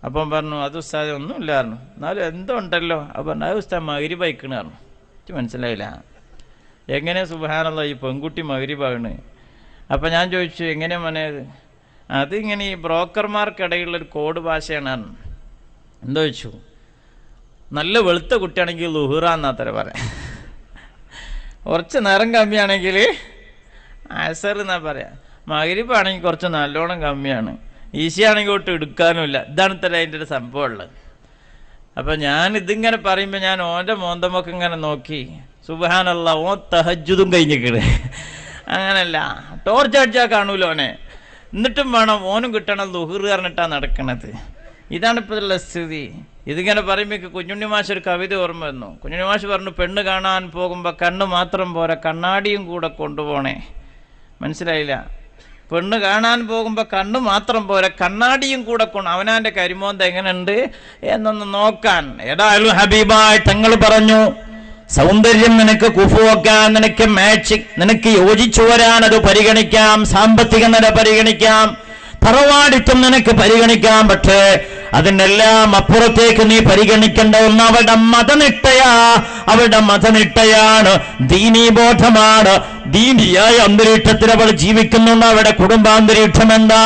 അപ്പം പറഞ്ഞു, അത് ഉസ്താദ് ഒന്നുമില്ലായിരുന്നു, എന്നാലും എന്തോ ഉണ്ടല്ലോ. അപ്പം അത് ഉസ്താദ് മഗ്‌രിബായിക്കണ് പറഞ്ഞു. എനിക്ക് മനസ്സിലായില്ല, എങ്ങനെ സുബ്ഹാനല്ലാഹ് ഈ പെൺകുട്ടി മഗ്‌രിബാകണ്. അപ്പം ഞാൻ ചോദിച്ചു, എങ്ങനെയാണ് മനേത്? അതിങ്ങനെ ഈ ബ്രോക്കർമാർക്കിടയിലുള്ളൊരു കോഡ് ഭാഷയാണ്. എന്താ ചോദിച്ചു, നല്ല വെളുത്ത കുട്ടിയാണെങ്കിൽ ലുഹുറ എന്നാ തരം പറയാം, കുറച്ച് നിറം കമ്മിയാണെങ്കിൽ അസർ എന്നാ പറയാം, മഗ്‌രിബാണെങ്കിൽ കുറച്ച് നല്ലോണം കമ്മിയാണ്, ഈശയാണെങ്കിൽ ഒട്ടും എടുക്കാനുമില്ല. ഇതാണ് തരം അതിൻ്റെ ഒരു സംഭവം ഉള്ളത്. അപ്പം ഞാൻ ഇതിങ്ങനെ പറയുമ്പോൾ ഞാൻ ഓൻ്റെ മോന്തമൊക്കെ ഇങ്ങനെ നോക്കി, സുബ്ഹാനല്ലാഹ് ഓൻ തഹജ്ജുദും കഴിഞ്ഞിക്കണ്. അങ്ങനല്ല, ടോർച്ച് അടിച്ചാൽ കാണൂല ഓനെ, എന്നിട്ടും വേണം ഓനും കിട്ടണം ലുഹുർ പറഞ്ഞിട്ടാണ് നടക്കണത്. ഇതാണ് ഇപ്പോഴുള്ള സ്ഥിതി. ഇതിങ്ങനെ പറയുമ്പോൾ കുഞ്ഞുണ്ണി മാഷ് ഒരു കവിത ഓർമ്മ വന്നു. കുഞ്ഞുണ്ണി മാഷ് പറഞ്ഞു, പെണ്ണ് കാണാൻ പോകുമ്പോൾ കണ്ണ് മാത്രം പോരാ, കണ്ണാടിയും കൂടെ കൊണ്ടുപോകണേ. മനസ്സിലായില്ല? പെണ്ണ് കാണാൻ പോകുമ്പോൾ കണ്ണ് മാത്രം പോരാ, കണ്ണാടിയും കൂടെ അവനാൻ്റെ കരിമോന്ത എങ്ങനെയുണ്ട് എന്നൊന്ന് നോക്കാൻ. ഏതായാലും ഹബീബായി തങ്ങൾ പറഞ്ഞു, സൗന്ദര്യം നിനക്ക് കുഫുവെക്കാൻ, നിനക്ക് മാച്ചിങ്, നിനക്ക് യോജിച്ചു വരാൻ അത് പരിഗണിക്കാം, സാമ്പത്തിക നില പരിഗണിക്കാം, തറവാടിത്വം നിനക്ക് പരിഗണിക്കാം. പക്ഷേ അതിനെല്ലാം അപ്പുറത്തേക്ക് നീ പരിഗണിക്കേണ്ട ഒന്ന് അവരുടെ മതനിട്ടയാണ്, ദീനീബോധമാണ്. ദീനിയായ അന്തരീക്ഷത്തിൽ അവൾ ജീവിക്കുന്നുണ്ട്. അവരുടെ കുടുംബാന്തരീക്ഷം എന്താ?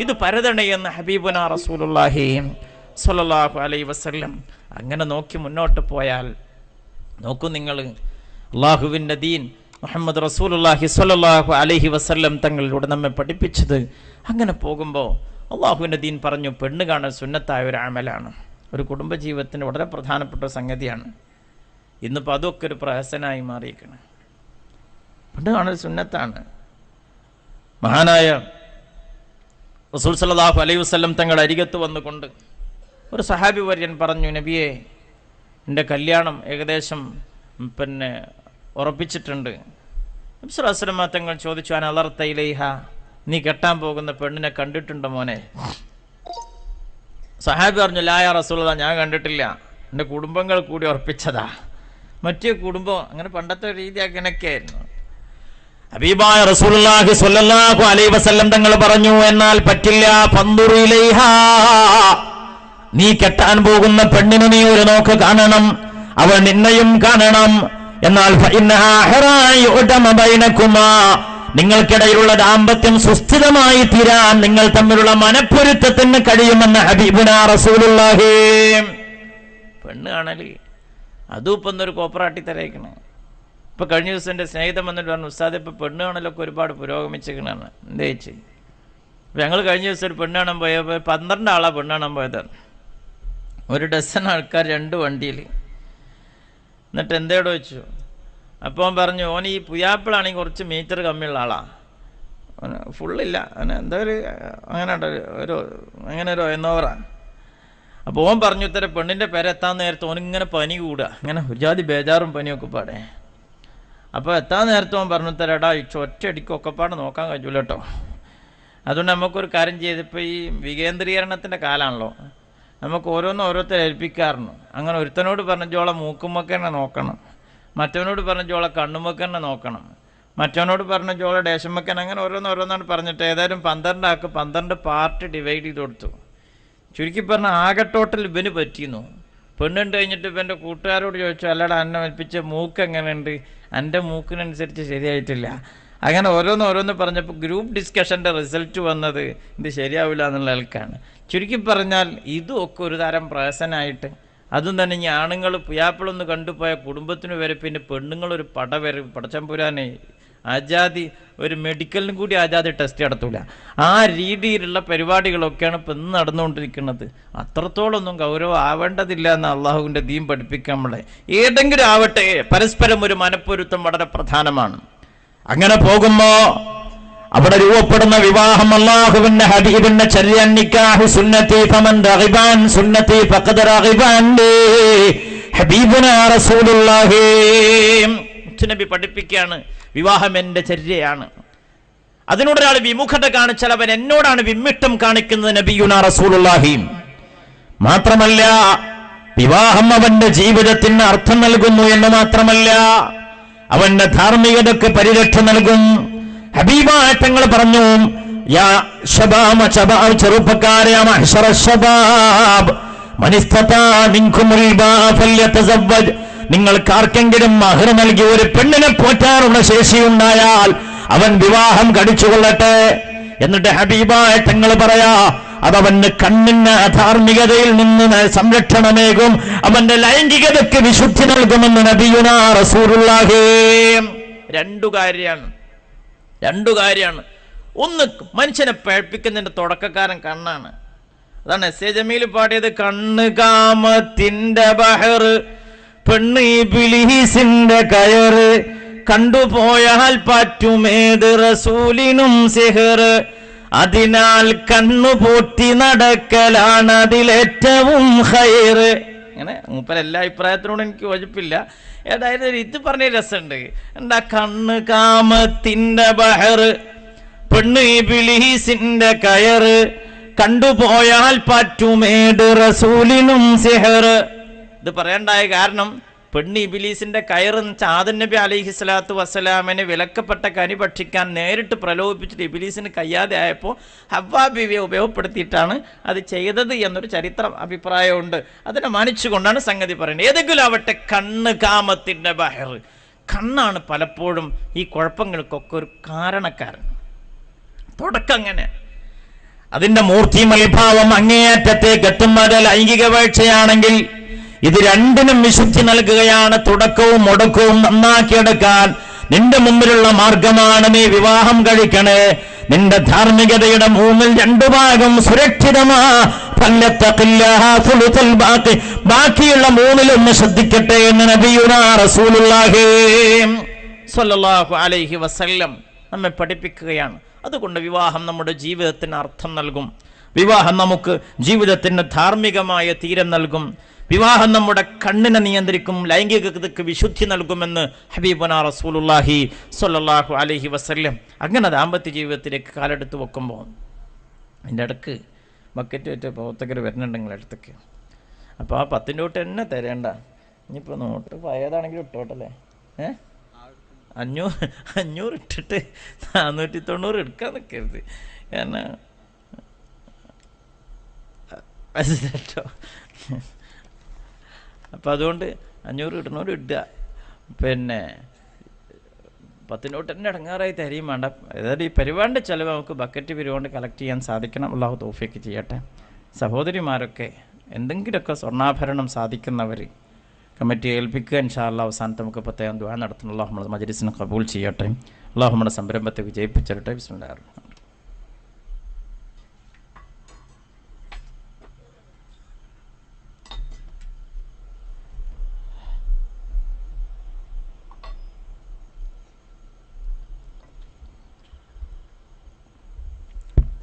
ഇത് പരതണയെന്ന് ഹബീബുനാ റസൂലുള്ളാഹി സ്വല്ലല്ലാഹു അലൈഹി വസല്ലം. അങ്ങനെ നോക്കി മുന്നോട്ട് പോയാൽ, നോക്കൂ നിങ്ങൾ, അള്ളാഹുവിൻ്റെ ദീൻ മുഹമ്മദ് റസൂലുള്ളാഹി സ്വല്ലല്ലാഹു അലൈഹി വസല്ലം തങ്ങളിലൂടെ നമ്മെ പഠിപ്പിച്ചത്. അങ്ങനെ പോകുമ്പോൾ അള്ളാഹുവിൻ്റെ ദീൻ പറഞ്ഞു, പെണ്ണ് കാണൽ സുന്നത്തായ ഒരു അമലാണ്, ഒരു കുടുംബജീവിതത്തിന് വളരെ പ്രധാനപ്പെട്ട സംഗതിയാണ്. ഇന്നിപ്പോൾ അതൊക്കെ ഒരു പ്രഹസനായി മാറിയിരിക്കണം. പെണ്ണ് കാണൽ സുന്നത്താണ്. മഹാനായ റസൂൽ സല്ലല്ലാഹു അലൈഹി വസല്ലം തങ്ങളുടെ അരികത്ത് വന്നുകൊണ്ട് ഒരു സഹാബി വര്യൻ പറഞ്ഞു, നബിയെ, എൻ്റെ കല്യാണം ഏകദേശം ഉറപ്പിച്ചിട്ടുണ്ട്. നബി സല്ലല്ലാഹു അലൈഹി വസല്ലം തങ്ങൾ ചോദിച്ചു, അനളർത ഇലൈഹ, നീ കെട്ടാൻ പോകുന്ന പെണ്ണിനെ കണ്ടിട്ടുണ്ടോ മോനെ? സഹാബി പറഞ്ഞു, ലാ യാ റസൂലല്ലാഹ്, ഞാൻ കണ്ടിട്ടില്ല, എൻ്റെ കുടുംബങ്ങൾ കൂടി ഉറപ്പിച്ചതാ. മറ്റേ കുടുംബം അങ്ങനെ പണ്ടത്തെ രീതി അങ്ങനെയൊക്കെ ആയിരുന്നു. ഹബീബായ റസൂലുള്ളാഹി സ്വല്ലല്ലാഹു അലൈഹി വസല്ലം തങ്ങൾ പറഞ്ഞു, എന്നാൽ പറ്റില്ല. ഫൻദുറു ഇലൈഹാ, നീ കെട്ടാൻ പോകുന്ന പെണ്ണിന് നീ ഒരു നോക്ക് കാണണം, അവൾ നിന്നെയും കാണണം. എന്നാൽ നിങ്ങൾക്കിടയിലുള്ള ദാമ്പത്യം സുസ്ഥിരമായി തീരാൻ നിങ്ങൾ തമ്മിലുള്ള മനപ്പൊരുത്തത്തിന് കഴിയുമെന്ന് ഹബീബുനാ റസൂലുള്ളാഹി. പെണ്ണ് കാണല് അതും ഇപ്പം ഒന്നൊരു കോപ്പറാട്ടി തരയിക്കണേ. ഇപ്പം കഴിഞ്ഞ ദിവസം എൻ്റെ സ്നേഹിതൻ വന്നിട്ട് പറഞ്ഞു, ഉസ്താദ് ഇപ്പം പെണ്ണ് കാണലൊക്കെ ഒരുപാട് പുരോഗമിച്ചിരിക്കണാണ്. എന്താ ചേച്ചി? അപ്പം ഞങ്ങൾ കഴിഞ്ഞ ദിവസം ഒരു പെണ്ണ് കാണാൻ പോയപ്പോൾ 12 ആളാണ് പെണ്ണ് കാണാൻ പോയതാണ്. ഒരു ഡസൻ ആൾക്കാർ 2 വണ്ടിയിൽ. എന്നിട്ട് എന്തേടോ വെച്ചു. അപ്പോൾ അവൻ പറഞ്ഞു, ഓൻ ഈ പുയാപ്പിളാണെങ്കിൽ കുറച്ച് മീറ്റർ കമ്മിയുള്ള ആളാണ്, ഫുള്ളില്ല, അങ്ങനെ എന്താ ഒരു അങ്ങനെ ഒരു എന്നോവറാണ്. അപ്പോൾ ഓൻ പറഞ്ഞു ഇത്തരം പെണ്ണിൻ്റെ പേരെത്താൻ നേരത്തെ ഓനിങ്ങനെ പനി കൂടുക, ഇങ്ങനെ ഒരു ജാതി ബേജാറും പനിയൊക്കെ പാടേ. അപ്പോൾ എത്താൻ നേരത്തെ ഓൻ പറഞ്ഞു തരാടാ ഒറ്റയടിക്ക് ഒക്കെപ്പാടെ നോക്കാൻ കഴിയൂല കേട്ടോ. അതുകൊണ്ട് നമുക്കൊരു കാര്യം ചെയ്ത്, ഇപ്പോൾ ഈ വികേന്ദ്രീകരണത്തിൻ്റെ കാലമാണല്ലോ, നമുക്ക് ഓരോരുത്തരെ ഏൽപ്പിക്കാറുണ്ട്. അങ്ങനെ ഒരുത്തനോട് പറഞ്ഞോളെ മൂക്കുമ്മൊക്കെ തന്നെ നോക്കണം, മറ്റവനോട് പറഞ്ഞോളെ കണ്ണുമ്മൊക്കെ തന്നെ നോക്കണം, മറ്റവനോട് പറഞ്ഞോളെ ഡേശമ്മക്കൻ, അങ്ങനെ ഓരോന്നാണ് പറഞ്ഞിട്ട് ഏതായാലും 12 ആൾക്ക് 12 പാർട്ട് ഡിവൈഡ് ചെയ്ത് കൊടുത്തു. ചുരുക്കി പറഞ്ഞാൽ ആകെ ടോട്ടൽ ഇവന് പറ്റിയിരുന്നു. പെണ്ണുണ്ട് കഴിഞ്ഞിട്ട് ഇപ്പം എൻ്റെ കൂട്ടുകാരോട് ചോദിച്ചു, അല്ലടാ എന്നെ ഏൽപ്പിച്ച മൂക്ക് എങ്ങനെയുണ്ട്, എൻ്റെ മൂക്കിനനുസരിച്ച് ശരിയായിട്ടില്ല. അങ്ങനെ ഓരോന്ന് പറഞ്ഞപ്പോൾ ഗ്രൂപ്പ് ഡിസ്കഷൻ്റെ റിസൾട്ട് വന്നത് ഇത് ശരിയാവില്ല എന്നുള്ള ആൾക്കാണ്. ചുരുക്കി പറഞ്ഞാൽ ഇതും ഒക്കെ ഒരു തരം പ്രഹസനായിട്ട്, അതും തന്നെ ഈ ആണുങ്ങൾ പുയാപ്പിളൊന്ന് കണ്ടുപോയ കുടുംബത്തിന് വരെ പിന്നെ പെണ്ണുങ്ങളൊരു പട വരെ പടച്ചമ്പുരാനെ ആജാതി ഒരു മെഡിക്കലിനും കൂടി ആജാതി ടെസ്റ്റ് നടത്തൂല. ആ രീതിയിലുള്ള പരിപാടികളൊക്കെയാണ് ഇപ്പം ഇന്ന് നടന്നുകൊണ്ടിരിക്കുന്നത്. അത്രത്തോളൊന്നും ഗൗരവം ആവേണ്ടതില്ല എന്ന് അള്ളാഹുവിൻ്റെ ദീൻ പഠിപ്പിക്കാൻ നമ്മളെ. ഏതെങ്കിലും ആവട്ടെ, പരസ്പരം ഒരു മനപ്പൊരുത്തം വളരെ പ്രധാനമാണ്. അങ്ങനെ പോകുമ്പോ അവിടെ രൂപപ്പെടുന്ന വിവാഹം അല്ലാഹുവിന്റെ ഹബീബിന്റെ ചര്യ, നിക്കാഹ് സുന്നത്തി ഫമൻ റഗിബാൻ സുന്നത്തി ഫഖദ് റഗിബാൻ ഹബീബുനാ റസൂലുള്ളാഹി. നബി പഠിപ്പിക്കുകയാണ് വിവാഹം എൻ്റെ ചര്യയാണ്. അതിനോടൊരാൾ വിമുഖത കാണിച്ചാൽ അവൻ എന്നോടാണ് വിമ്മിട്ടം കാണിക്കുന്നത് നബിയുനാ റസൂലുള്ളാഹി. മാത്രമല്ല വിവാഹം അവന്റെ ജീവിതത്തിന് അർത്ഥം നൽകുന്നു എന്ന് മാത്രമല്ല, അവന്റെ ധാർമ്മികതയ്ക്ക് പരിരക്ഷ നൽകും. ഹബീബായ തങ്ങൾ പറഞ്ഞു, യാ ശബാബ ചെറുപ്പക്കാരെ, മഹ്ശറ ശബാബ് മൻ ഇസ്തതാ മിൻകുമുൽ ബാഅ ഫല്യതസവ്വജ്, നിങ്ങൾക്ക് ആർക്കെങ്കിലും മഹർ നൽകി ഒരു പെണ്ണിനെ പോറ്റാനുള്ള ശേഷിയുണ്ടായാൽ അവൻ വിവാഹം കഴിച്ചുകൊള്ളട്ടെ. എന്നിട്ട് ഹബീബായ തങ്ങൾ പറയാ, അതവന് കണ്ണിന് അധാർമികതയിൽ നിന്ന് സംരക്ഷണമേകും, അവന്റെ ലൈംഗികതയ്ക്ക് വിശുദ്ധി നൽകുമെന്ന് നബിയുനാ റസൂലുള്ളാഹി. രണ്ടു കാര്യമാണ്. ഒന്ന്, മനുഷ്യനെ പഴപ്പിക്കുന്നതിന്റെ തുടക്കക്കാരൻ കണ്ണാണ്. അതാണ് എസ് എ ജമീൽ പാടിയത്, കണ്ണ് കാമത്തിന്റെ ബഹർ, പെണ്ണ് ഇബ്ലീസിന്റെ കയറ്, കണ്ടുപോയാൽ പറ്റുമേത് റസൂലിനും സിഹർ, അതിനാൽ കണ്ണുപൂട്ടി നടക്കലാണ് അതിലേറ്റവും ഖൈറ്. അങ്ങനെ മൂപ്പർ എല്ലാ അഭിപ്രായത്തിനോടും എനിക്ക് യോജിപ്പില്ല. ഏതായാലും ഇത് പറഞ്ഞ രസമുണ്ട്. എന്താ, കണ്ണ് കാമത്തിന്റെ ബഹർ, പെണ്ണ് ഇബ്ലീസിന്റെ കയറ്, കണ്ടുപോയാൽ പറ്റുമേത് റസൂലിനും സിഹർ. ഇത് പറയണ്ടായ കാരണം, പെണ്ണ് ഇബിലീസിന്റെ കയറെന്ന് വെച്ചാൽ ആദം നബി അലൈഹി സ്വലാത്തു വസ്സലാമിനെ വിലക്കപ്പെട്ട കനി ഭക്ഷിക്കാൻ നേരിട്ട് പ്രലോഭിപ്പിച്ചിട്ട് ഇബിലീസിന് കഴിയാതെ ആയപ്പോൾ ഹവ്വാ ബീവിയെ ഉപയോഗപ്പെടുത്തിയിട്ടാണ് അത് ചെയ്തത് എന്നൊരു ചരിത്ര അഭിപ്രായമുണ്ട്. അതിനെ മാനിച്ചുകൊണ്ടാണ് സംഗതി പറയുന്നത്. ഏതെങ്കിലും ആവട്ടെ, കണ്ണ് കാമത്തിന്റെ ബഹർ, കണ്ണാണ് പലപ്പോഴും ഈ കുഴപ്പങ്ങൾക്കൊക്കെ ഒരു കാരണക്കാരൻ. തുടക്കം അങ്ങനെ, അതിന്റെ മൂർത്തി മൽഭാവം അങ്ങേയറ്റത്തേക്ക് എത്തുന്നത് ലൈംഗിക വീഴ്ചയാണെങ്കിൽ ഇത് രണ്ടിനും വിശുദ്ധി നൽകുകയാണ്. തുടക്കവും ഒടുക്കവും നന്നാക്കിയെടുക്കാൻ നിന്റെ മുമ്പിലുള്ള മാർഗമാണ് നീ വിവാഹം കഴിക്കണേ. നിന്റെ ധാർമ്മികതയുടെ 2/3 ഭാഗം സുരക്ഷിതമാ. ബാക്കിയുള്ള 1/3 ശ്രദ്ധിക്കട്ടെ എന്ന് നബിയുനാ റസൂലുള്ളാഹി സ്വല്ലല്ലാഹു അലൈഹി വസല്ലം നമ്മെ പഠിപ്പിക്കുകയാണ്. അതുകൊണ്ട് വിവാഹം നമ്മുടെ ജീവിതത്തിന് അർത്ഥം നൽകും. വിവാഹം നമുക്ക് ജീവിതത്തിന് ധാർമ്മികമായ തീരം നൽകും. വിവാഹം നമ്മുടെ കണ്ണിനെ നിയന്ത്രിക്കും, ലൈംഗികതയ്ക്ക് വിശുദ്ധി നൽകുമെന്ന് ഹബീബുനാ റസൂലുള്ളാഹി സ്വല്ലല്ലാഹു അലൈഹി വസല്ലം. അങ്ങനെ ദാമ്പത്യ ജീവിതത്തിലേക്ക് കാലെടുത്ത് വെക്കുമ്പോൾ അതിൻ്റെ ഇടക്ക് ബക്കറ്റ് വെച്ച പ്രവർത്തകർ വരുന്നുണ്ട് നിങ്ങളുടെ അടുത്തേക്ക്. അപ്പോൾ ആ 10 നോട്ട് തന്നെ തരേണ്ട. ഇനിയിപ്പോൾ നോട്ട് പഴയതാണെങ്കിലും ഇട്ടോട്ടല്ലേ, 500 ഇട്ടിട്ട് 490 എടുക്കാൻ നിൽക്കരുത്. കാരണം കേട്ടോ, അപ്പം അതുകൊണ്ട് 500 ഇടുന്നവർ ഇടുക. പിന്നെ 10 നോട്ട് തന്നെ ഇടങ്ങാറായി തരികയും വേണ്ട. അതായത് ഈ പരിപാടിൻ്റെ ചിലവ് നമുക്ക് ബക്കറ്റ് പിരിവുകൊണ്ട് കളക്ട് ചെയ്യാൻ സാധിക്കണം. അള്ളാഹു തൗഫീഖ് ചെയ്യട്ടെ. സഹോദരിമാരൊക്കെ എന്തെങ്കിലുമൊക്കെ സ്വർണ്ണാഭരണം സാധിക്കുന്നവർ കമ്മിറ്റി ഏൽപ്പിക്കുക. ഇൻഷാ അല്ലാഹ് അവസാനത്തെ നമുക്ക് പ്രത്യേകം ദുആ നടത്തുന്നു. അള്ളാഹു നമ്മുടെ മജ്‌ലിസിനെ ഖബൂൽ ചെയ്യട്ടെ. അള്ളാഹു നമ്മുടെ സംരംഭത്തെ വിജയിപ്പിച്ചിരട്ടെ. ബിസ്മില്ലാഹിർ റഹ്മാനിർ റഹീം.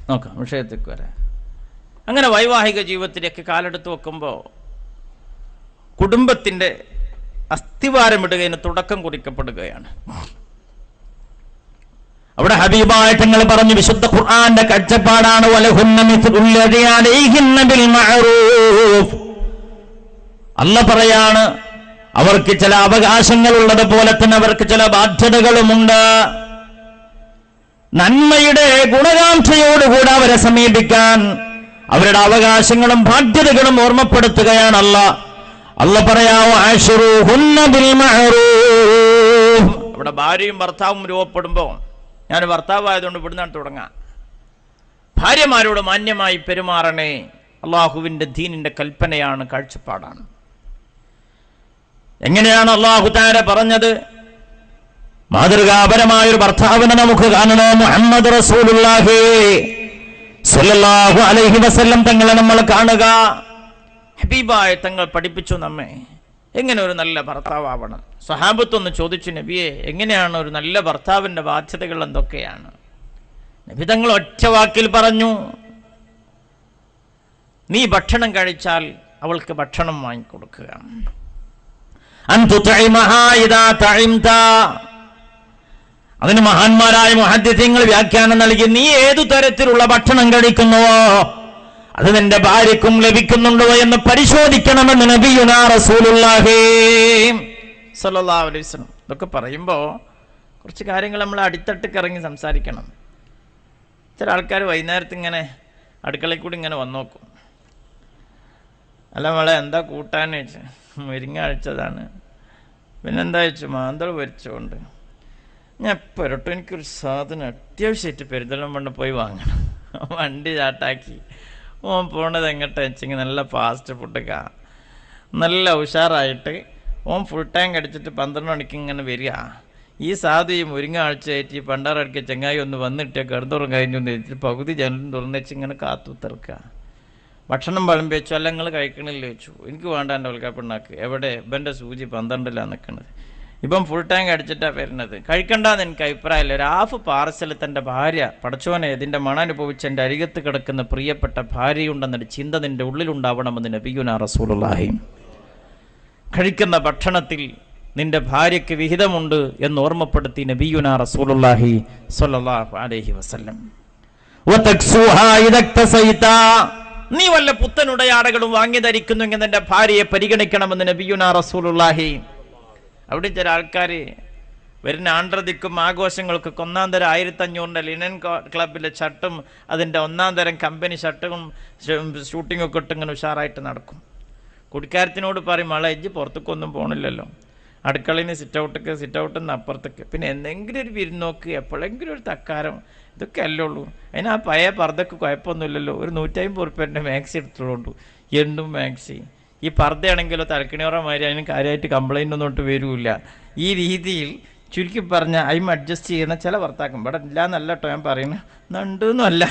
നോക്കാം, വിഷയത്തേക്ക് വരാം. അങ്ങനെ വൈവാഹിക ജീവിതത്തിലേക്ക് കാലെടുത്ത് വെക്കുമ്പോൾ കുടുംബത്തിൻ്റെ അസ്ഥിവാരമിടുകയും തുടക്കം കുറിക്കപ്പെടുകയാണ്. അവിടെ ഹബീബായ തങ്ങൾ പറഞ്ഞു, വിശുദ്ധ ഖുർആന്റെ കാഴ്ചപ്പാടാണ്, അല്ല പറയാണ്, അവർക്ക് ചില അവകാശങ്ങൾ ഉള്ളത് പോലെ തന്നെ അവർക്ക് ചില ബാധ്യതകളുമുണ്ട്. നന്മയുടെ ഗുണകാംക്ഷയോടുകൂടെ അവരെ സമീപിക്കാൻ അവരുടെ അവകാശങ്ങളും ബാധ്യതകളും ഓർമ്മപ്പെടുത്തുകയാണ് അല്ല പറയാവോ, അവിടെ ഭാര്യയും ഭർത്താവും രൂപപ്പെടുമ്പോ, ഞാൻ ഭർത്താവായതുകൊണ്ട് ഇവിടുന്നാണ് തുടങ്ങാം, ഭാര്യമാരോട് മാന്യമായി പെരുമാറണേ. അള്ളാഹുവിന്റെ ദീനിന്റെ കൽപ്പനയാണ്, കാഴ്ചപ്പാടാണ്. എങ്ങനെയാണ് അള്ളാഹു തആല പറഞ്ഞത്? മാതൃകാപരമായ ഒരു ഭർത്താവിനെ നമുക്ക് കാണണം. മുഹമ്മദ് റസൂലുള്ളാഹി സ്വല്ലല്ലാഹു അലൈഹി വസല്ലം തങ്ങളെ നമ്മൾ കാണുക. ഹബീബായ തങ്ങൾ പഠിപ്പിച്ചു നമ്മെ എങ്ങനെ ഒരു നല്ല ഭർത്താവണം. സ്വഹാബത്തൊന്ന് ചോദിച്ചു, നബിയെ എങ്ങനെയാണ് ഒരു നല്ല ഭർത്താവിന്റെ ബാധ്യതകൾ എന്തൊക്കെയാണ്? നബി തങ്ങൾ ഒറ്റ വാക്കിൽ പറഞ്ഞു, നീ ഭക്ഷണം കഴിച്ചാൽ അവൾക്ക് ഭക്ഷണം വാങ്ങിക്കൊടുക്കുക. അതിന് മഹാന്മാരായ മുഹദ്ദിഥീങ്ങൾ വ്യാഖ്യാനം നൽകി, നീ ഏതു തരത്തിലുള്ള ഭക്ഷണം കഴിക്കുന്നുവോ അത് നിന്റെ ഭാര്യക്കും ലഭിക്കുന്നുണ്ടോ എന്ന് പരിശോധിക്കണമെന്ന് നബിയുനാ റസൂലുള്ളാഹി സ്വല്ലല്ലാഹു അലൈഹി വസല്ലം. ഇതൊക്കെ പറയുമ്പോൾ കുറച്ച് കാര്യങ്ങൾ നമ്മൾ അടിത്തട്ടിക്ക് ഇറങ്ങി സംസാരിക്കണം. ചില ആൾക്കാർ വൈകുന്നേരത്ത് ഇങ്ങനെ അടുക്കളയിൽ കൂടി ഇങ്ങനെ വന്നു നോക്കും. അല്ല മോളെ എന്താ കൂട്ടാൻ വെച്ച്? മുരിങ്ങ അഴിച്ചതാണ്. പിന്നെന്താ വെച്ചു? മാന്തൾ പൊരിച്ചുകൊണ്ട്. ഞാൻ എപ്പോൾ ഇരട്ടും എനിക്കൊരു സാധനം അത്യാവശ്യമായിട്ട് പെരുന്തൽമണ്ണ പോയി വാങ്ങണം. വണ്ടി ചാട്ടാക്കി ഓൻ പോണത് എങ്ങോട്ടാ വെച്ചെങ്കിൽ നല്ല ഫാസ്റ്റ് ഫുഡ് നല്ല ഉഷാറായിട്ട് ഓൻ ഫുൾ ടാങ്ക് അടിച്ചിട്ട് 12 മണിക്ക് ഇങ്ങനെ വരിക. ഈ സാധു ഈ മുരിങ്ങ ആഴ്ചയായിട്ട് ഈ പണ്ടാറടിക്ക ചങ്ങായി ഒന്ന് വന്നിട്ട് കറുത്തോറും കഴിഞ്ഞു വെച്ചിട്ട് പകുതി ജനലും തുറന്നു വെച്ച് ഇങ്ങനെ കാത്തു തിറക്കുക. ഭക്ഷണം വിളമ്പി വെച്ചു. അല്ല നിങ്ങൾ കഴിക്കണില്ല വെച്ചു. എനിക്ക് വേണ്ട എൻ്റെ ഉൽക്കാപ്പിണ്ണാക്ക്. എവിടെ? ഇവൻ്റെ സൂചി 12ലാണ് നിൽക്കുന്നത്. ഇപ്പം ഫുൾ ടാങ്ക് അടിച്ചിട്ടാണ് വരുന്നത്. കഴിക്കണ്ടെന്ന് എനിക്ക് അഭിപ്രായമില്ല. ഒരു ഹാഫ് പാർസൽ തൻ്റെ ഭാര്യ, പടച്ചോനെ ഇതിൻ്റെ മണം അനുഭവിച്ച് എൻ്റെ അരികത്ത് കിടക്കുന്ന പ്രിയപ്പെട്ട ഭാര്യയുണ്ടെന്നൊരു ചിന്ത നിൻ്റെ ഉള്ളിലുണ്ടാവണമെന്ന് നബിയുനാ റസൂലുള്ളാഹി. കഴിക്കുന്ന ഭക്ഷണത്തിൽ നിന്റെ ഭാര്യയ്ക്ക് വിഹിതമുണ്ട് എന്ന് ഓർമ്മപ്പെടുത്തി നബിയുനാ റസൂലുള്ളാഹി സ്വല്ലല്ലാഹു അലൈഹി വസല്ലം. നീ വല്ല പുത്തനുടയാടകളും വാങ്ങി ധരിക്കുന്നുവെങ്കിൽ നിന്റെ ഭാര്യയെ പരിഗണിക്കണമെന്ന് നബിയുനാ റസൂലുള്ളാഹി. അവിടെ ചില ആൾക്കാർ വരുന്ന ആണ്ട്രതിക്കും ആഘോഷങ്ങൾക്കൊക്കെ 1-ാം തരം 1500 ലിനൻ ക്ലബിലെ ഷർട്ടും അതിൻ്റെ 1-ാം തരം കമ്പനി ഷർട്ടും ഷൂട്ടിങ്ങും ഒക്കെ ഇട്ട് ഇങ്ങനെ ഉഷാറായിട്ട് നടക്കും. കുടിക്കാരത്തിനോട് പറയും, മഴ ഇജ്ജ് പുറത്തേക്കൊന്നും പോകണില്ലല്ലോ, അടുക്കളയിൽ നിന്ന് സിറ്റൗട്ടിൽ നിന്ന് അപ്പുറത്തേക്ക്, പിന്നെ എന്തെങ്കിലും ഒരു വിരുന്നോക്ക്, എപ്പോഴെങ്കിലും ഒരു തക്കാരം, ഇതൊക്കെ അല്ലേ ഉള്ളൂ. അതിന് ആ പഴയ പർദ്ദക്ക് കുഴപ്പമൊന്നുമില്ലല്ലോ. ഒരു 150 ഉറുപ്പ്യൻ്റെ മാക്സി എടുത്തോണ്ടു. എന്തും മാക്സി. ഈ പർദ്ദയാണെങ്കിലോ തലക്കിണിയോറ മാതിരി അതിന് കാര്യമായിട്ട് കംപ്ലൈൻ്റ് ഒന്നും തൊട്ട് വരില്ല. ഈ രീതിയിൽ ചുരുക്കി പറഞ്ഞ അയിമ അഡ്ജസ്റ്റ് ചെയ്യുന്ന ചില ഭർത്താക്കൾ ഇവിടെ ഇല്ല എന്നല്ല കേട്ടോ ഞാൻ പറയുന്നത്, നണ്ടെന്നും അല്ല,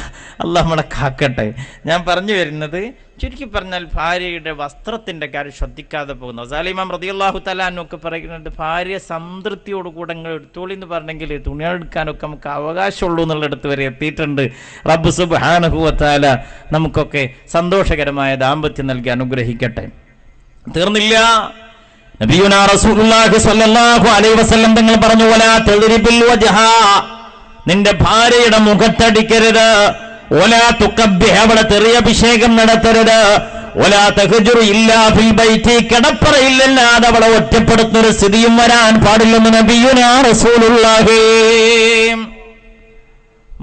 അള്ളാഹ് നമ്മളെ കാക്കട്ടെ. ഞാൻ പറഞ്ഞു വരുന്നത് ചുരുക്കി പറഞ്ഞാൽ ഭാര്യയുടെ വസ്ത്രത്തിൻ്റെ കാര്യം ശ്രദ്ധിക്കാതെ പോകുന്നു. സലീമാം റളിയല്ലാഹു തആല അൻഹു പറയുന്നുണ്ട്, ഭാര്യ സംതൃപ്തിയോടുകൂടെ നിങ്ങൾ എടുത്തോളി എന്ന് പറഞ്ഞെങ്കിൽ തുണിയെടുക്കാനൊക്കെ നമുക്ക് അവകാശമുള്ളൂ എന്നുള്ളിടത്ത് വരെ എത്തിയിട്ടുണ്ട്. റബ്ബ് സുബ്ഹാനഹു വ തആല നമുക്കൊക്കെ സന്തോഷകരമായ ദാമ്പത്യം നൽകി അനുഗ്രഹിക്കട്ടെ. തീർന്നില്ല. നബിയുനാ റസൂലുള്ളാഹി സ്വല്ലല്ലാഹു അലൈഹി വസല്ലം തങ്ങൾ പറഞ്ഞു, വലാ തദ്രിബിൽ വജ്ഹ, നിന്റെ ഭാര്യയുടെ മുഖത്തടിക്കരുത്. വലാ തുഖബ്ബിഹ, അവളെ തെറിയഭിഷേകം നടത്തരുത്. വലാ തഹ്ജുറു ഇല്ലാ ഫിൽ ബൈതി, കിടപ്പറയില്ലല്ലാതെ അവളെ ഒറ്റപ്പെടുത്തുന്ന ഒരു സ്ഥിതിയും വരാൻ പാടില്ലെന്ന് നബിയുനാ റസൂലുള്ളാഹി.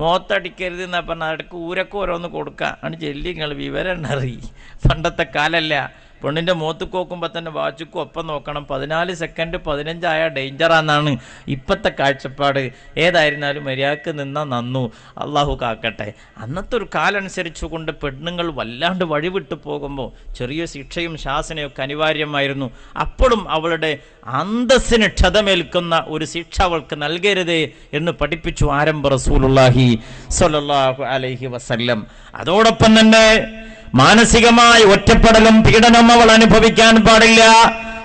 മുഖത്തടിക്കരുത് എന്നാ പറഞ്ഞാൽ അടുക്ക് ഊരക്ക് ഓരോന്ന് കൊടുക്കുക. ആണ് ചെല്ലി നിങ്ങൾ വിവരം അറിയി. പണ്ടത്തെ കാലല്ല. പെണ്ണിൻ്റെ മുഖത്ത് നോക്കുമ്പോൾ തന്നെ വാച്ചുക്കും ഒപ്പം നോക്കണം. 14 സെക്കൻഡ് 15 ആയ ഡേഞ്ചറാന്നാണ് ഇപ്പോഴത്തെ കാഴ്ചപ്പാട്. ഏതായിരുന്നാലും മര്യാദക്ക് നിന്നാൽ നന്നു, അള്ളാഹു കാക്കട്ടെ. അന്നത്തെ ഒരു കാലനുസരിച്ച് കൊണ്ട് പെണ്ണുങ്ങൾ വല്ലാണ്ട് വഴിവിട്ടു പോകുമ്പോൾ ചെറിയ ശിക്ഷയും ശാസനയൊക്കെ അനിവാര്യമായിരുന്നു. അപ്പോഴും അവളുടെ അന്തസ്സിന് ക്ഷതമേൽക്കുന്ന ഒരു ശിക്ഷ അവൾക്ക് നൽകരുതേ എന്ന് പഠിപ്പിച്ചു ആരംഭ റസൂലുള്ളാഹി സ്വല്ലല്ലാഹു അലൈഹി വസല്ലം. അതോടൊപ്പം തന്നെ മാനസികമായ ഒറ്റപ്പെടലും പീഡനവും അവൾ അനുഭവിക്കാൻ പാടില്ല.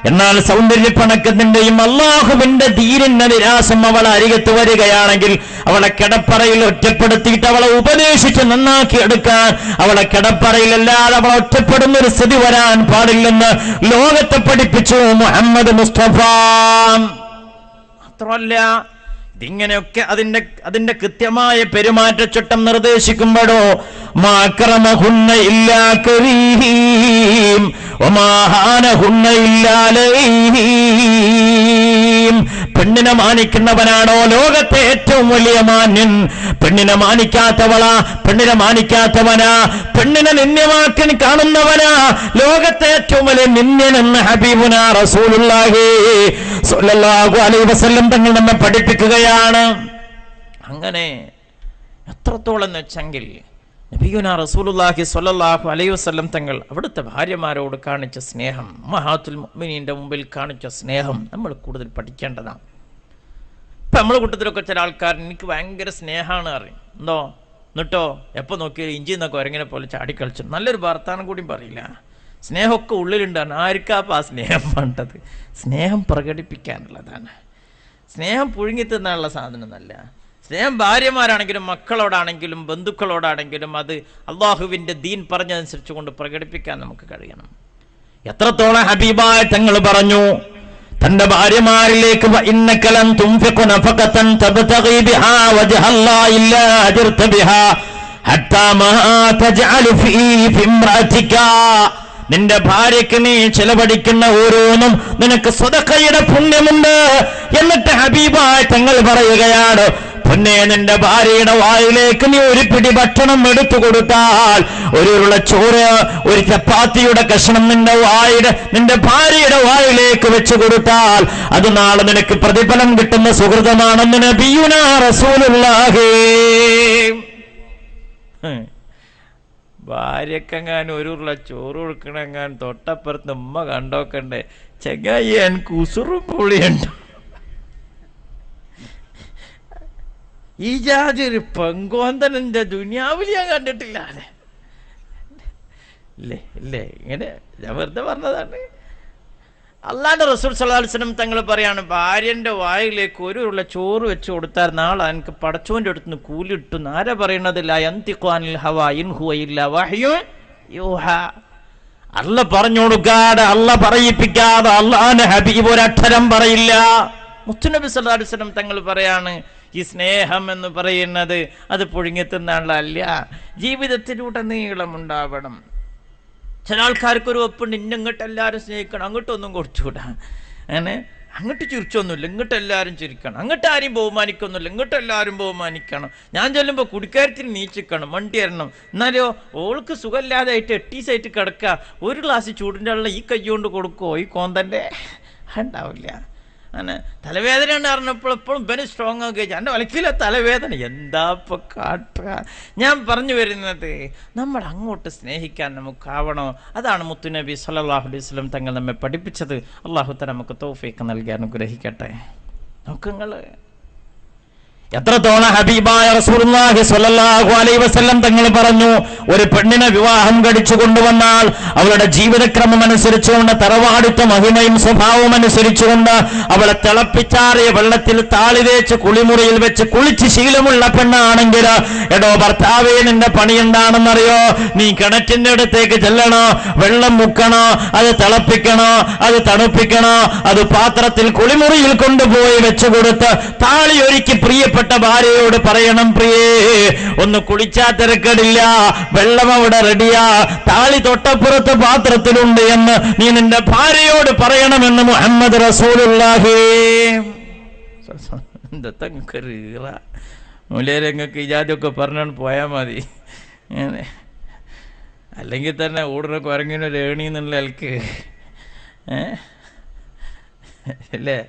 എന്നാൽ സൗന്ദര്യപ്പണക്കത്തിന്റെയും അള്ളാഹുവിന്റെ ദീനിന്റെ നിരാശം അവളെ അരികത്ത് വരികയാണെങ്കിൽ അവളെ കിടപ്പറയിൽ ഒറ്റപ്പെടുത്തിയിട്ട് അവളെ ഉപദേശിച്ച് നന്നാക്കി എടുക്കാൻ, അവളെ കിടപ്പറയിലല്ലാതെ അവളെ ഒറ്റപ്പെടുന്ന ഒരു സ്ഥിതി വരാൻ പാടില്ലെന്ന് ലോകത്തെ പഠിപ്പിച്ചു മുഹമ്മദ് മുസ്തഫ. മാത്രമല്ല ഇതിങ്ങനെയൊക്കെ അതിന്റെ കൃത്യമായ പെരുമാറ്റച്ചട്ടം നിർദ്ദേശിക്കുമ്പോഴോ മാക്രമഹുന്ന ഇല്ലാ കരീം വമാഹാനഹുന്ന ഇല്ലാ ലഈം. പെണ്ണിനെ മാനിക്കുന്നവനാണോ ലോകത്തെ ഏറ്റവും വലിയ മാന്യൻ? പെണ്ണിനെ മാനിക്കാത്തവളാ, പെണ്ണിനെ മാനിക്കാത്തവനാ, പെണ്ണിനെ നിന്ദ്യമാക്കി കാണുന്നവനാ ലോകത്തെ ഏറ്റവും വലിയ നിന്ദ്യനെന്ന് ഹബീബുനാ റസൂലുള്ളാഹി സ്വല്ലല്ലാഹു അലൈഹി വസല്ലം തങ്ങൾ നമ്മെ പഠിപ്പിക്കുകയാണ്. അങ്ങനെ എത്രത്തോളം എന്ന് വെച്ചെങ്കിൽ നബിയുനാ റസൂലുള്ളാഹി സ്വല്ലല്ലാഹു അലൈഹി വസല്ലം തങ്ങൾ അവിടുത്തെ ഭാര്യമാരോട് കാണിച്ച സ്നേഹം, ഉമ്മഹാത്തുൽ മുഅ്മിനീന്റെ മുമ്പിൽ കാണിച്ച സ്നേഹം നമ്മൾ കൂടുതൽ പഠിക്കേണ്ടതാണ്. ഇപ്പം നമ്മളെ കൂട്ടത്തിലൊക്കെ ചില ആൾക്കാർ എനിക്ക് ഭയങ്കര സ്നേഹമാണ് അറിയും, എന്തോ എന്നിട്ടോ എപ്പോൾ നോക്കിയാലും ഇഞ്ചി എന്നൊക്കെ ഒരങ്ങനെ പോലെ ചാടിക്കളിച്ചു, നല്ലൊരു വർത്താനം കൂടിയും പറയില്ല. സ്നേഹമൊക്കെ ഉള്ളിലുണ്ടാണ്. ആർക്കാപ്പം ആ സ്നേഹം വേണ്ടത്? സ്നേഹം പ്രകടിപ്പിക്കാനുള്ളതാണ്. സ്നേഹം പുഴുങ്ങി തിന്നാനുള്ള സാധനമൊന്നല്ല. സ്നേഹം ഭാര്യമാരാണെങ്കിലും മക്കളോടാണെങ്കിലും ബന്ധുക്കളോടാണെങ്കിലും അത് അള്ളാഹുവിൻ്റെ ദീൻ പറഞ്ഞതനുസരിച്ച് കൊണ്ട് പ്രകടിപ്പിക്കാൻ നമുക്ക് കഴിയണം. എത്രത്തോളം ഹബീബായ തങ്ങൾ പറഞ്ഞു തന്റെ ഭാര്യമാരിലേക്ക് ഇന്നക ലൻ തുൻഫിഖു നഫഖതൻ തബ്തഗി ബിഹാ വജ്ഹല്ലാഹി ഇല്ലാ അജ്ർത ബിഹാ ഹത്താ മാ തജ്അലു ഫീ ഇംറഅതിക. നിന്റെ ഭാര്യയ്ക്ക് നീ ചെലവഴിക്കുന്ന ഓരോന്നും നിനക്ക് സ്വതക്കയുടെ പുണ്യമുണ്ട്. എന്നിട്ട് ഹബീബായ തങ്ങൾ പറയുകയാണ്, പൊന്നെ നിന്റെ ഭാര്യയുടെ വായിലേക്ക് നീ ഒരു പിടി ഭക്ഷണം എടുത്തു കൊടുത്താൽ, ഒരു ഉരുള ചോറ്, ഒരു ചപ്പാത്തിയുടെ കഷ്ണം നിന്റെ ഭാര്യയുടെ വായിലേക്ക് വെച്ചു കൊടുത്താൽ അത് നാളെ നിനക്ക് പ്രതിഫലം കിട്ടുന്ന സുഹൃതമാണെന്ന് നബിയുനാ റസൂലുള്ളാഹി. ഭാര്യക്കെങ്ങാൻ ഒരു ഉരുള ചോറ് കൊടുക്കണെങ്ങാൻ തൊട്ടപ്പുറത്ത് ഉമ്മ കണ്ടോക്കണ്ടേ, ചെങ്ങായി എനിക്ക് ഉസുറും പൊളിയുണ്ടോ? ഈ ജാതി ഒരു പെങ്കോന്തനന്റെ ദുനിയാവിൽ ഞാൻ കണ്ടിട്ടില്ല. ഇല്ലേ ഇങ്ങനെ ഞാൻ വെറുതെ പറഞ്ഞതാണ്. അള്ളാന്റെ റസൂൽ സല്ലല്ലാഹു അലൈഹി വസല്ലം തങ്ങൾ പറയാണ്, ഭാര്യന്റെ വായിലേക്ക് ഒരു ഉരുള ചോറ് വെച്ച് കൊടുത്താൽ നാളെ എനിക്ക് പടച്ചോന്റെ അടുത്ത് നിന്ന് കൂലി കിട്ടും. ആരാ പറയണത്? ലാ യന്തിഖു അനിൽ ഹവാ ഇൻ ഹുവ ഇല്ലാ വഹ്യുൻ യൂഹാ. അല്ല പറഞ്ഞു കൊടുക്കാതെ, അല്ല പറയിപ്പിക്കാതെ അള്ളാന്റെ ഹബീബ് ഒരക്ഷരം പറയില്ല. മുത്തുനബി സല്ലല്ലാഹു അലൈഹി വസല്ലം തങ്ങൾ പറയാണ്, ഈ സ്നേഹം എന്ന് പറയുന്നത് അത് പുഴുങ്ങിത്തിന്നാളല്ല, ജീവിതത്തിലൂടെ നീളമുണ്ടാവണം. ചില ആൾക്കാർക്കൊരു ഒപ്പുണ്ട്, ഇന്നങ്ങോട്ട് എല്ലാവരും സ്നേഹിക്കണം, അങ്ങോട്ടൊന്നും കൊടുത്തുകൂടാ, അങ്ങനെ അങ്ങോട്ട് ചിരിച്ചൊന്നുമില്ല, ഇങ്ങോട്ട് എല്ലാവരും ചിരിക്കണം, അങ്ങോട്ട് ആരെയും ബഹുമാനിക്കൊന്നുമില്ല, ഇങ്ങോട്ട് എല്ലാവരും ബഹുമാനിക്കണം. ഞാൻ ചെല്ലുമ്പോൾ കുടിക്കാരത്തിന് നീച്ചിക്കണം, വണ്ടി തരണം. എന്നാലോ ഓൾക്ക് സുഖമില്ലാതായിട്ട് 8 ദിവസമായിട്ട് കിടക്കുക, ഒരു ഗ്ലാസ് ചൂടിൻ്റെ വെള്ളം ഈ കൈ കൊണ്ട് കൊടുക്കുമോ ഈ കോന്തൻ്റെ? ഉണ്ടാവില്ല. അങ്ങനെ തലവേദന ഉണ്ടായിരുന്നപ്പോൾ എപ്പോഴും ഇവന് സ്ട്രോങ് ആക്കി വെച്ചാൽ എൻ്റെ വലക്കില്ല തലവേദന. എന്താ ഇപ്പം കാട്ടുക? ഞാൻ പറഞ്ഞു വരുന്നത് നമ്മൾ അങ്ങോട്ട് സ്നേഹിക്കാൻ നമുക്കാവണോ? അതാണ് മുത്തുനബി സല്ലല്ലാഹു അലൈഹി വസല്ലം തങ്ങൾ നമ്മെ പഠിപ്പിച്ചത്. അള്ളാഹു തആല നമുക്ക് തൗഫീഖ് നൽകി അനുഗ്രഹിക്കട്ടെ. നോക്കുങ്ങൾ എത്രത്തോളം ഹബീബായ റസൂലുള്ളാഹി സ്വല്ലല്ലാഹു അലൈഹി വസല്ലം തങ്ങൾ പറഞ്ഞു, ഒരു പെണ്ണിനെ വിവാഹം കഴിച്ചു കൊണ്ടുവന്നാൽ അവളുടെ ജീവിതക്രമം അനുസരിച്ചുകൊണ്ട്, തറവാടിത്ത മഹിമയും സ്വഭാവവും അനുസരിച്ചുകൊണ്ട് അവളെ തിളപ്പിച്ചാറിയ വെള്ളത്തിൽ താളി തേച്ച് കുളിമുറിയിൽ വെച്ച് കുളിച്ച് ശീലമുള്ള പെണ്ണാണെങ്കിൽ, എടോ ഭർത്താവേ നിന്റെ പണി എന്താണെന്നറിയോ? നീ കിണറ്റിന്റെ അടുത്തേക്ക് ചെല്ലണോ, വെള്ളം മുക്കണോ, അത് തിളപ്പിക്കണോ, അത് തണുപ്പിക്കണോ, അത് പാത്രത്തിൽ കുളിമുറിയിൽ കൊണ്ടുപോയി വെച്ചു കൊടുത്ത് താളി ഒരുക്കി പ്രിയപ്പെട്ട ഭാര്യയോട് പറയണം, പ്രിയേ ഒന്ന് കുളിച്ചാ തിരക്കടില്ല, വെള്ളം അവിടെ റെഡിയാ, താളി തൊട്ടപ്പുറത്ത് പാത്രത്തിലുണ്ട് എന്ന് നീ നിന്റെ ഭാര്യയോട് പറയണമെന്ന് മുഹമ്മദ് റസൂലുള്ളാഹി. മൂല്യരംഗക്ക് ഇജാതിയൊക്കെ പറഞ്ഞാണ് പോയാൽ മതി. അല്ലെങ്കിൽ തന്നെ ഊടിനെ കുരങ്ങിനൊരു ഏണി എന്നുള്ള അൽക്ക് അല്ലേ?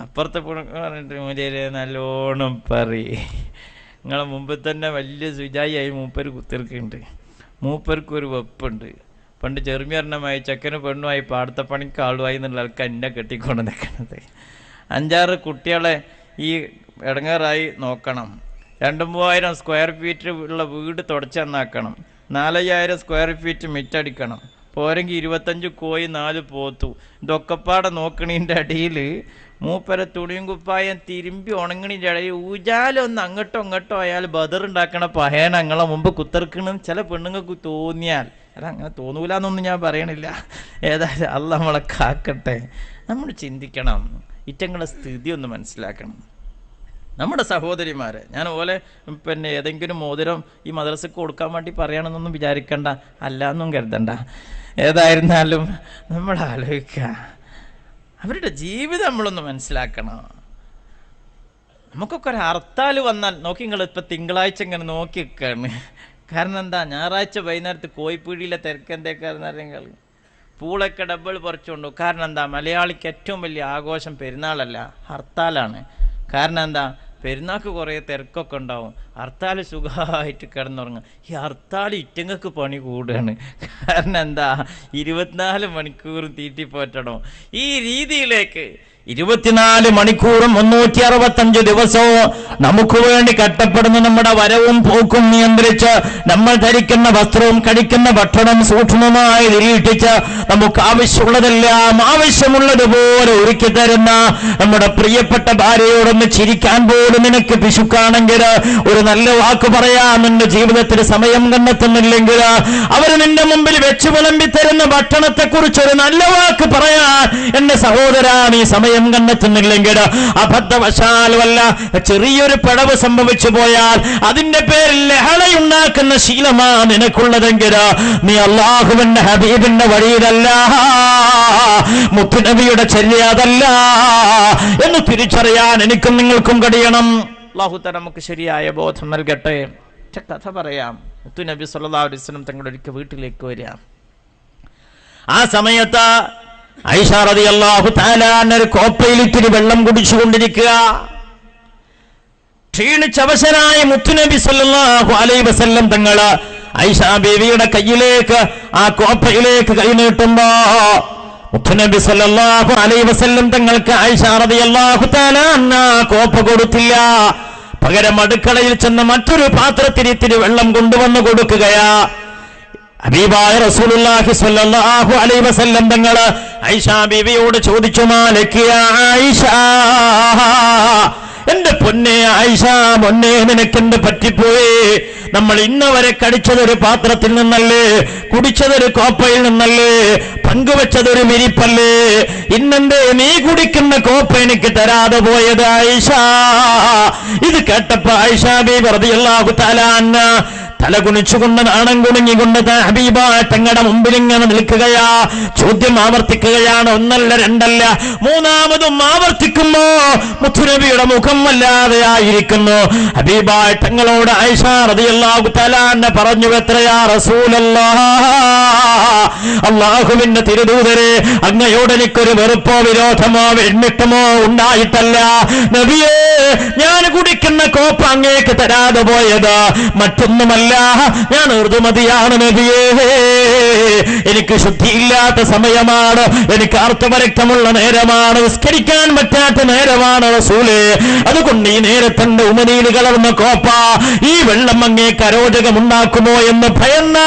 അപ്പുറത്തെ പറഞ്ഞിട്ട് മൂല്യരെ നല്ലോണം പറയേ, നിങ്ങളെ മുമ്പ് തന്നെ വലിയ സുജായി മൂപ്പര് കുത്തിർക്കുന്നുണ്ട്, മൂപ്പർക്കൊരു വെപ്പുണ്ട്. പണ്ട് ചെറുമിയറിനമായി ചെക്കന് പെണ്ണുമായി പാടത്തെ പണിക്ക് ആളുമായി എന്നുള്ള ആൾക്ക് എന്നെ കെട്ടിക്കൊണ്ട് നിൽക്കണത്. 5-6 കുട്ടികളെ ഈ ഇടങ്ങാറായി നോക്കണം, 2-3000 സ്ക്വയർ ഫീറ്റ് ഉള്ള വീട് തുടച്ചെന്നാക്കണം, 4000 സ്ക്വയർ ഫീറ്റ് മിറ്റടിക്കണം, പോരെങ്കിൽ 25 കോഴി 4 പോത്തു. ഇതൊക്കെപ്പാടെ നോക്കണീൻ്റെ അടിയിൽ മൂപ്പര തുണിയും കുപ്പായം തിരുമ്പി ഉണങ്ങണീൻ്റെ ഇടയിൽ ഊജാലൊന്ന് അങ്ങോട്ടോ ഇങ്ങോട്ടോ ആയാൽ ബദറുണ്ടാക്കണ പഹേന ഞങ്ങളെ മുമ്പ് കുത്തിറക്കണം ചില പെണ്ണുങ്ങൾക്ക് തോന്നിയാൽ. അതങ്ങനെ തോന്നൂല എന്നൊന്നും ഞാൻ പറയണില്ല. ഏതായാലും അള്ളാഹ് നമ്മളെ കാക്കട്ടെ. നമ്മൾ ചിന്തിക്കണം, ഇറ്റങ്ങളുടെ സ്ഥിതി ഒന്ന് മനസ്സിലാക്കണം. നമ്മുടെ സഹോദരിമാരെ ഞാൻ ഓലെ ഏതെങ്കിലും മോതിരം ഈ മദ്രസക്ക് കൊടുക്കാൻ വേണ്ടി പറയുകയാണെന്നൊന്നും വിചാരിക്കണ്ട, അല്ലാന്നും കരുതണ്ട. ഏതായിരുന്നാലും നമ്മൾ ആലോചിക്കുക, അവരുടെ ജീവിതം നമ്മളൊന്ന് മനസ്സിലാക്കണം. നമുക്കൊക്കെ ഒരു ഹർത്താൽ വന്നാൽ നോക്കി, നിങ്ങളിപ്പോൾ തിങ്കളാഴ്ച ഇങ്ങനെ നോക്കി നിൽക്കുകയാണ്. കാരണം എന്താ, ഞായറാഴ്ച വൈകുന്നേരത്ത് കോഴിപ്പീടിയിലെ തിരക്കെന്തേക്കാരെന്നറിയാം, പൂളൊക്കെ ഡബിൾ പറിച്ചുകൊണ്ടു. കാരണം എന്താ, മലയാളിക്ക് ഏറ്റവും വലിയ ആഘോഷം പെരുന്നാളല്ല, ഹർത്താലാണ്. കാരണം എന്താ, പെരുന്നാൾക്ക് കുറേ തിരക്കൊക്കെ ഉണ്ടാവും, ഹർത്താൽ സുഖമായിട്ട് കിടന്നുറങ്ങും. ഈ ഹർത്താൽ ഇറ്റങ്ങൾക്ക് പണി കൂടുകയാണ്. കാരണം എന്താ, 24 മണിക്കൂറും തീറ്റിപ്പോറ്റണം. ഈ രീതിയിലേക്ക് 24 മണിക്കൂറും 365 ദിവസവും നമുക്ക് വേണ്ടി കഷ്ടപ്പെടുന്ന നമ്മുടെ വരവും പോക്കും നിയന്ത്രിച്ച് നമ്മൾ ധരിക്കുന്ന വസ്ത്രവും കഴിക്കുന്ന ഭക്ഷണം സൂക്ഷ്മമായി നിരീക്ഷിച്ച് നമുക്ക് ആവശ്യമുള്ളതെല്ലാം ആവശ്യമുള്ളതുപോലെ ഒരുക്കി തരുന്ന നമ്മുടെ പ്രിയപ്പെട്ട ഭാര്യയോടൊന്ന് ചിരിക്കാൻ പോലും നിനക്ക് പിശുക്കാണെങ്കിൽ, ഒരു നല്ല വാക്ക് പറയാൻ നിന്റെ ജീവിതത്തിൽ സമയം കണ്ടെത്തുന്നില്ലെങ്കിൽ, അവർ നിന്റെ മുമ്പിൽ വെച്ച് വിളമ്പി തരുന്ന ഭക്ഷണത്തെ കുറിച്ച് ഒരു നല്ല വാക്ക് പറയാൻ എന്റെ സഹോദരാ നീ സമയം കണ്ടെത്തുന്നില്ലെങ്കിൽ, അബദ്ധവശാൽ വല്ല ചെറിയൊരു പിഴവ് സംഭവിച്ചു പോയാൽ അതിന്റെ പേരിൽ ലഹളയുണ്ടാക്കുന്ന ശീലമാ നിനക്കുള്ളതെങ്കിൽ നീ അല്ലാഹുവിന്റെ ഹബീബിന്റെ വഴിയിലല്ല, മുത്തുനബിയുടെ ചര്യ അതല്ല എന്ന് തിരിച്ചറിയാൻ എനിക്കും നിങ്ങൾക്കും കഴിയണം. അല്ലാഹു തആല നമുക്ക് ശരിയായ ബോധം നൽകട്ടെ. കഥ പറയാം. മുത്തുനബി സല്ലല്ലാഹു അലൈഹി വസല്ലം തങ്ങളുടെ ഒരിക്കൽ വീട്ടിലേക്ക് വരിക. ആ സമയത്ത് ആയിഷ റളിയല്ലാഹു തആല ഒരു കോപ്പയിൽ ഇത്തിരി വെള്ളം കുടിച്ചുകൊണ്ടിരിക്കുക. ക്ഷീണിച്ചവശനായ മുത്തുനബി സല്ലല്ലാഹു അലൈഹി വസല്ലം തങ്ങൾ ആയിഷ ബീവിയുടെ കയ്യിലേക്ക് ആ കോപ്പയിലേക്ക് കൈ നീട്ടുമ്പോ മുത്തുനബി സല്ലല്ലാഹു അലൈഹി വസല്ലം തങ്ങൾക്ക് ആയിഷ റളിയല്ലാഹു തആല കോപ്പ കൊടുത്തില്ല. പകരം അടുക്കളയിൽ ചെന്ന് മറ്റൊരു പാത്രത്തിൽ ഇത്തിരി വെള്ളം കൊണ്ടുവന്ന് കൊടുക്കുകയാ. ഹബീബായ റസൂലുള്ളാഹി സ്വല്ലല്ലാഹു അലൈഹി വസല്ലം തങ്ങൾ ആയിഷ ബീവിയോട് ചോദിച്ചു, മാലകിയ ആയിഷ, എന്റെ പൊന്നെ ആയിഷ, പൊന്നെ നിനക്കെന്ത് പറ്റിപ്പോയി? നമ്മൾ ഇന്നവരെ കടിച്ചതൊരു പാത്രത്തിൽ നിന്നല്ലേ, കുടിച്ചതൊരു കോപ്പയിൽ നിന്നല്ലേ, പങ്കുവെച്ചതൊരു വിരിപ്പല്ലേ, ഇന്നെന്തേ നീ കുടിക്കുന്ന കോപ്പ എനിക്ക് തരാതെ പോയത് ആയിഷ? ഇത് കേട്ടപ്പോ ആയിഷ ബീവി റളിയല്ലാഹു തആല അൻഹ തല കുനിച്ചുകൊണ്ട് നാണം കുണുങ്ങിക്കൊണ്ട് ഹബീബ തങ്ങളുടെ മുമ്പിൽ ഇങ്ങനെ നിൽക്കുകയാ. ചോദ്യം ആവർത്തിക്കുകയാണ്. ഒന്നല്ല രണ്ടല്ല, മൂന്നാമതും ആവർത്തിക്കുമ്പോ മുത്തുനബിയുടെ മുഖം വല്ലാതെ ആയിരിക്കുന്നു. ഹബീബ തങ്ങളോട് ആയിഷ റളിയല്ലാഹു തആല അൻഹ പറഞ്ഞു, എത്രയാ റസൂലല്ലാഹ്, അല്ലാഹുവിന്റെ തിരുദൂതരെ, അങ്ങയോട് എനിക്കൊരു വെറുപ്പോ വിരോധമോ വെണ്മിട്ടമോ ഉണ്ടായിട്ടല്ല നബിയേ. ഞാൻ കുടിക്കുന്ന കോപ്പ അങ്ങേക്ക് തരാതെ പോയത് മറ്റൊന്നുമല്ല, ഞാൻ ഋതുമതിയാണ് നബിയേ. എനിക്ക് ശുദ്ധിയില്ലാത്ത സമയമാണ്, എനിക്ക് ആർത്തവരക്തമുള്ള നേരമാണ്, നിസ്കരിക്കാൻ പറ്റാത്ത നേരമാണ് റസൂലേ. അതുകൊണ്ട് ഈ നേരത്തിന്റെ ഉമനീൽ കലർന്ന കോപ്പ, ഈ വെള്ളം അങ്ങേക്ക് അരോചകമുണ്ടാക്കുമോ എന്ന് ഭയന്ന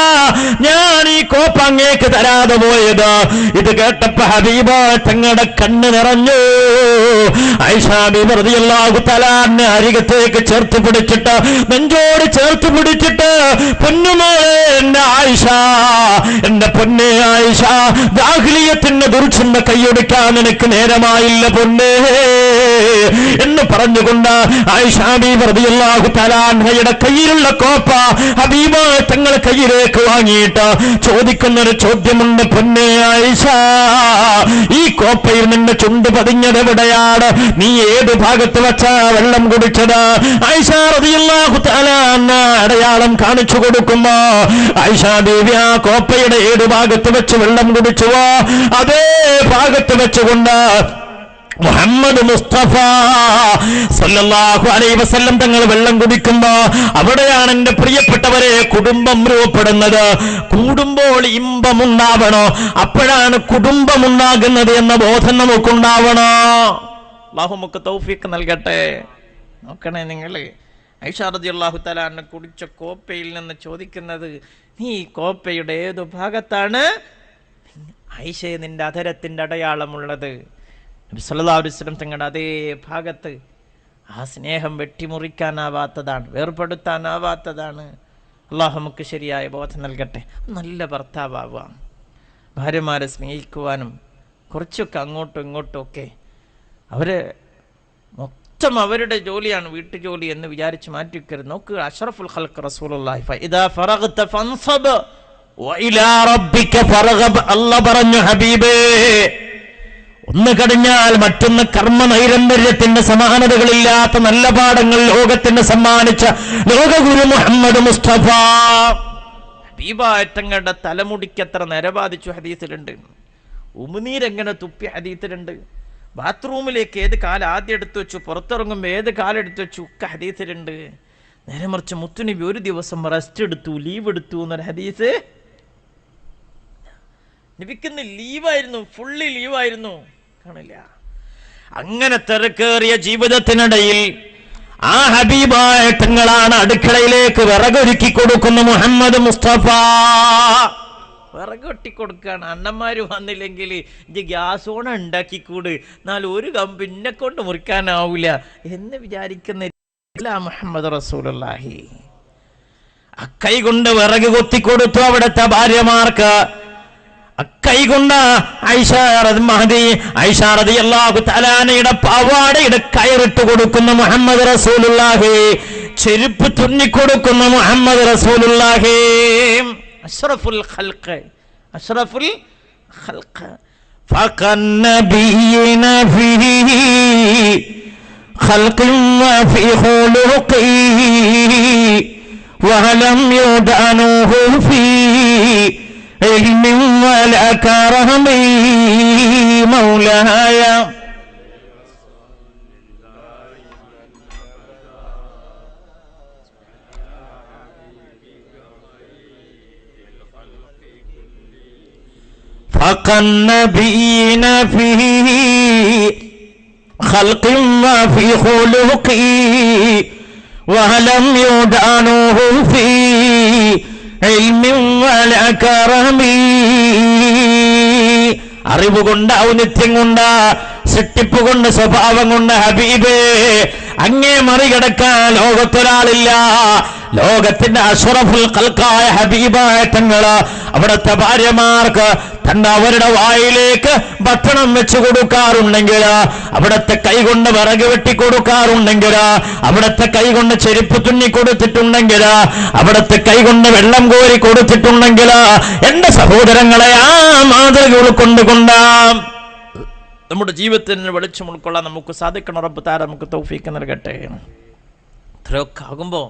ഞാൻ ഈ കോപ്പ അങ്ങേക്ക് തരാതെ പോയത്. ഇത് കേട്ടപ്പോ ഹബീബ തങ്ങളുടെ കണ്ണ് നിറഞ്ഞു. ആയിഷ ബീവി റളിയല്ലാഹു തആല അൻഹ അരികത്തേക്ക് ചേർത്ത് പിടിച്ചിട്ട്, നെഞ്ചോട് ചേർത്ത് പിടിച്ചിട്ട്, പൊന്നുമോളെ എന്റെ ആയിഷ, എന്റെ പൊന്നെ ആയിഷ, ജാഹിലിയത്തിന്റെ ദുർച്ഛന്ത കൈയൊടുക്കാൻ എനിക്ക് നേരമായില്ല പൊന്നേ എന്ന് പറഞ്ഞുകൊണ്ട് ആയിഷ ബീവി റളിയല്ലാഹു തആല അൻഹയുടെ കയ്യിലുള്ള കോപ്പ ഹബീബ തങ്ങൾ കയ്യിലേക്ക് വാങ്ങിയിട്ട് ചോദിക്കുന്നൊരു ചോദ്യമുണ്ട്. പൊന്നെ ആയിഷ, ഈ കോപ്പയിൽ നിന്റെ ചുണ്ട് പതിഞ്ഞത് എവിടെയാണ്? നീ ഏത് ഭാഗത്ത് വെച്ചാ വെള്ളം കുടിച്ചത്? ആയിഷ റളിയല്ലാഹു തആല അൻഹ അടയാളം കാണിച്ചു കൊടുക്കുമ്പോ ആയിഷ ബീവി ആ കോപ്പയുടെ ഏത് ഭാഗത്ത് വെച്ച് വെള്ളം കുടിച്ചുവോ അതേ ഭാഗത്ത് വെച്ചുകൊണ്ട് മുഹമ്മദ് മുസ്തഫ സല്ലല്ലാഹു അലൈഹി വസല്ലം തങ്ങൾ വെള്ളം കുടിക്കുമ്പോ അവിടെയാണ് എന്റെ പ്രിയപ്പെട്ടവരെ കുടുംബം രൂപപ്പെടുന്നത്. കൂടുമ്പോൾ ഇമ്പമുണ്ടാവണോ, അപ്പോഴാണ് കുടുംബമുണ്ടാകുന്നത് എന്ന ബോധം നമുക്കുണ്ടാവണോ. അല്ലാഹു നമുക്ക് തൗഫീഖ് നൽകട്ടെ. നോക്കണേ നിങ്ങൾ, ആയിഷ റളിയല്ലാഹു തആല അൻഹ കുടിച്ച കോപ്പയിൽ നിന്ന് ചോദിക്കുന്നത്, നീ കോപ്പയുടെ ഏതു ഭാഗത്താണ് ആയിഷയെ നിന്റെ അധരത്തിൻ്റെ അടയാളമുള്ളത് നബി സല്ലല്ലാഹു അലൈഹി വസല്ലം തങ്ങളുടെ അതേ ഭാഗത്ത്. ആ സ്നേഹം വെട്ടിമുറിക്കാനാവാത്തതാണ്, വേർപെടുത്താനാവാത്തതാണ്. അള്ളാഹു നമുക്ക് ശരിയായ ബോധം നൽകട്ടെ. നല്ല ഭർത്താവുക, ഭാര്യമാരെ സ്നേഹിക്കുവാനും കുറച്ചൊക്കെ അങ്ങോട്ടും ഇങ്ങോട്ടും ഒക്കെ അവരെ മൊത്തം അവരുടെ ജോലിയാണ് വീട്ടുജോലി എന്ന് വിചാരിച്ച് മാറ്റിവെക്കരുത്. നോക്ക്, അഷ്റഫുൽ ഖൽഖ് റസൂലുള്ളാഹി ഫഇദാ ഫറഗ്ത ഫൻസബ് വഇലാ റബ്ബിക ഫർഗബ്. അല്ലാഹ് പറഞ്ഞു, ഹബീബേ, ഒന്ന് കടിഞ്ഞാൽ മറ്റൊന്ന് കർമ്മ നൈരന്തര്യത്തിന്റെ സമാനതകളില്ലാത്ത നല്ല പാഠങ്ങൾ ലോകത്തിന് സമ്മാനിച്ച ലോകഗുരു മുഹമ്മദ് മുസ്തഫ ഹബീബായത്തങ്ങളുടെ തലമുടിക്കത്ര നരബാധിച്ചു ഹദീസിലുണ്ട്. ഉമിനീരെങ്ങനെ തുപ്പി ഹദീസിലുണ്ട്. ബാത്റൂമിലേക്ക് ഏത് കാലം ആദ്യം എടുത്തു വെച്ചു, പുറത്തിറങ്ങുമ്പോൾ ഏത് കാലം എടുത്തു വെച്ചു ഒക്കെ ഹദീസിലുണ്ട്. നേരെ മറിച്ച് മുത്തുനബി ഒരു ദിവസം റെസ്റ്റ് എടുത്തു, ലീവ് എടുത്തു എന്നൊരു ഹദീസ്. നബിക്കുന്ന് ലീവായിരുന്നു, ഫുള്ളി ലീവായിരുന്നു, കാണില്ല. അങ്ങനെ തിരക്കേറിയ ജീവിതത്തിനിടയിൽ ആ ഹബീബായ തങ്ങളാണ് അടുക്കളയിലേക്ക് വിറകൊരുക്കി കൊടുക്കുന്ന മുഹമ്മദ് മുസ്തഫ. വിറക് വെട്ടിക്കൊടുക്കുകയാണ്. അണ്ണന്മാര് വന്നില്ലെങ്കിൽ ഇജ്ജ് ഗ്യാസ് ഓണ ഉണ്ടാക്കിക്കൂട്, എന്നാൽ ഒരു കമ്പ് ഇന്നെ കൊണ്ട് മുറിക്കാനാവൂല എന്ന് വിചാരിക്കുന്ന മുഹമ്മദ് റസൂലുള്ളാഹി അക്കൈ കൊണ്ട് വിറക് കൊത്തിക്കൊടുത്തു അവിടുത്തെ ഭാര്യമാർക്ക്. അക്കൈ കൊണ്ട് ആയിഷ റളിയല്ലാഹു തആലയുടെ പാവാടയുടെ കയറിട്ട് കൊടുക്കുന്ന മുഹമ്മദ് റസൂലുള്ളാഹി, ചെരുപ്പ് തുന്നിക്കൊടുക്കുന്ന മുഹമ്മദ് റസൂലുള്ളാഹി. അഷ്റഫുൽ ഖൽഖ്, അഷ്റഫുൽ ഖൽഖ്. ഫഖന്നബിയന ഫീഹി ഖൽഖൻ വഫീ ഖുലുഖി വലം യുദാനുഹു ഫീ ഇൽമിൻ വലാ കറമി മൗലായ. فَقَنَّبِينَ فِي خَلْقٍ وَفِي خُلُقٍ وَلَمْ يُدَانُهُ فِي عِلْمٍ وَلَا كَرَمٍ. അറിവ് കൊണ്ട്, ഔന്നിത്യം കൊണ്ട്, സൃഷ്ടിപ്പ് കൊണ്ട്, സ്വഭാവം കൊണ്ട് ഹബീബേ അങ്ങേ മറികടക്കാൻ ലോകത്തൊരാളില്ല. ലോകത്തിന്റെ അഷ്റഫുൽ ഖൽഖായ ഹബീബായ തങ്ങള് അവിടുത്തെ ഭാര്യമാർക്ക് അവരുടെ വായിലേക്ക് ഭക്ഷണം വെച്ചു കൊടുക്കാറുണ്ടെങ്കിൽ, അവിടുത്തെ കൈകൊണ്ട് വിറക് വെട്ടി കൊടുക്കാറുണ്ടെങ്കിൽ, അവിടുത്തെ കൈകൊണ്ട് ചെരുപ്പ് തുന്നി കൊടുത്തിട്ടുണ്ടെങ്കിൽ, അവിടുത്തെ കൈകൊണ്ട് വെള്ളം കോരി കൊടുത്തിട്ടുണ്ടെങ്കിൽ, എന്റെ സഹോദരങ്ങളെ ആ മാതൃക ഉൾക്കൊണ്ടുകൊണ്ട് നമ്മുടെ ജീവിതത്തിന് വെളിച്ചം ഉൾക്കൊള്ളാൻ നമുക്ക് സാധിക്കണം. റബ്ബ് തആല നമുക്ക് തൗഫീഖ് നൽകട്ടെ. ഇത്രയൊക്കെ ആകുമ്പോൾ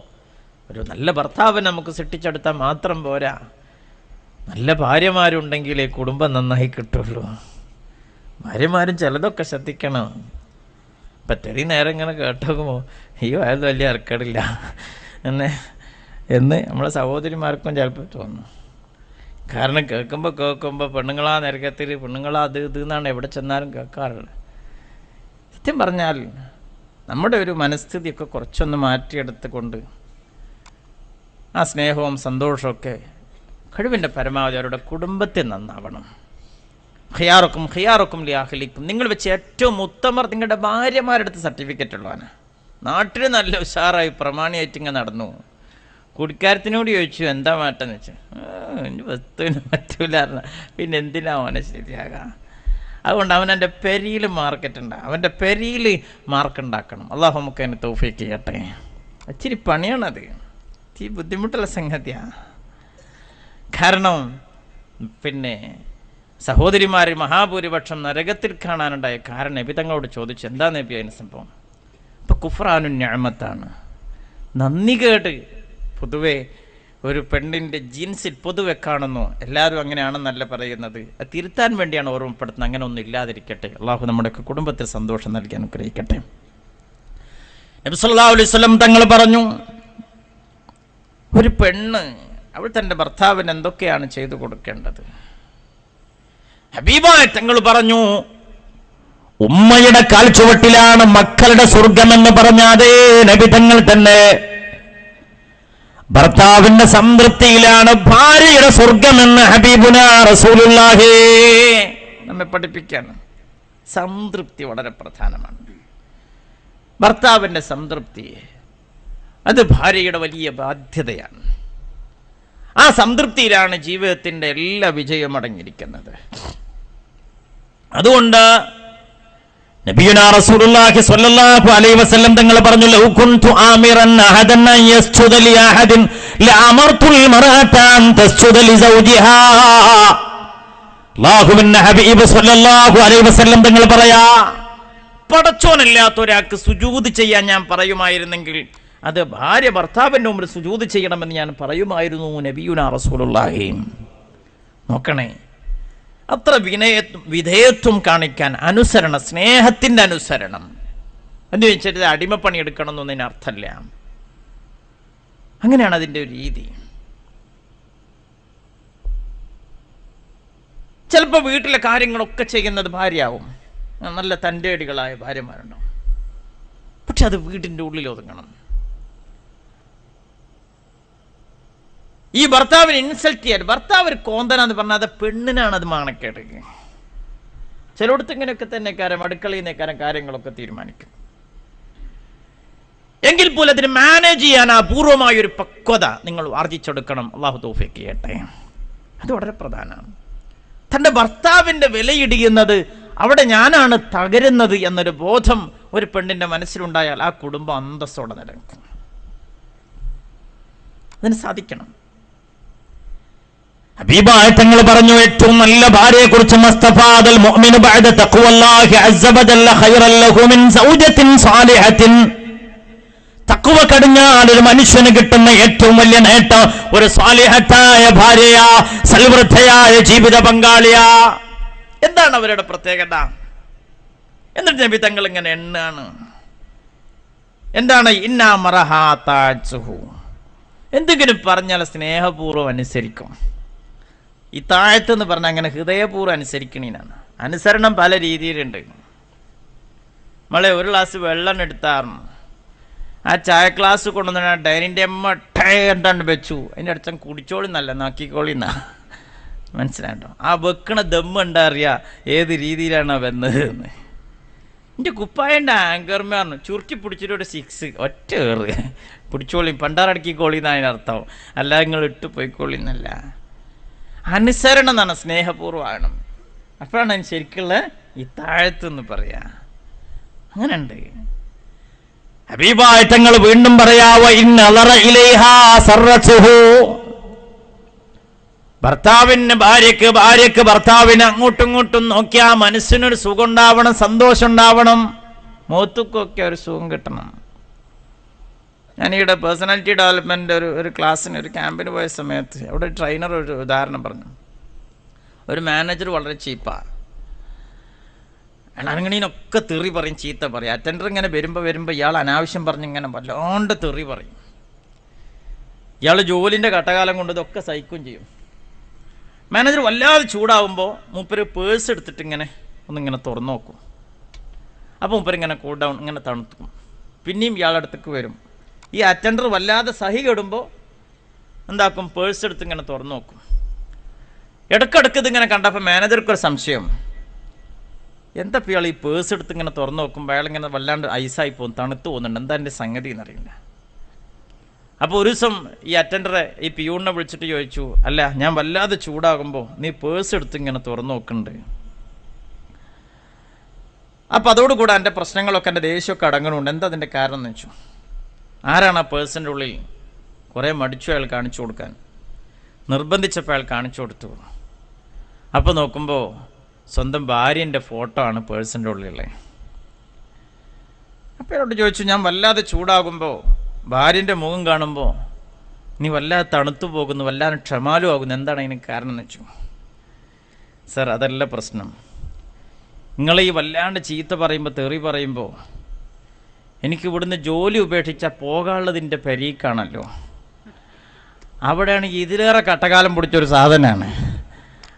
ഒരു നല്ല ഭർത്താവിനെ നമുക്ക് സൃഷ്ടിച്ചെടുത്താൽ മാത്രം പോരാ, നല്ല ഭാര്യമാരുണ്ടെങ്കിലേ കുടുംബം നന്നായി കിട്ടുള്ളൂ. ഭാര്യമാരും ചിലതൊക്കെ ശ്രദ്ധിക്കണം. ഇപ്പം തെറി നേരം ഇങ്ങനെ കേട്ടോക്കുമ്പോൾ അയ്യോ അയാൾ വലിയ ഇറക്കടില്ല എന്ന് നമ്മളെ സഹോദരിമാർക്കും ചിലപ്പോൾ തോന്നും. കാരണം കേൾക്കുമ്പോൾ പെണ്ണുങ്ങളാ നരകത്തിൽ, പെണ്ണുങ്ങളാ അത് ഇത് എന്നാണ് എവിടെ ചെന്നാലും കേൾക്കാറുള്ളത്. സത്യം പറഞ്ഞാൽ നമ്മുടെ ഒരു മനസ്ഥിതിയൊക്കെ കുറച്ചൊന്ന് മാറ്റിയെടുത്തുകൊണ്ട് ആ സ്നേഹവും സന്തോഷമൊക്കെ കഴിവിൻ്റെ പരമാവധി അവരുടെ കുടുംബത്തിൽ നന്നാവണം. ഖിയാറുക്കും ലിയാഹ്ലിക്കും, നിങ്ങൾ വെച്ച് ഏറ്റവും ഉത്തമർ നിങ്ങളുടെ ഭാര്യമാരുടെ അടുത്ത് സർട്ടിഫിക്കറ്റ് ഉള്ളവനാണ്. നാട്ടിൽ നല്ല ഉഷാറായി പ്രമാണിയായിട്ട് ഇങ്ങനെ നടന്നു. കുടിക്കാരത്തിനോട് ചോദിച്ചു എന്താ മാറ്റെന്ന് വെച്ചു, വസ്തുവിന് പറ്റൂല. പിന്നെ എന്തിനാ അവനെ ശരിയാകാം? അതുകൊണ്ട് അവനെൻ്റെ പെരിയിൽ മാർക്കറ്റുണ്ട്, അവൻ്റെ പെരിയിൽ മാർക്കുണ്ടാക്കണം. അള്ളാഹു നമുക്ക് അതിന് തൗഫീഖ് ചെയ്യട്ടെ. ഇച്ചിരി പണിയാണത്, ഇച്ചിരി ബുദ്ധിമുട്ടുള്ള സംഗതിയാണ്. കാരണം പിന്നെ സഹോദരിമാർ മഹാഭൂരിപക്ഷം നരകത്തിൽ കാണാനുണ്ടായ കാരണം നബി തങ്ങളോട് ചോദിച്ചു, എന്താ നബി അതിന് സംഭവം? ഇപ്പം കുഫ്രാനു നിഅമത്താണ്, നന്ദി കേട് പൊതുവെ ഒരു പെണ്ണിൻ്റെ ജീൻസിൽ പൊതുവെ കാണുന്നു. എല്ലാവരും അങ്ങനെയാണെന്നല്ല പറയുന്നത്, അത് തിരുത്താൻ വേണ്ടിയാണ് ഓർമ്മപ്പെടുത്തുന്നത്. അങ്ങനെ ഒന്നും ഇല്ലാതിരിക്കട്ടെ. അള്ളാഹു നമ്മുടെയൊക്കെ കുടുംബത്തിൽ സന്തോഷം നൽകി അനുഗ്രഹിക്കട്ടെ. നബി സല്ലല്ലാഹു അലൈഹി വസല്ലം തങ്ങൾ പറഞ്ഞു, ഒരു പെണ്ണ് അവൾ തൻ്റെ ഭർത്താവിന് എന്തൊക്കെയാണ് ചെയ്തു കൊടുക്കേണ്ടത്? ഹബീബായ തങ്ങൾ പറഞ്ഞു, ഉമ്മയുടെ കാൽച്ചുവട്ടിലാണ് മക്കളുടെ സ്വർഗമെന്ന് പറഞ്ഞ അതേ നബി തങ്ങൾ തന്നെ ഭർത്താവിന്റെ സംതൃപ്തിയിലാണ് ഭാര്യയുടെ സ്വർഗമെന്ന് ഹബീബുന റസൂലുള്ളാഹി നമ്മെ പഠിപ്പിക്കാണ്. സംതൃപ്തി വളരെ പ്രധാനമാണ്. ഭർത്താവിന്റെ സംതൃപ്തി അത് ഭാര്യയുടെ വലിയ ബാധ്യതയാണ്. ആ സംതൃപ്തിയിലാണ് ജീവിതത്തിന്റെ എല്ലാ വിജയവും അടങ്ങിയിരിക്കുന്നത്. അതുകൊണ്ട് നബിയുനാ റസൂലുള്ളാഹി സ്വല്ലല്ലാഹു അലൈഹി വസല്ലം തങ്ങൾ പറഞ്ഞു, ലൗ കുൻതു ആമിറൻ അഹദൻ യസ്ജുദ ലി അഹദിൻ ലഅമർതുൽ മർഅത അൻ തസ്ജുദ ലി സൗജിഹാ. അല്ലാഹുവിന്റെ ഹബീബ് സ്വല്ലല്ലാഹു അലൈഹി വസല്ലം തങ്ങൾ പറയാ, പടച്ചോനല്ലാത്ത ഒരാൾക്ക് സുജൂദ് ചെയ്യാൻ ഞാൻ പറയുമായിരുന്നെങ്കിൽ അത് ഭാര്യ ഭർത്താവിന്റെ മുമ്പിൽ സുജൂദ് ചെയ്യണമെന്ന് ഞാൻ പറയുമായിരുന്നു നബിയുനാ റസൂലുള്ളാഹി. നോക്കണേ, അത്ര വിധേയത്വം കാണിക്കാൻ അനുസരണം, സ്നേഹത്തിന്റെ അനുസരണം എന്ന് വെച്ചിട്ട് അടിമപ്പണി എടുക്കണം എന്നതിന് അർത്ഥമില്ല. അങ്ങനെയാണ് അതിൻ്റെ ഒരു രീതി. ചിലപ്പോൾ വീട്ടിലെ കാര്യങ്ങളൊക്കെ ചെയ്യുന്നത് ഭാര്യയാവും. നല്ല തൻ്റെടികളായ ഭാര്യമാരുണ്ടാവും. പക്ഷെ അത് വീടിൻ്റെ ഉള്ളിൽ ഒതുങ്ങണം. ഈ ഭർത്താവിനെ ഇൻസൾട്ട് ചെയ്യാൻ, ഭർത്താവ് ഒരു കോന്തനാന്ന് പറഞ്ഞാൽ അത് പെണ്ണിനാണ് അത് മാണക്കേട്. ചിലയിടത്ത് ഇങ്ങനെയൊക്കെ തന്നെ അടുക്കളയിൽ നിന്നേക്കാരം കാര്യങ്ങളൊക്കെ തീരുമാനിക്കും. എങ്കിൽ പോലും അതിന് മാനേജ് ചെയ്യാൻ അപൂർവമായൊരു പക്വത നിങ്ങൾ ആർജിച്ചെടുക്കണം. അള്ളാഹു തൗഫീഖ് ചെയ്യട്ടെ. അത് വളരെ പ്രധാനമാണ്. തൻ്റെ ഭർത്താവിൻ്റെ വിലയിടിയുന്നത്, അവിടെ ഞാനാണ് തകരുന്നത് എന്നൊരു ബോധം ഒരു പെണ്ണിൻ്റെ മനസ്സിലുണ്ടായാൽ ആ കുടുംബം അന്തസ്സോടെ നിലനിൽക്കും. അതിന് സാധിക്കണം. ഹബീബായ തങ്ങൾ പറഞ്ഞു, ഏറ്റവും നല്ല ഭാര്യയെ കുറിച്ച് മസ്തഫാദൽ മുഅ്മിനു ബഅദ തഖ്വല്ലാഹി അസ്സ വജല്ല ഖൈറൻ ലഹു മിൻ സൗജത്തിൻ സാലിഹത്തിൻ. തഖ്വ കടിഞ്ഞാൽ ഒരു മനുഷ്യന് കിട്ടുന്ന ഏറ്റവും വലിയ നേട്ടം ഒരു സാലിഹത്തായ ഭാര്യയാ, സൽവൃദ്ധയായ ജീവിത പങ്കാളിയാ. എന്താണ് അവരുടെ പ്രത്യേകത? എന്നിട്ട് നബി തങ്ങൾ ഇങ്ങനെ എണ്ണാണ്. എന്താണ്? ഇന്നാ മറഹാതാജുഹു. എന്തെങ്കിലും പറഞ്ഞാൽ സ്നേഹപൂർവ്വം അനുസരിക്കും. ഈ താഴത്ത് എന്ന് പറഞ്ഞാൽ അങ്ങനെ ഹൃദയപൂർവ്വം അനുസരിക്കണീനാണ്. അനുസരണം പല രീതിയിലുണ്ട്. നമ്മളെ ഒരു ഗ്ലാസ് വെള്ളം എടുത്താറുണ്ട്, ആ ചായ ഗ്ലാസ് കൊണ്ടുവന്ന ഡൈനിങ് ടേണ്ടാണ്ട് വെച്ചു, അതിൻ്റെ അടുത്ത് കുടിച്ചോളി നല്ല നാക്കിക്കോളിന്നാ. മനസ്സിലായിട്ടോ? ആ വെക്കണ ദമ്മ് ഉണ്ടാ അറിയാം ഏത് രീതിയിലാണ് വെന്നത് എന്ന്. എൻ്റെ കുപ്പായൻ്റെ ആങ്കർമാർന്നു ചുരുക്കി പിടിച്ചിട്ട് ഒരു 6 ഒറ്റ ഏറ് പിടിച്ചോളി, പണ്ടാറടക്കിക്കോളി എന്നാണ് അതിനർത്ഥം. അല്ല നിങ്ങൾ ഇട്ട് പോയിക്കോളി എന്നല്ല. അനുസരണം എന്നാണ്, സ്നേഹപൂർവ്വമാണ്. അപ്പോഴാണ് അതിന് ശരിക്കുള്ള ഈ താഴത്തെന്ന് പറയാ. അങ്ങനെ ഉണ്ട്. ഹബീബായ തങ്ങൾ വീണ്ടും പറയാവോ, ഭാര്യക്ക് ഭർത്താവിന് അങ്ങോട്ടും ഇങ്ങോട്ടും നോക്കിയാ മനസ്സിനൊരു സുഖം ഉണ്ടാവണം, സന്തോഷം ഉണ്ടാവണം, മുഖത്തൊക്കെ ഒരു സുഖം കിട്ടണം. ഞാനീടെ പേഴ്സണാലിറ്റി ഡെവലപ്മെൻ്റ് ഒരു ക്ലാസ്സിന്, ഒരു ക്യാമ്പിന് പോയ സമയത്ത് അവിടെ ട്രെയിനർ ഒരു ഉദാഹരണം പറഞ്ഞു. ഒരു മാനേജർ വളരെ ചീപ്പാണ്. അയാളങ്ങനീനൊക്കെ തെറി പറയും, ചീത്ത പറയും. അറ്റൻഡർ ഇങ്ങനെ വരുമ്പോൾ ഇയാൾ അനാവശ്യം പറഞ്ഞ് ഇങ്ങനെ വല്ലാണ്ട് തെറി പറയും. ഇയാൾ ജോലിൻ്റെ കട്ടകാലം കൊണ്ട് ഇതൊക്കെ സഹിക്കുകയും ചെയ്യും. മാനേജർ വല്ലാതെ ചൂടാവുമ്പോൾ മൂപ്പര് പേഴ്സ് എടുത്തിട്ട് ഒന്നിങ്ങനെ തുറന്നു നോക്കും. അപ്പോൾ മൂപ്പര് ഇങ്ങനെ കൂൾ ഡൗൺ ഇങ്ങനെ തണുത്തും. പിന്നെയും ഇയാളുടെ അടുത്തേക്ക് വരും. ഈ അറ്റൻഡർ വല്ലാതെ സഹി കെടുമ്പോൾ എന്താക്കും, പേഴ്സ് എടുത്ത് ഇങ്ങനെ തുറന്നു നോക്കും. ഇടയ്ക്കിടയ്ക്ക് ഇതിങ്ങനെ കണ്ടപ്പോൾ മാനേജർക്കൊരു സംശയം, എന്താ ഇയാൾ ഈ പേഴ്സ് എടുത്ത് ഇങ്ങനെ തുറന്നു നോക്കുമ്പോൾ അയാളിങ്ങനെ വല്ലാണ്ട് ഐസായി പോകും, തണുത്ത് പോകുന്നുണ്ട്, എന്താ എൻ്റെ സംഗതി എന്നറിയില്ല. അപ്പോൾ ഒരു ദിവസം ഈ അറ്റൻഡറെ ഈ പിയൂണിനെ വിളിച്ചിട്ട് ചോദിച്ചു, അല്ല ഞാൻ വല്ലാതെ ചൂടാകുമ്പോൾ നീ പേഴ്സ് എടുത്ത് ഇങ്ങനെ തുറന്നു നോക്കുന്നുണ്ട്, അപ്പോൾ അതോടുകൂടെ എൻ്റെ പ്രശ്നങ്ങളൊക്കെ, എൻ്റെ ദേഷ്യമൊക്കെ അടങ്ങണമുണ്ട്, എന്താ അതിൻ്റെ കാരണം എന്ന് വെച്ചു. ആരാണ് ആ പേഴ്സിൻ്റെ ഉള്ളിൽ? കുറേ മടിച്ചു അയാൾ കാണിച്ചു കൊടുക്കാൻ, നിർബന്ധിച്ചപ്പോൾ അയാൾ കാണിച്ചു കൊടുത്തു. അപ്പോൾ നോക്കുമ്പോൾ സ്വന്തം ഭാര്യൻ്റെ ഫോട്ടോ ആണ് പേഴ്സിൻ്റെ ഉള്ളിലുള്ളത്. അപ്പോൾ അയാളോട് ചോദിച്ചു, ഞാൻ വല്ലാതെ ചൂടാകുമ്പോൾ ഭാര്യൻ്റെ മുഖം കാണുമ്പോൾ നീ വല്ലാതെ തണുത്തു പോകുന്നു, വല്ലാതെ ക്ഷമാലു ആകുന്നു, എന്താണ് അതിന് കാരണം എന്ന് വെച്ചു. സർ, അതല്ല പ്രശ്നം. നിങ്ങൾ ഈ വല്ലാണ്ട് ചീത്ത പറയുമ്പോൾ, തെറി പറയുമ്പോൾ എനിക്ക് ഇവിടുന്ന് ജോലി ഉപേക്ഷിച്ചാൽ പോകാനുള്ളതിൻ്റെ പരീക്കാണല്ലോ. അവിടെയാണെങ്കിൽ ഇതിലേറെ കട്ടകാലം പിടിച്ചൊരു സാധനമാണ്.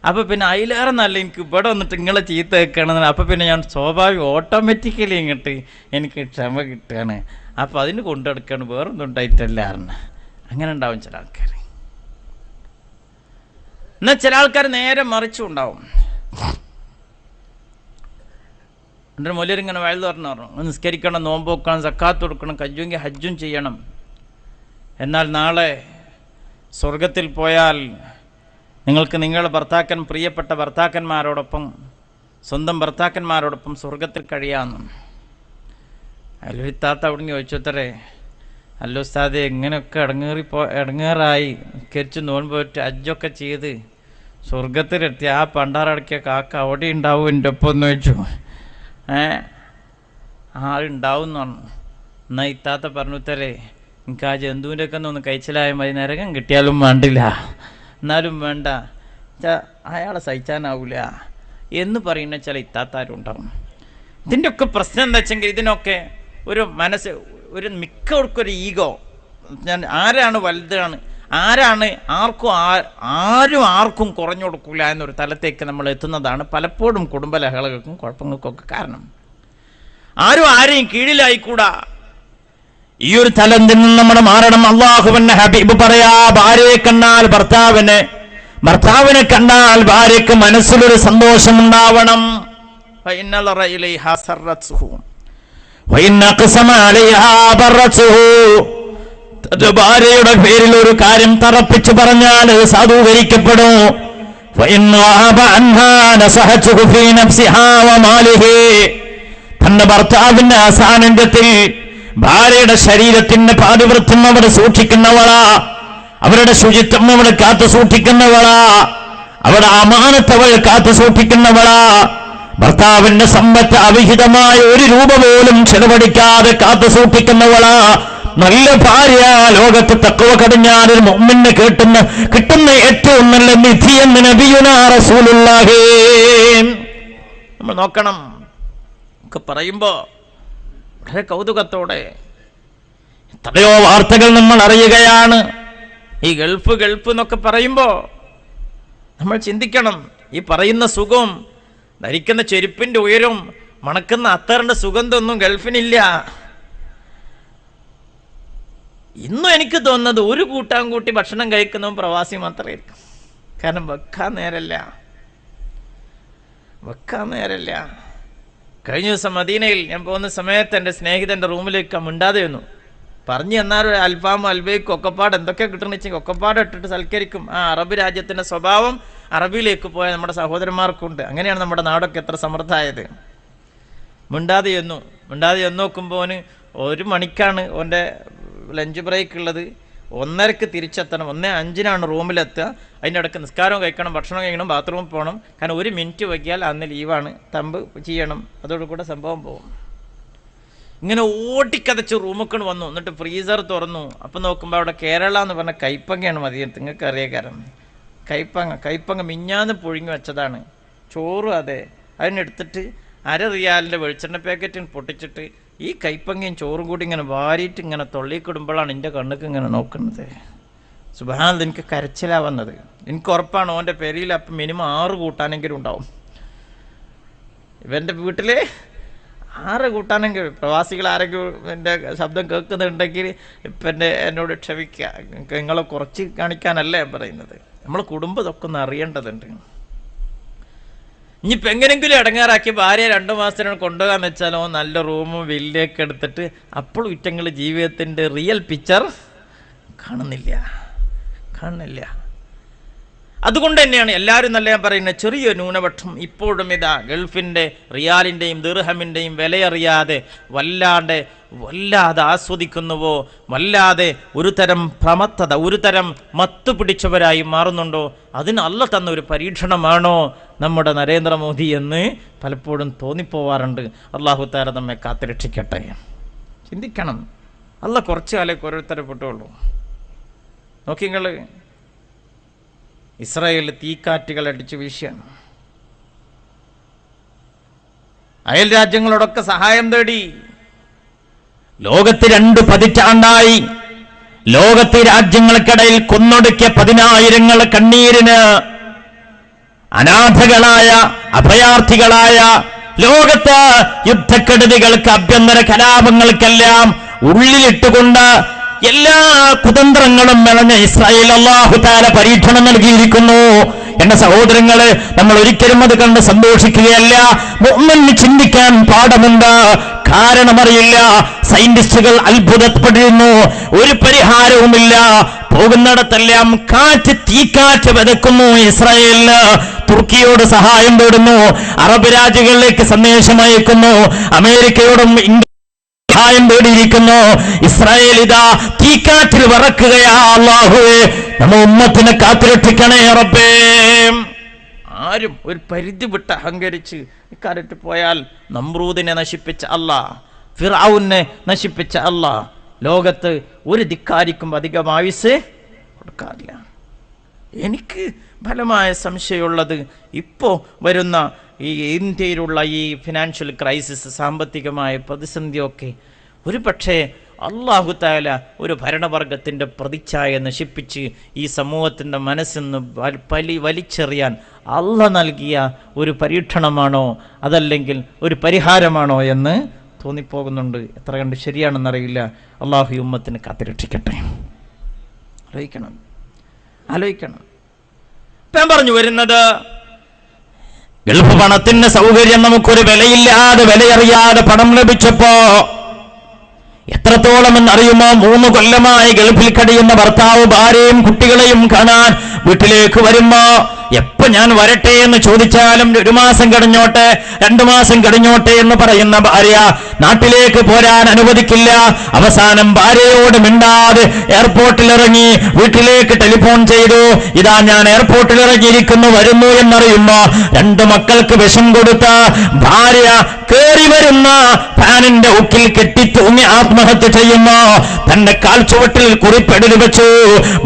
അപ്പോൾ പിന്നെ അതിലേറെ നല്ല എനിക്ക് ഇവിടെ വന്നിട്ട് നിങ്ങളെ ചീത്ത വെക്കുകയാണെന്ന്. അപ്പോൾ പിന്നെ ഞാൻ സ്വാഭാവികം ഓട്ടോമാറ്റിക്കലി ഇങ്ങോട്ട് എനിക്ക് ക്ഷമ കിട്ടുകയാണ്. അപ്പോൾ അതിന് കൊണ്ടെടുക്കുകയാണ്, വേറൊന്നും ഉണ്ടായിട്ടല്ല അറിഞ്ഞ. അങ്ങനെ ഉണ്ടാവും ചില ആൾക്കാർ. എന്നാൽ ചില ആൾക്കാർ നേരെ മറിച്ചും ഉണ്ടാവും. എൻ്റെ മൊല്യരിങ്ങനെ വയൽ പറഞ്ഞു നിസ്കരിക്കണം, നോമ്പ് വെക്കണം, സക്കാത്ത് കൊടുക്കണം, കജ്ജുമെങ്കിൽ ഹജ്ജും ചെയ്യണം. എന്നാൽ നാളെ സ്വർഗത്തിൽ പോയാൽ നിങ്ങൾക്ക് നിങ്ങളുടെ പ്രിയപ്പെട്ട ഭർത്താക്കന്മാരോടൊപ്പം, സ്വന്തം ഭർത്താക്കന്മാരോടൊപ്പം സ്വർഗത്തിൽ കഴിയാമെന്നും. അതിലൊരു താത്ത അവിടുന്ന് ചോദിച്ചോത്തരേ, അല്ലോ ഉസ്താദേ എങ്ങനെയൊക്കെ ഇടങ്ങേറായി കരിച്ച് നോമ്പ് പോയിട്ട് ഹജ്ജൊക്കെ ചെയ്ത് സ്വർഗത്തിലെത്തി ആ പണ്ടാറടക്കിയ കാക്ക അവിടെ ഉണ്ടാവും എൻ്റെ ഒപ്പം എന്ന് ചോദിച്ചു. ആളുണ്ടാവും എന്ന് പറഞ്ഞു. എന്നാൽ ഇത്താത്ത പറഞ്ഞു ഉത്തരേ, എനിക്ക് ആ ജന്തുവിൻ്റെ ഒക്കെ ഒന്ന് കഴിച്ചിലായ മതി, നരകം കിട്ടിയാലും വേണ്ടില്ല, എന്നാലും വേണ്ട, അയാളെ സഹിച്ചാനാവില്ല എന്ന് പറയുന്ന ചില ഇത്താത്താരും ഉണ്ടാവും. ഇതിൻ്റെ ഒക്കെ പ്രശ്നം എന്താ വെച്ചെങ്കിൽ ഇതിനൊക്കെ ഒരു മനസ്സ്, ഒരു മിക്കവർക്കൊരു ഈഗോ, ഞാൻ ആരാണ് വലുതാണ്, ആരാണ് ആർക്കും കുറഞ്ഞു കൊടുക്കില്ല എന്നൊരു തലത്തേക്ക് നമ്മൾ എത്തുന്നതാണ് പലപ്പോഴും കുടുംബലഹളകൾക്കും കുഴപ്പങ്ങൾക്കൊക്കെ കാരണം. ആരും ആരെയും കീഴിലായിക്കൂടാ. ഈ ഒരു തലത്തിൽ നിന്ന് നമ്മൾ മാറണം. അല്ലാഹുവിന്റെ ഹബീബ് പറയാ, ഭാര്യയെ കണ്ടാൽ ഭർത്താവിനെ കണ്ടാൽ ഭാര്യക്ക് മനസ്സിലൊരു സന്തോഷമുണ്ടാവണം. ഭാര്യയുടെ പേരിൽ ഒരു കാര്യം തറപ്പിച്ചു പറഞ്ഞാൽ സാധൂകരിക്കപ്പെടും. തന്റെ ഭർത്താവിന്റെ സാന്നിധ്യത്തിൽ ഭാര്യയുടെ ശരീരത്തിന്റെ പാതിവൃത്യം അവിടെ സൂക്ഷിക്കുന്നവളാ, അവരുടെ ശുചിത്വം അവിടെ കാത്തു സൂക്ഷിക്കുന്നവളാ, അവിടെ അമാനത്തവൾ കാത്തു സൂക്ഷിക്കുന്നവളാ, ഭർത്താവിന്റെ സമ്പത്ത് അവിഹിതമായ ഒരു രൂപ പോലും ചെലവഴിക്കാതെ കാത്തു സൂക്ഷിക്കുന്നവളാ. നല്ല ഭാര്യ ലോകത്ത് തഖ്വ കടിഞ്ഞാൽ ഒരു മുഅ്മിന് കിട്ടുന്ന ഏറ്റവും നല്ല നിധി എന്ന് നബിയുനാ റസൂലുള്ളാഹി. നമ്മൾ നോക്കണം, ഒക്കെ പറയുമ്പോ വളരെ കൗതുകത്തോടെ എത്രയോ വാർത്തകൾ നമ്മൾ അറിയുകയാണ്. ഈ ഗൾഫ് എന്നൊക്കെ പറയുമ്പോ നമ്മൾ ചിന്തിക്കണം, ഈ പറയുന്ന സുഖവും ധരിക്കുന്ന ചെരുപ്പിന്റെ ഉയരവും മണക്കുന്ന അത്തറിന്റെ സുഗന്ധമൊന്നും ഗൾഫിനില്ല. ഇന്നും എനിക്ക് തോന്നുന്നത് ഒരു കൂട്ടാൻ കൂട്ടി ഭക്ഷണം കഴിക്കുന്നതും പ്രവാസി മാത്രമായിരിക്കും. കാരണം വെക്കാൻ നേരല്ല. കഴിഞ്ഞ ദിവസം മദീനയിൽ ഞാൻ പോകുന്ന സമയത്ത് എൻ്റെ സ്നേഹിതൻ്റെ റൂമിലേക്ക് മിണ്ടാതെ വന്നു. പറഞ്ഞു എന്നാലും അൽഫാമും അൽബേക്കും ഒക്കെപ്പാട് എന്തൊക്കെ കിട്ടണമെന്ന് വെച്ചെങ്കിൽ ഒക്കെപ്പാട് ഇട്ടിട്ട് സൽക്കരിക്കും. ആ അറബ് രാജ്യത്തിൻ്റെ സ്വഭാവം അറബിയിലേക്ക് പോയ നമ്മുടെ സഹോദരന്മാർക്കുണ്ട്. അങ്ങനെയാണ് നമ്മുടെ നാടൊക്കെ എത്ര സമൃദ്ധമായത്. മിണ്ടാതെ ചെന്നു നോക്കുമ്പോൾ 1 മണിക്കാണ് ഓൻ്റെ ലഞ്ച് ബ്രേക്ക് ഉള്ളത്. 1:30 തിരിച്ചെത്തണം. 1:05 റൂമിലെത്തുക. അതിൻ്റെ ഇടയ്ക്ക് നിസ്കാരം കഴിക്കണം, ഭക്ഷണം കഴിക്കണം, ബാത്റൂമിൽ പോകണം. കാരണം 1 മിനിറ്റ് വൈകിയാൽ അന്ന് ലീവാണ്, തമ്പ് ചെയ്യണം, അതോടുകൂടെ സംഭവം പോകും. ഇങ്ങനെ ഓട്ടിക്കതച്ച് റൂമൊക്കെ വന്നു. എന്നിട്ട് ഫ്രീസർ തുറന്നു. അപ്പം നോക്കുമ്പോൾ അവിടെ കേരള എന്ന് പറഞ്ഞ കൈപ്പങ്ങയാണ് മതിയത്ത്. നിങ്ങൾക്ക് അറിയാം, കാരണം കൈപ്പങ്ങ മിഞ്ഞാന്ന് പുഴുങ്ങി വെച്ചതാണ്. ചോറും അതെ. അതിനെടുത്തിട്ട് 1/2 റിയാലിൻ്റെ വെളിച്ചെണ്ണ പാക്കറ്റിന് പൊട്ടിച്ചിട്ട് ഈ കൈപ്പങ്ങയും ചോറും കൂടി ഇങ്ങനെ വാരിയിട്ട് ഇങ്ങനെ തൊള്ളിക്കിടുമ്പോഴാണ് എൻ്റെ കണ്ണുക്ക് ഇങ്ങനെ നോക്കുന്നത്. സുബ്ഹാനല്ലാഹ്, എനിക്ക് കരച്ചിലാ വന്നത്. എനിക്ക് ഉറപ്പാണ് ഓൻ്റെ പെരിയിൽ അപ്പം മിനിമം 6 കൂട്ടാനെങ്കിലും ഉണ്ടാവും. ഇവൻ്റെ വീട്ടിൽ 6 കൂട്ടാനെങ്കിലും. പ്രവാസികൾ ആരെങ്കിലും എൻ്റെ ശബ്ദം കേൾക്കുന്നുണ്ടെങ്കിൽ ഇപ്പം എന്നോട് ക്ഷമിക്കുക. നിങ്ങളെ കുറച്ച് കാണിക്കാനല്ല ഞാൻ പറയുന്നത്. നമ്മൾ കുടുംബം ഇതൊക്കെ ഒന്ന് അറിയേണ്ടതുണ്ട്. ഇനിയിപ്പോൾ എങ്ങനെങ്കിലും ഇടങ്ങാറാക്കി ഭാര്യ 2 മാസത്തിനാണ് കൊണ്ടുപോകാന്ന് വെച്ചാലോ നല്ല റൂമും വില്ലയൊക്കെ എടുത്തിട്ട് അപ്പോൾ ഇറ്റങ്ങൾ ജീവിതത്തിൻ്റെ റിയൽ പിക്ചർ കാണുന്നില്ല. അതുകൊണ്ട് തന്നെയാണ് എല്ലാവരും നല്ല ഞാൻ പറയുന്നത്, ചെറിയ ന്യൂനപക്ഷം ഇപ്പോഴും ഇതാ ഗൾഫിൻ്റെ റിയാലിൻ്റെയും ദിർഹമിൻ്റെയും വിലയറിയാതെ വല്ലാതെ ആസ്വദിക്കുന്നുവോ, വല്ലാതെ ഒരു തരം പ്രമത്തത, ഒരു തരം മത്ത് പിടിച്ചവരായി മാറുന്നുണ്ടോ? അതിന് അല്ലാഹ് തന്ന ഒരു പരീക്ഷണമാണോ നമ്മുടെ നരേന്ദ്രമോദി എന്ന് പലപ്പോഴും തോന്നിപ്പോവാറുണ്ട്. അല്ലാഹു തആല നമ്മെ കാത്തുരക്ഷിക്കട്ടെ. ചിന്തിക്കണം, അല്ലാഹ് കുറച്ചു കാലം ഓരോരുത്തരെ പെട്ടുള്ളൂ. നോക്കി നിങ്ങൾ, ഇസ്രായേലിൽ തീക്കാറ്റുകൾ അടിച്ചു വീശിയാണ്. അയൽ രാജ്യങ്ങളോടൊക്കെ സഹായം തേടി. ലോകത്ത് 2 പതിറ്റാണ്ടായി ലോകത്തെ രാജ്യങ്ങൾക്കിടയിൽ കൊന്നൊടുക്കിയ 10,000 കണ്ണീരിന് അനാഥകളായ അഭയാർത്ഥികളായ ലോകത്ത് യുദ്ധക്കെടുതികൾക്ക് ആഭ്യന്തര കലാപങ്ങൾക്കെല്ലാം ഉള്ളിലിട്ടുകൊണ്ട് എല്ലാ കുതന്ത്രങ്ങളും മെളഞ്ഞ ഇസ്രായേൽ അല്ലാഹു തആല പരീക്ഷണം നൽകിയിരിക്കുന്നു. എന്റെ സഹോദരങ്ങളെ, നമ്മൾ ഒരിക്കലും അത് കണ്ട് സന്തോഷിക്കുകയല്ല. മുഅ്മിന് ചിന്തിക്കാൻ പാഠമുണ്ട്. കാരണമറിയില്ല. സയന്റിസ്റ്റുകൾ അത്ഭുതപ്പെടുന്നു. ഒരു പരിഹാരവുമില്ല. പോകുന്നിടത്തെല്ലാം കാറ്റ്, തീക്കാറ്റ് വിതക്കുന്നു. ഇസ്രായേലിന് തുർക്കിയോട് സഹായം തേടുന്നു. അറബ് രാജ്യങ്ങളിലേക്ക് സന്ദേശം അയക്കുന്നു. അമേരിക്കയോടും സഹായം തേടിയിരിക്കുന്നു. ഇസ്രായേൽ ഇതാ തീക്കാറ്റിൽ വിറക്കുകയാ. അല്ലാഹുവേ, നമ്മ ഉമ്മത്തിനെ കാത്തുരക്ഷിക്കണേ റബ്ബേ. ആരും ഒരു പരിധി വിട്ട് അഹങ്കരിച്ച് ഇക്കാലത്ത് പോയാൽ നമ്രൂദിനെ നശിപ്പിച്ച അല്ലാഹ്, ഫിർഔനെ നശിപ്പിച്ച അല്ലാഹ് ലോകത്ത് ഒരു ധിക്കാരിക്കും അധികം ആയുസ് കൊടുക്കാറില്ല. എനിക്ക് ഫലമായ സംശയമുള്ളത് ഇപ്പോൾ വരുന്ന ഈ ഇന്ത്യയിലുള്ള ഈ ഫിനാൻഷ്യൽ ക്രൈസിസ്, സാമ്പത്തികമായ പ്രതിസന്ധിയൊക്കെ ഒരു പക്ഷേ അല്ലാഹു തആല ഒരു ഭരണവർഗത്തിൻ്റെ പ്രതിച്ഛായ നശിപ്പിച്ച് ഈ സമൂഹത്തിൻ്റെ മനസ്സിന്ന് വലിച്ചെറിയാൻ അല്ലാഹ് നൽകിയ ഒരു പരീക്ഷണമാണോ അതല്ലെങ്കിൽ ഒരു പരിഹാരമാണോ എന്ന് തോന്നിപ്പോകുന്നുണ്ട്. എത്ര കണ്ട് ശരിയാണെന്നറിയില്ല. അല്ലാഹു ഈ ഉമ്മത്തിനെ കാത്തുരക്ഷിക്കട്ടെ. ആലോചിക്കണം. ഞാൻ പറഞ്ഞു വരുന്നത്, ഗൾഫ് പണത്തിന്റെ സൗകര്യം നമുക്കൊരു വിലയില്ലാതെ, വിലയറിയാതെ പണം ലഭിച്ചപ്പോ എത്രത്തോളം എന്നറിയുമോ? 3 കൊല്ലമായി ഗൾഫിൽ കഴിയുന്ന ഭർത്താവ് ഭാര്യയും കുട്ടികളെയും കാണാൻ വീട്ടിലേക്ക് വരുമ്പോ എപ്പോ ഞാൻ വരട്ടെ എന്ന് ചോദിച്ചാലും 1 മാസം കഴിഞ്ഞോട്ടെ, 2 മാസം കഴിഞ്ഞോട്ടെ എന്ന് പറയുന്ന ഭാര്യ നാട്ടിലേക്ക് പോരാൻ അനുവദിക്കില്ല. അവസാനം ഭാര്യയോട് മിണ്ടാതെ എയർപോർട്ടിൽ ഇറങ്ങി വീട്ടിലേക്ക് ടെലിഫോൺ ചെയ്തു. ഇതാ ഞാൻ എയർപോർട്ടിൽ ഇറങ്ങിയിരിക്കുന്നു, വരുന്നു എന്നറിയുമ്പോ 2 മക്കൾക്ക് വിഷം കൊടുത്ത ഭാര്യ കേറി വരുന്ന ഫാനിന്റെ ഉക്കിൽ കെട്ടിത്തൂങ്ങി ആത്മഹത്യ ചെയ്യുമ്പോ തന്റെ കാൽ ചുവട്ടിൽ കുറിപ്പെടൽ വെച്ചു.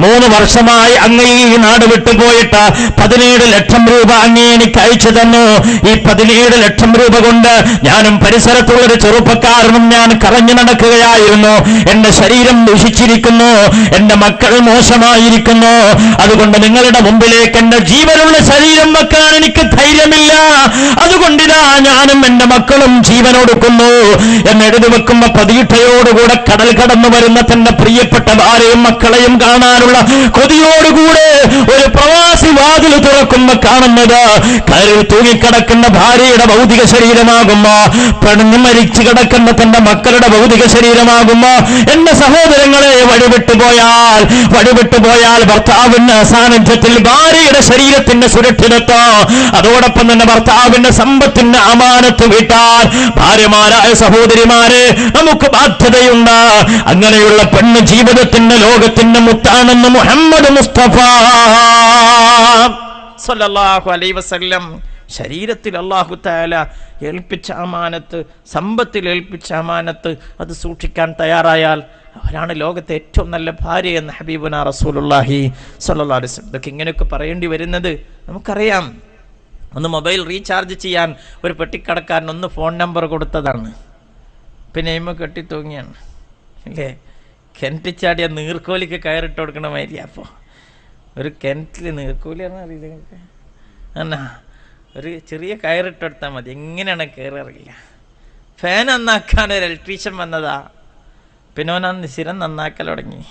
3 വർഷമായി അങ്ങ് ഈ നാട് വിട്ടുപോയിട്ട് 17 ലക്ഷം രൂപ അങ്ങേ എനിക്ക് അയച്ചു തന്നു. ഈ 17 ലക്ഷം രൂപ കൊണ്ട് ഞാനും പരിസരത്തുള്ളൊരു ചെറുപ്പക്കാരനും ഞാൻ കറങ്ങി നടക്കുകയായിരുന്നു. എന്റെ ശരീരം ദുഷിച്ചിരിക്കുന്നു, എന്റെ മക്കൾ മോശമായിരിക്കുന്നു. അതുകൊണ്ട് നിങ്ങളുടെ മുമ്പിലേക്ക് എന്റെ ജീവനുള്ള ശരീരം വെക്കാൻ എനിക്ക് ധൈര്യമില്ല. അതുകൊണ്ടിതാ ഞാനും എന്റെ മക്കളും ജീവനൊടുക്കുന്നു എന്നെഴുതി വെക്കുമ്പോ പ്രതീക്ഷയോടുകൂടെ കടൽ കടന്നു വരുന്ന തന്റെ പ്രിയപ്പെട്ട ഭാര്യയും മക്കളെയും കാണാനുള്ള കൊതിയോടുകൂടെ ഒരു പ്രവാസി വാതിൽ തുറക്കുമ്പോ കാണുന്നത് കയറിൽ തൂങ്ങിക്കിടക്കുന്ന ഭാര്യയുടെ ഭൗതിക ശരീരമാകുമ്പോ, പണിഞ്ഞു മരിച്ചു കിടക്കുന്ന തന്റെ മക്കളുടെ ഭൗതിക ശരീരമാകുമ്പോ, എന്റെ സഹോദരങ്ങളെ, വഴിവിട്ടുപോയാൽ ഭർത്താവിന്റെ സാന്നിധ്യത്തിൽ ഭാര്യയുടെ ശരീരത്തിന്റെ സുരക്ഷിതത്വം, അതോടൊപ്പം തന്നെ ഭർത്താവിന്റെ സമ്പത്തിന്റെ അമാനത്ത് വീട്ടാൻ ഭാര്യമാരായ സഹോദരിമാരെ നമുക്ക് ബാധ്യതയുണ്ട്. അങ്ങനെയുള്ള പെണ്ണ് ജീവിതത്തിന്റെ ലോകത്തിന്റെ മുത്താണെന്ന് മുഹമ്മദ് മുസ്തഫ സല്ലല്ലാഹു അലൈഹി വസല്ലം ശരീരത്തിൽ അല്ലാഹു തആല ഏൽപ്പിച്ച അമാനത്ത്, സമ്പത്തിൽ ഏൽപ്പിച്ച അമാനത്ത് അത് സൂക്ഷിക്കാൻ തയ്യാറായാൽ അവരാണ് ലോകത്തെ ഏറ്റവും നല്ല ഭാര്യ എന്ന് ഹബീബുനാ റസൂലുള്ളാഹി സ്വല്ലല്ലാഹു അലൈഹി വസല്ലം. ഇതൊക്കെ ഇങ്ങനെയൊക്കെ പറയേണ്ടി വരുന്നത് നമുക്കറിയാം. ഒന്ന് മൊബൈൽ റീചാർജ് ചെയ്യാൻ ഒരു പെട്ടിക്കടക്കാരൻ ഒന്ന് ഫോൺ നമ്പർ കൊടുത്തതാണ്. പിന്നെ ഇമ്മ കെട്ടി തൂങ്ങിയാണ് അല്ലേ? കിണറ്റിച്ചാടിയ നീർക്കോലിക്ക് കയറിട്ട് കൊടുക്കണ മാതിരി. അപ്പോൾ ഒരു കിണറ്റിൽ നീർക്കോലിയാണെന്ന് അറിയില്ല നിങ്ങൾക്ക് എന്നാ, ഒരു ചെറിയ കയറിട്ടെടുത്താൽ മതി, എങ്ങനെയാണ് കയറിയില്ല. ഫാൻ നന്നാക്കാൻ ഒരു ഇലക്ട്രീഷ്യൻ വന്നതാ, പിന്നെ ഓനാ സ്ഥിരം നന്നാക്കൽ തുടങ്ങി.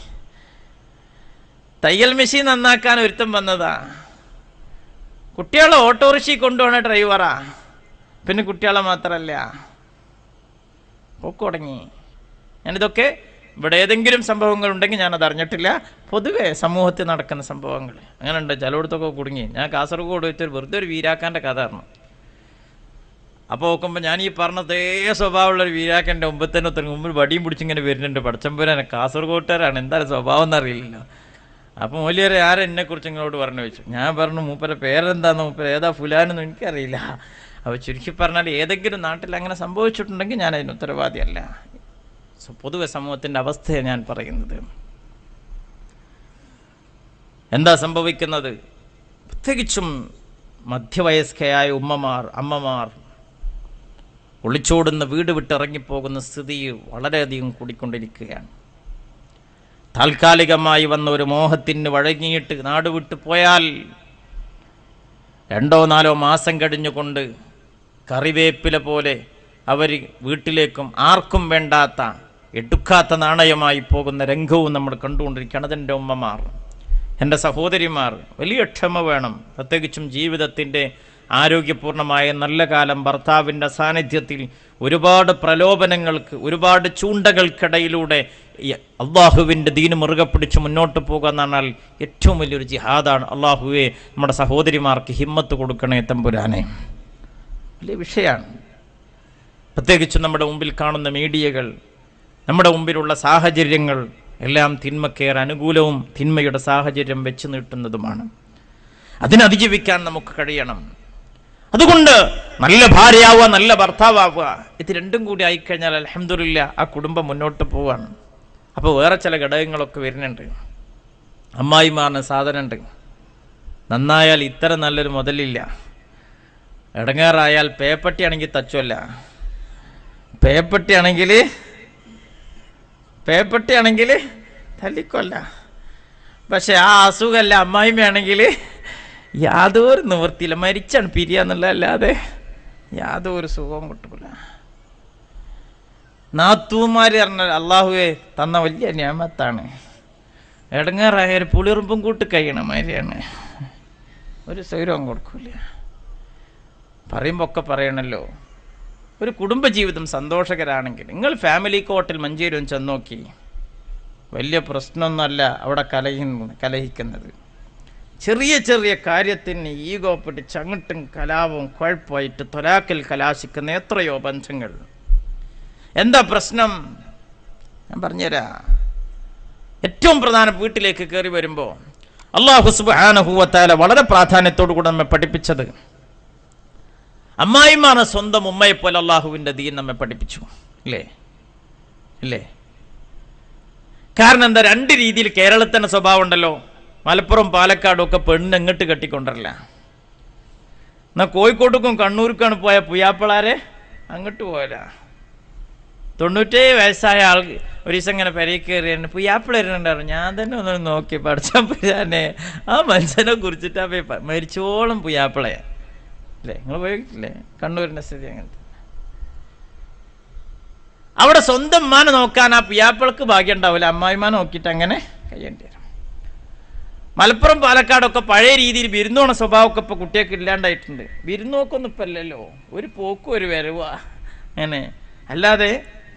തയ്യൽ മെഷീൻ നന്നാക്കാൻ ഒരുത്തം വന്നതാ. കുട്ടികളെ ഓട്ടോറിക്ഷ കൊണ്ടുപോണ ഡ്രൈവറാ, പിന്നെ കുട്ടികളെ മാത്രമല്ല ഒക്കെ തുടങ്ങി. ഞാനിതൊക്കെ ഇവിടെ ഏതെങ്കിലും സംഭവങ്ങൾ ഉണ്ടെങ്കിൽ ഞാനത് അറിഞ്ഞിട്ടില്ല. പൊതുവെ സമൂഹത്തിൽ നടക്കുന്ന സംഭവങ്ങൾ അങ്ങനെ ഉണ്ട്. ചിലയിടത്തൊക്കെ കുടുങ്ങി. ഞാൻ കാസർഗോഡ് വെച്ചൊരു വെറുതെ ഒരു വീരാക്കാൻ്റെ കഥ അറിഞ്ഞു. അപ്പോൾ നോക്കുമ്പോൾ ഞാൻ ഈ പറഞ്ഞതേ സ്വഭാവമുള്ളൊരു വീരാക്കൻ്റെ മുമ്പത്തെ മുമ്പിൽ വടിയും പിടിച്ചിങ്ങനെ വരുന്നുണ്ട്. പടച്ചമ്പുരാനെ കാസർഗോട്ടുകാരാണ്, എന്തായാലും സ്വഭാവം എന്നറിയില്ലല്ലോ. അപ്പോൾ മൂല്യരെ ആരെന്നെക്കുറിച്ച് നിങ്ങളോട് പറഞ്ഞു വെച്ചു. ഞാൻ പറഞ്ഞു മൂപ്പരെ പേരെന്താണെന്ന്, മൂപ്പര് ഏതാ ഫുലാനൊന്നും എനിക്കറിയില്ല. അപ്പോൾ ചുരുക്കി പറഞ്ഞാൽ ഏതെങ്കിലും നാട്ടിൽ അങ്ങനെ സംഭവിച്ചിട്ടുണ്ടെങ്കിൽ ഞാൻ അതിന് ഉത്തരവാദിയല്ല. പൊതുവെ സമൂഹത്തിൻ്റെ അവസ്ഥയാണ് ഞാൻ പറയുന്നത്. എന്താ സംഭവിക്കുന്നത്? പ്രത്യേകിച്ചും മധ്യവയസ്കയായ അമ്മമാർ ഒളിച്ചോടുന്ന, വീട് വിട്ടിറങ്ങിപ്പോകുന്ന സ്ഥിതി വളരെയധികം കൂടിക്കൊണ്ടിരിക്കുകയാണ്. താൽക്കാലികമായി വന്ന ഒരു മോഹത്തിന് വഴങ്ങിയിട്ട് നാട് വിട്ടു പോയാൽ 2-4 മാസം കഴിഞ്ഞുകൊണ്ട് കറിവേപ്പില പോലെ അവർ വീട്ടിലേക്കും ആർക്കും വേണ്ടാത്ത എടുക്കാത്ത നാണയമായി പോകുന്ന രംഗവും നമ്മൾ കണ്ടുകൊണ്ടിരിക്കുകയാണ്. അതെൻ്റെ ഉമ്മമാർ, എൻ്റെ സഹോദരിമാർ, വലിയ ക്ഷമ വേണം. പ്രത്യേകിച്ചും ജീവിതത്തിൻ്റെ ആരോഗ്യപൂർണമായ നല്ല കാലം ഭർത്താവിൻ്റെ സാന്നിധ്യത്തിൽ ഒരുപാട് പ്രലോഭനങ്ങൾക്ക്, ഒരുപാട് ചൂണ്ടകൾക്കിടയിലൂടെ അള്ളാഹുവിൻ്റെ ദീന് മുറുകെ പിടിച്ച് മുന്നോട്ട് പോകുക എന്ന് പറഞ്ഞാൽ ഏറ്റവും വലിയൊരു ജിഹാദാണ്. അള്ളാഹുവെ നമ്മുടെ സഹോദരിമാർക്ക് ഹിമ്മത്ത് കൊടുക്കണേ തമ്പുരാനെ. വലിയ വിഷയമാണ്. പ്രത്യേകിച്ചും നമ്മുടെ മുമ്പിൽ കാണുന്ന മീഡിയകൾ, നമ്മുടെ മുമ്പിലുള്ള സാഹചര്യങ്ങൾ എല്ലാം തിന്മക്കേറെ അനുകൂലവും തിന്മയുടെ സാഹചര്യം വെച്ച് നീട്ടുന്നതുമാണ്. അതിനതിജീവിക്കാൻ നമുക്ക് കഴിയണം. അതുകൊണ്ട് നല്ല ഭാര്യയാവുക, നല്ല ഭർത്താവുക, ഇത് രണ്ടും കൂടി ആയിക്കഴിഞ്ഞാൽ അൽഹംദുലില്ലാ ആ കുടുംബം മുന്നോട്ട് പോവാണ്. അപ്പോൾ വേറെ ചില ഘടകങ്ങളൊക്കെ വരുന്നുണ്ട്. അമ്മായിമാറിന് സാധനമുണ്ട്, നന്നായാൽ ഇത്ര നല്ലൊരു മുതലില്ല, ഇടങ്ങേറായാൽ പേപ്പട്ടിയാണെങ്കിൽ തച്ചുമല്ല, പേപ്പട്ടിയാണെങ്കിൽ തല്ലിക്കൊല്ല. പക്ഷെ ആ അസുഖമല്ല അമ്മായിമ്മയാണെങ്കിൽ യാതൊരു നിവൃത്തിയില്ല, മരിച്ചാണ് പിരിയാന്നുള്ളതല്ലാതെ യാതൊരു സുഖവും കിട്ടൂല. നാത്തൂമാര് പറഞ്ഞാൽ അള്ളാഹുവെ തന്ന വലിയ നിയമത്താണ്. ഇടങ്ങേറായ ഒരു പുളിറുമ്പും കൂട്ട് കഴിയണ മാതിരിയാണ്, ഒരു സൗരവും കൊടുക്കൂല. പറയുമ്പോൾ ഒക്കെ പറയണല്ലോ. ഒരു കുടുംബജീവിതം സന്തോഷകരാണെങ്കിൽ നിങ്ങൾ ഫാമിലി കോർട്ടിൽ മഞ്ചേരിയും ചെന്ന് നോക്കി, വലിയ പ്രശ്നമൊന്നുമല്ല അവിടെ കലഹിക്കുന്നത്. ചെറിയ ചെറിയ കാര്യത്തിന് ഈഗോ പിടിച്ച് അങ്ങോട്ടും കലാപവും കുഴപ്പമായിട്ട് തൊലാക്കിൽ കലാശിക്കുന്ന എത്രയോ ബന്ധങ്ങൾ. എന്താ പ്രശ്നം? ഞാൻ പറഞ്ഞുതരാം. ഏറ്റവും പ്രധാന വീട്ടിലേക്ക് കയറി വരുമ്പോൾ അല്ലാഹു സുബ്ഹാനഹു വ തആല വളരെ പ്രാധാന്യത്തോടു കൂടെ നമ്മെ പഠിപ്പിച്ചത്, അമ്മായിമാരെ സ്വന്തം ഉമ്മയെപ്പോലെ അള്ളാഹുവിൻ്റെ ദീൻ നമ്മെ പഠിപ്പിച്ചു. ഇല്ലേ? കാരണം എന്താ, രണ്ട് രീതിയിൽ കേരളത്തിൻ്റെ സ്വഭാവം ഉണ്ടല്ലോ. മലപ്പുറം പാലക്കാടും ഒക്കെ പെണ്ണിനെ എങ്ങോട്ട് കെട്ടിക്കൊണ്ടല്ല. എന്നാൽ കോഴിക്കോട്ടേക്കും കണ്ണൂർക്കാണ് പോയ പുയ്യാപ്പിളാരെ അങ്ങോട്ട് പോയല്ല. 97 വയസ്സായ ആൾ ഒരു ദിവസം ഇങ്ങനെ പെരയിൽ കയറിയാണ്, പുയ്യാപ്പിള വരുന്നുണ്ടായിരുന്നു. ഞാൻ തന്നെ ഒന്ന് നോക്കി പഠിച്ചാൽ പോയാനെ ആ മനുഷ്യനെ കുറിച്ചിട്ടാ മരിച്ചോളം പുയ്യാപ്പിളയാ. അല്ലേ, നിങ്ങൾ പോയിട്ടില്ലേ കണ്ണൂരിൻ്റെ സ്ഥിതി? അങ്ങനത്തെ അവിടെ സ്വന്തം ഉമ്മാനെ നോക്കാൻ ആ പിയാപ്പിളക്ക് ഭാഗ്യം ഉണ്ടാവില്ല, അമ്മായിമാനെ നോക്കിയിട്ട് അങ്ങനെ കഴിയേണ്ടി വരും. മലപ്പുറം പാലക്കാടൊക്കെ പഴയ രീതിയിൽ വിരുന്നോണ സ്വഭാവമൊക്കെ ഇപ്പോൾ കുട്ടിയൊക്കെ ഇല്ലാണ്ടായിട്ടുണ്ട്. വിരുന്നോക്കൊന്നും ഇപ്പം അല്ലല്ലോ, ഒരു പോക്കും ഒരു വരവാ അങ്ങനെ. അല്ലാതെ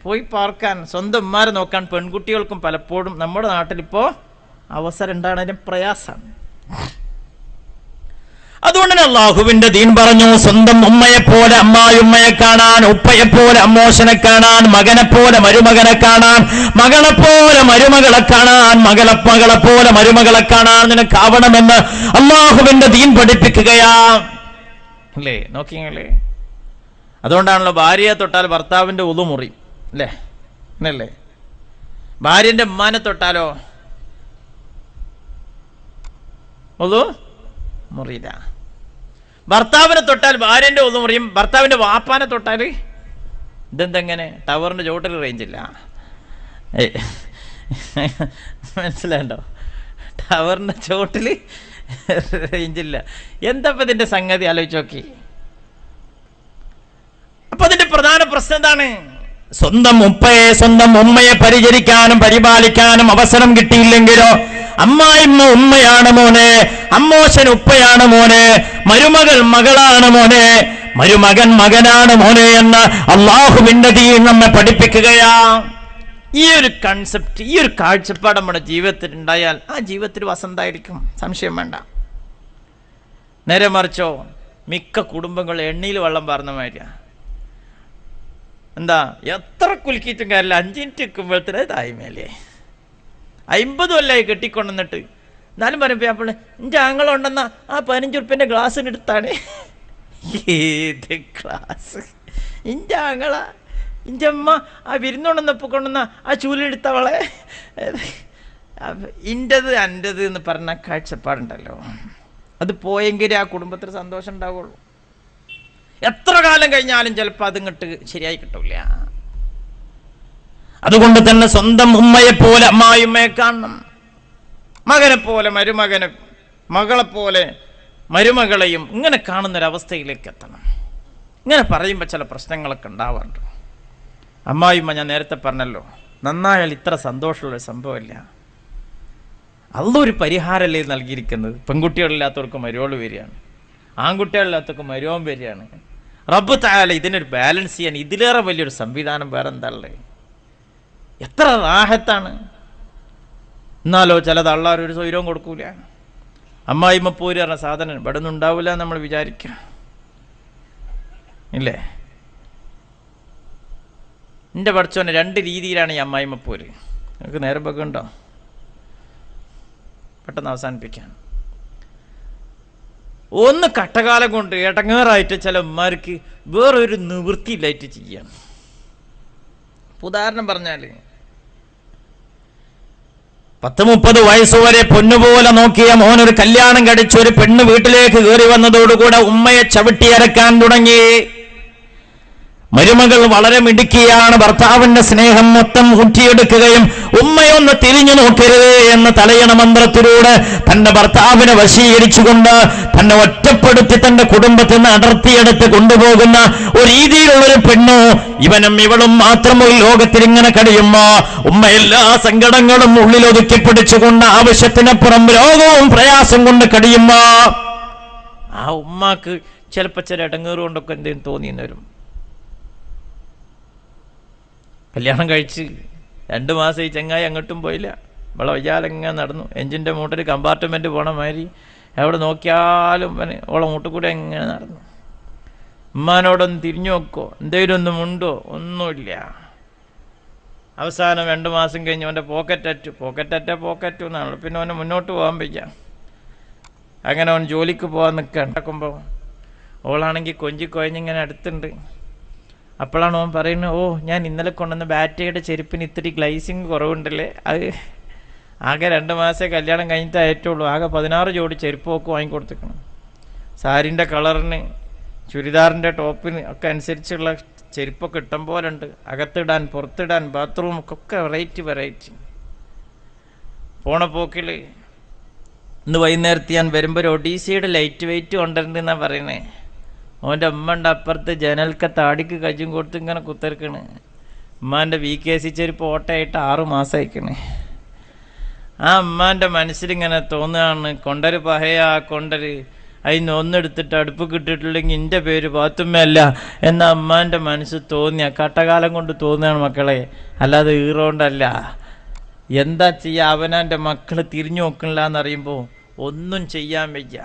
പോയി പാർക്കാൻ, സ്വന്തം ഉമ്മാരെ നോക്കാൻ പെൺകുട്ടികൾക്കും പലപ്പോഴും നമ്മുടെ നാട്ടിലിപ്പോൾ അവസരം ഉണ്ടാകുന്നതിന് പ്രയാസമാണ്. അതുകൊണ്ട് തന്നെ അള്ളാഹുവിന്റെ ദീൻ പറഞ്ഞു, സ്വന്തം ഉമ്മയെപ്പോലെ അമ്മായിയുമ്മയെ കാണാൻ, ഉപ്പയെപ്പോലെ അമ്മോശനെ കാണാൻ, മകനെപ്പോലെ മരുമകനെ കാണാൻ, മകളെപ്പോലെ മരുമകളെ കാണാൻ, മകളെപ്പോലെ മരുമകളെ കാണാൻ നിനക്കാവണമെന്ന് അള്ളാഹുവിന്റെ ദീൻ പഠിപ്പിക്കുകയാ. അല്ലേ, നോക്കിയല്ലേ? അതുകൊണ്ടാണല്ലോ ഭാര്യയെ തൊട്ടാൽ ഭർത്താവിന്റെ ഉളു മുറി, അല്ലേ? എന്നല്ലേ? ഭാര്യന്റെ ഉമ്മാനെ തൊട്ടാലോ ഉളു മുറിയില്ല. ഭർത്താവിനെ തൊട്ടാൽ ഭാര്യന്റെ ഒന്നും മുറിയും, ഭർത്താവിന്റെ വാപ്പാനെ തൊട്ടാൽ ഇതെന്തെങ്ങനെ? ടവറിന്റെ ചോട്ടിൽ റേഞ്ചില്ല. മനസ്സിലാണ്ടോ? ടവറിന്റെ ചോട്ടിൽ റേഞ്ചില്ല. എന്താ ഇപ്പം ഇതിന്റെ സംഗതി ആലോചിച്ച് നോക്കി. അപ്പൊ അതിന്റെ പ്രധാന പ്രശ്നം എന്താണ്? സ്വന്തം ഉമ്മയെ പരിചരിക്കാനും പരിപാലിക്കാനും അവസരം കിട്ടിയില്ലെങ്കിലോ, അമ്മായിമ്മ ഉമ്മയാണ് മോനെ, അമ്മോശൻ ഉപ്പയാണ് മോനെ, മരുമകൾ മകളാണ് മോനെ, മരുമകൻ മകനാണ് മോനെ എന്ന് അള്ളാഹുവിന്റെ ദീൻ നമ്മെ പഠിപ്പിക്കുകയാ. ഈ ഒരു കൺസെപ്റ്റ്, ഈ ഒരു കാഴ്ചപ്പാട് നമ്മുടെ ജീവിതത്തിൽ ഉണ്ടായാൽ ആ ജീവിതത്തിൽ വസന്തായിരിക്കും, സംശയം വേണ്ട. നേരെ മറിച്ചോ, മിക്ക കുടുംബങ്ങൾ എണ്ണയിൽ വെള്ളം പാർന്ന മാതിരിയാ. എന്താ, എത്ര കുലുക്കിയിട്ടും കാര്യമില്ല, 5 മിനിറ്റ് നിൽക്കുമ്പോഴത്തേന് തായ്മേലേ 50 കൊല്ലമായി കെട്ടിക്കൊണ്ടുവന്നിട്ട് എന്നാലും പറയുമ്പോൾ അപ്പോൾ എൻ്റെ ആങ്ങളുണ്ടെന്ന ആ 15 ഉറുപ്പ്യൻ്റെ ഗ്ലാസ്സിന് എടുത്താണ്. ഏത് ഗ്ലാസ്? എൻ്റെ ആങ്ങള, എൻ്റെ അമ്മ ആ വിരുന്നുകൊണ്ടെന്നപ്പോൾ കൊണ്ടുവന്ന ആ ചൂലെടുത്തവളെ, ഇൻ്റത് എൻ്റത് എന്ന് പറഞ്ഞ കാഴ്ചപ്പാടുണ്ടല്ലോ, അത് പോയെങ്കിലേ ആ കുടുംബത്തിൽ സന്തോഷം ഉണ്ടാവുള്ളൂ. എത്ര കാലം കഴിഞ്ഞാലും ചിലപ്പോൾ അതിങ്ങോട്ട് ശരിയായി കിട്ടൂല. അതുകൊണ്ട് തന്നെ സ്വന്തം ഉമ്മയെപ്പോലെ അമ്മായിമ്മയെ കാണണം, മകനെ പോലെ മരുമകനെ, മകളെപ്പോലെ മരുമകളെയും ഇങ്ങനെ കാണുന്നൊരവസ്ഥയിലേക്ക് എത്തണം. ഇങ്ങനെ പറയുമ്പോൾ ചില പ്രശ്നങ്ങളൊക്കെ ഉണ്ടാവാറുണ്ട്. അമ്മായിമ്മ ഞാൻ നേരത്തെ പറഞ്ഞല്ലോ, നന്നായാൽ ഇത്ര സന്തോഷമുള്ളൊരു സംഭവമില്ല. അതൊരു പരിഹാരമല്ലേ നൽകിയിരിക്കുന്നത്. പെൺകുട്ടികളില്ലാത്തവർക്ക് മരുമോള് വരികയാണ്, ആൺകുട്ടികളില്ലാത്തവർക്ക് മരുമോൻ വരികയാണ്. റബ്ബ് തആല ഇതിനൊരു ബാലൻസ് ചെയ്യാൻ ഇതിലേറെ വലിയൊരു സംവിധാനം വേറെ എന്താ ഉള്ളത്? എത്ര റാഹത്താണ്. എന്നാലോ ചിലത് അള്ളാഹ് ഒരു സൗകര്യവും കൊടുക്കൂല. അമ്മായിമ്മപ്പോര് പറഞ്ഞ സാധനം ഇവിടെ ഒന്നും ഉണ്ടാവില്ല നമ്മൾ വിചാരിക്കുക ഇല്ലേ? എൻ്റെ പഠിച്ചോനെ 2 രീതിയിലാണ് ഈ അമ്മായിമ്മപ്പോര്. നിങ്ങൾക്ക് നേരം വെക്കുന്നുണ്ടോ? പെട്ടെന്ന് അവസാനിപ്പിക്കാൻ. ഒന്ന് കട്ടകാലം കൊണ്ട് ഇടങ്ങേറായിട്ട് ചില ഉമ്മാർക്ക് വേറൊരു നിവൃത്തിയില്ലായിട്ട് ചെയ്യാം. ഉദാഹരണം പറഞ്ഞാൽ 10-30 വയസ്സുവരെ പൊന്നുപോലെ നോക്കിയ മോനൊരു കല്യാണം കഴിച്ച് ഒരു പെണ്ണ് വീട്ടിലേക്ക് കയറി വന്നതോടുകൂടെ ഉമ്മയെ ചവിട്ടിയരക്കാൻ തുടങ്ങി. മരുമകൾ വളരെ മിടുക്കിയാണ്. ഭർത്താവിന്റെ സ്നേഹം മൊത്തം ഊറ്റിയെടുക്കുകയും ഉമ്മയൊന്ന് തിരിഞ്ഞു നോക്കരുത് എന്ന തലയണ മന്ത്രത്തിലൂടെ തന്റെ ഭർത്താവിനെ വശീകരിച്ചുകൊണ്ട് തന്നെ ഒറ്റപ്പെടുത്തി തന്റെ കുടുംബത്തിൽ നിന്ന് അടർത്തിയെടുത്ത് കൊണ്ടുപോകുന്ന ഒരു രീതിയിലുള്ളൊരു പെണ്ണു ഇവനും ഇവളും മാത്രം ഒരു ലോകത്തിൽ ഇങ്ങനെ കഴിയുമ്പോ ഉമ്മ എല്ലാ സങ്കടങ്ങളും ഉള്ളിലൊതുക്കി പിടിച്ചുകൊണ്ട് ആവശ്യത്തിനപ്പുറം രോഗവും പ്രയാസം കൊണ്ട് കഴിയുമ്പോ ആ ഉമ്മാക്ക് ചിലപ്പോൾ ചില ഇടങ്ങേറുകൊണ്ടൊക്കെ എന്തെങ്കിലും തോന്നിയെന്ന് വരും. കല്യാണം കഴിച്ച് 2 മാസം ഈ ചങ്ങായി അങ്ങോട്ടും പോയില്ല. ഇവിടെ വയ്യാലെങ്ങനെ നടന്നു. എഞ്ചിൻ്റെ മൂട്ടിൽ കമ്പാർട്ട്മെൻറ്റ് പോണ മാതിരി എവിടെ നോക്കിയാലും ഓളെ മൂട്ടിൽ കൂടെ എങ്ങനെ നടന്നു. ഉമ്മാനോടൊന്ന് തിരിഞ്ഞു നോക്കോ, എന്തെങ്കിലും ഒന്നും ഉണ്ടോ? ഒന്നുമില്ല. അവസാനം 2 മാസം കഴിഞ്ഞ് അവൻ്റെ പോക്കറ്റ് എന്നാണല്ലോ. പിന്നെ അവന് മുന്നോട്ട് പോകാൻ വയ്യ. അങ്ങനെ അവൻ ജോലിക്ക് പോകാൻ നിൽക്കുമ്പോൾ ഓളാണെങ്കിൽ കൊഞ്ചിക്കൊഴഞ്ഞിങ്ങനെ അടുത്തുണ്ട്. അപ്പോഴാണ് അവൻ പറയുന്നത്, ഓ ഞാൻ ഇന്നലെ കൊണ്ടുവന്ന ബാറ്റയുടെ ചെരുപ്പിന് ഇത്തിരി ഗ്ലൈസിങ് കുറവുണ്ടല്ലേ, അത് ആകെ 2 മാസമേ കല്യാണം കഴിഞ്ഞിട്ട് ആയിട്ടുള്ളൂ, ആകെ 16 ജോഡി ചെരുപ്പ് ഒക്കെ വാങ്ങിക്കൊടുത്തിക്കണം. സാരിൻ്റെ കളറിന് ചുരിദാറിൻ്റെ ടോപ്പിന് ഒക്കെ അനുസരിച്ചുള്ള ചെരുപ്പൊക്കെ ഇഷ്ടം പോലെ ഉണ്ട്. അകത്തിടാൻ പുറത്തിടാൻ ബാത്റൂമൊക്കെ വെറൈറ്റി. പോണ പോക്കിൽ ഇന്ന് വൈകുന്നേരത്ത് ഞാൻ വരുമ്പോൾ ഒരു ഒഡീസിയുടെ ലൈറ്റ് വെയിറ്റ് കൊണ്ടുവരണ്ടെന്നാണ് പറയുന്നത്. അവൻ്റെ ഉമ്മ ഉണ്ട് അപ്പുറത്ത് ജനൽക്ക താടിക്ക് കജ്ജും കൊടുത്ത് ഇങ്ങനെ കുത്തിരിക്കണ്. ഉമ്മാൻ്റെ VKC ചെരുപ്പ് ഓട്ടയായിട്ട് 6 മാസം അയക്കണേ. ആ ഉമ്മാൻ്റെ മനസ്സിലിങ്ങനെ തോന്നുകയാണ്, കൊണ്ടര് പഹയാ കൊണ്ടര്, അതിന് ഒന്നെടുത്തിട്ട് അടുപ്പ് കിട്ടിയിട്ടില്ലെങ്കിൽ എൻ്റെ പേര് പാത്തുമ്മയല്ല എന്ന അമ്മാൻ്റെ മനസ്സ് തോന്നിയ കട്ടകാലം കൊണ്ട് തോന്നുകയാണ് മക്കളെ, അല്ലാതെ ഈറോണ്ടല്ല. എന്താ ചെയ്യുക? അവനാൻ്റെ മക്കൾ തിരിഞ്ഞു നോക്കണില്ല എന്നറിയുമ്പോൾ ഒന്നും ചെയ്യാൻ വയ്യ.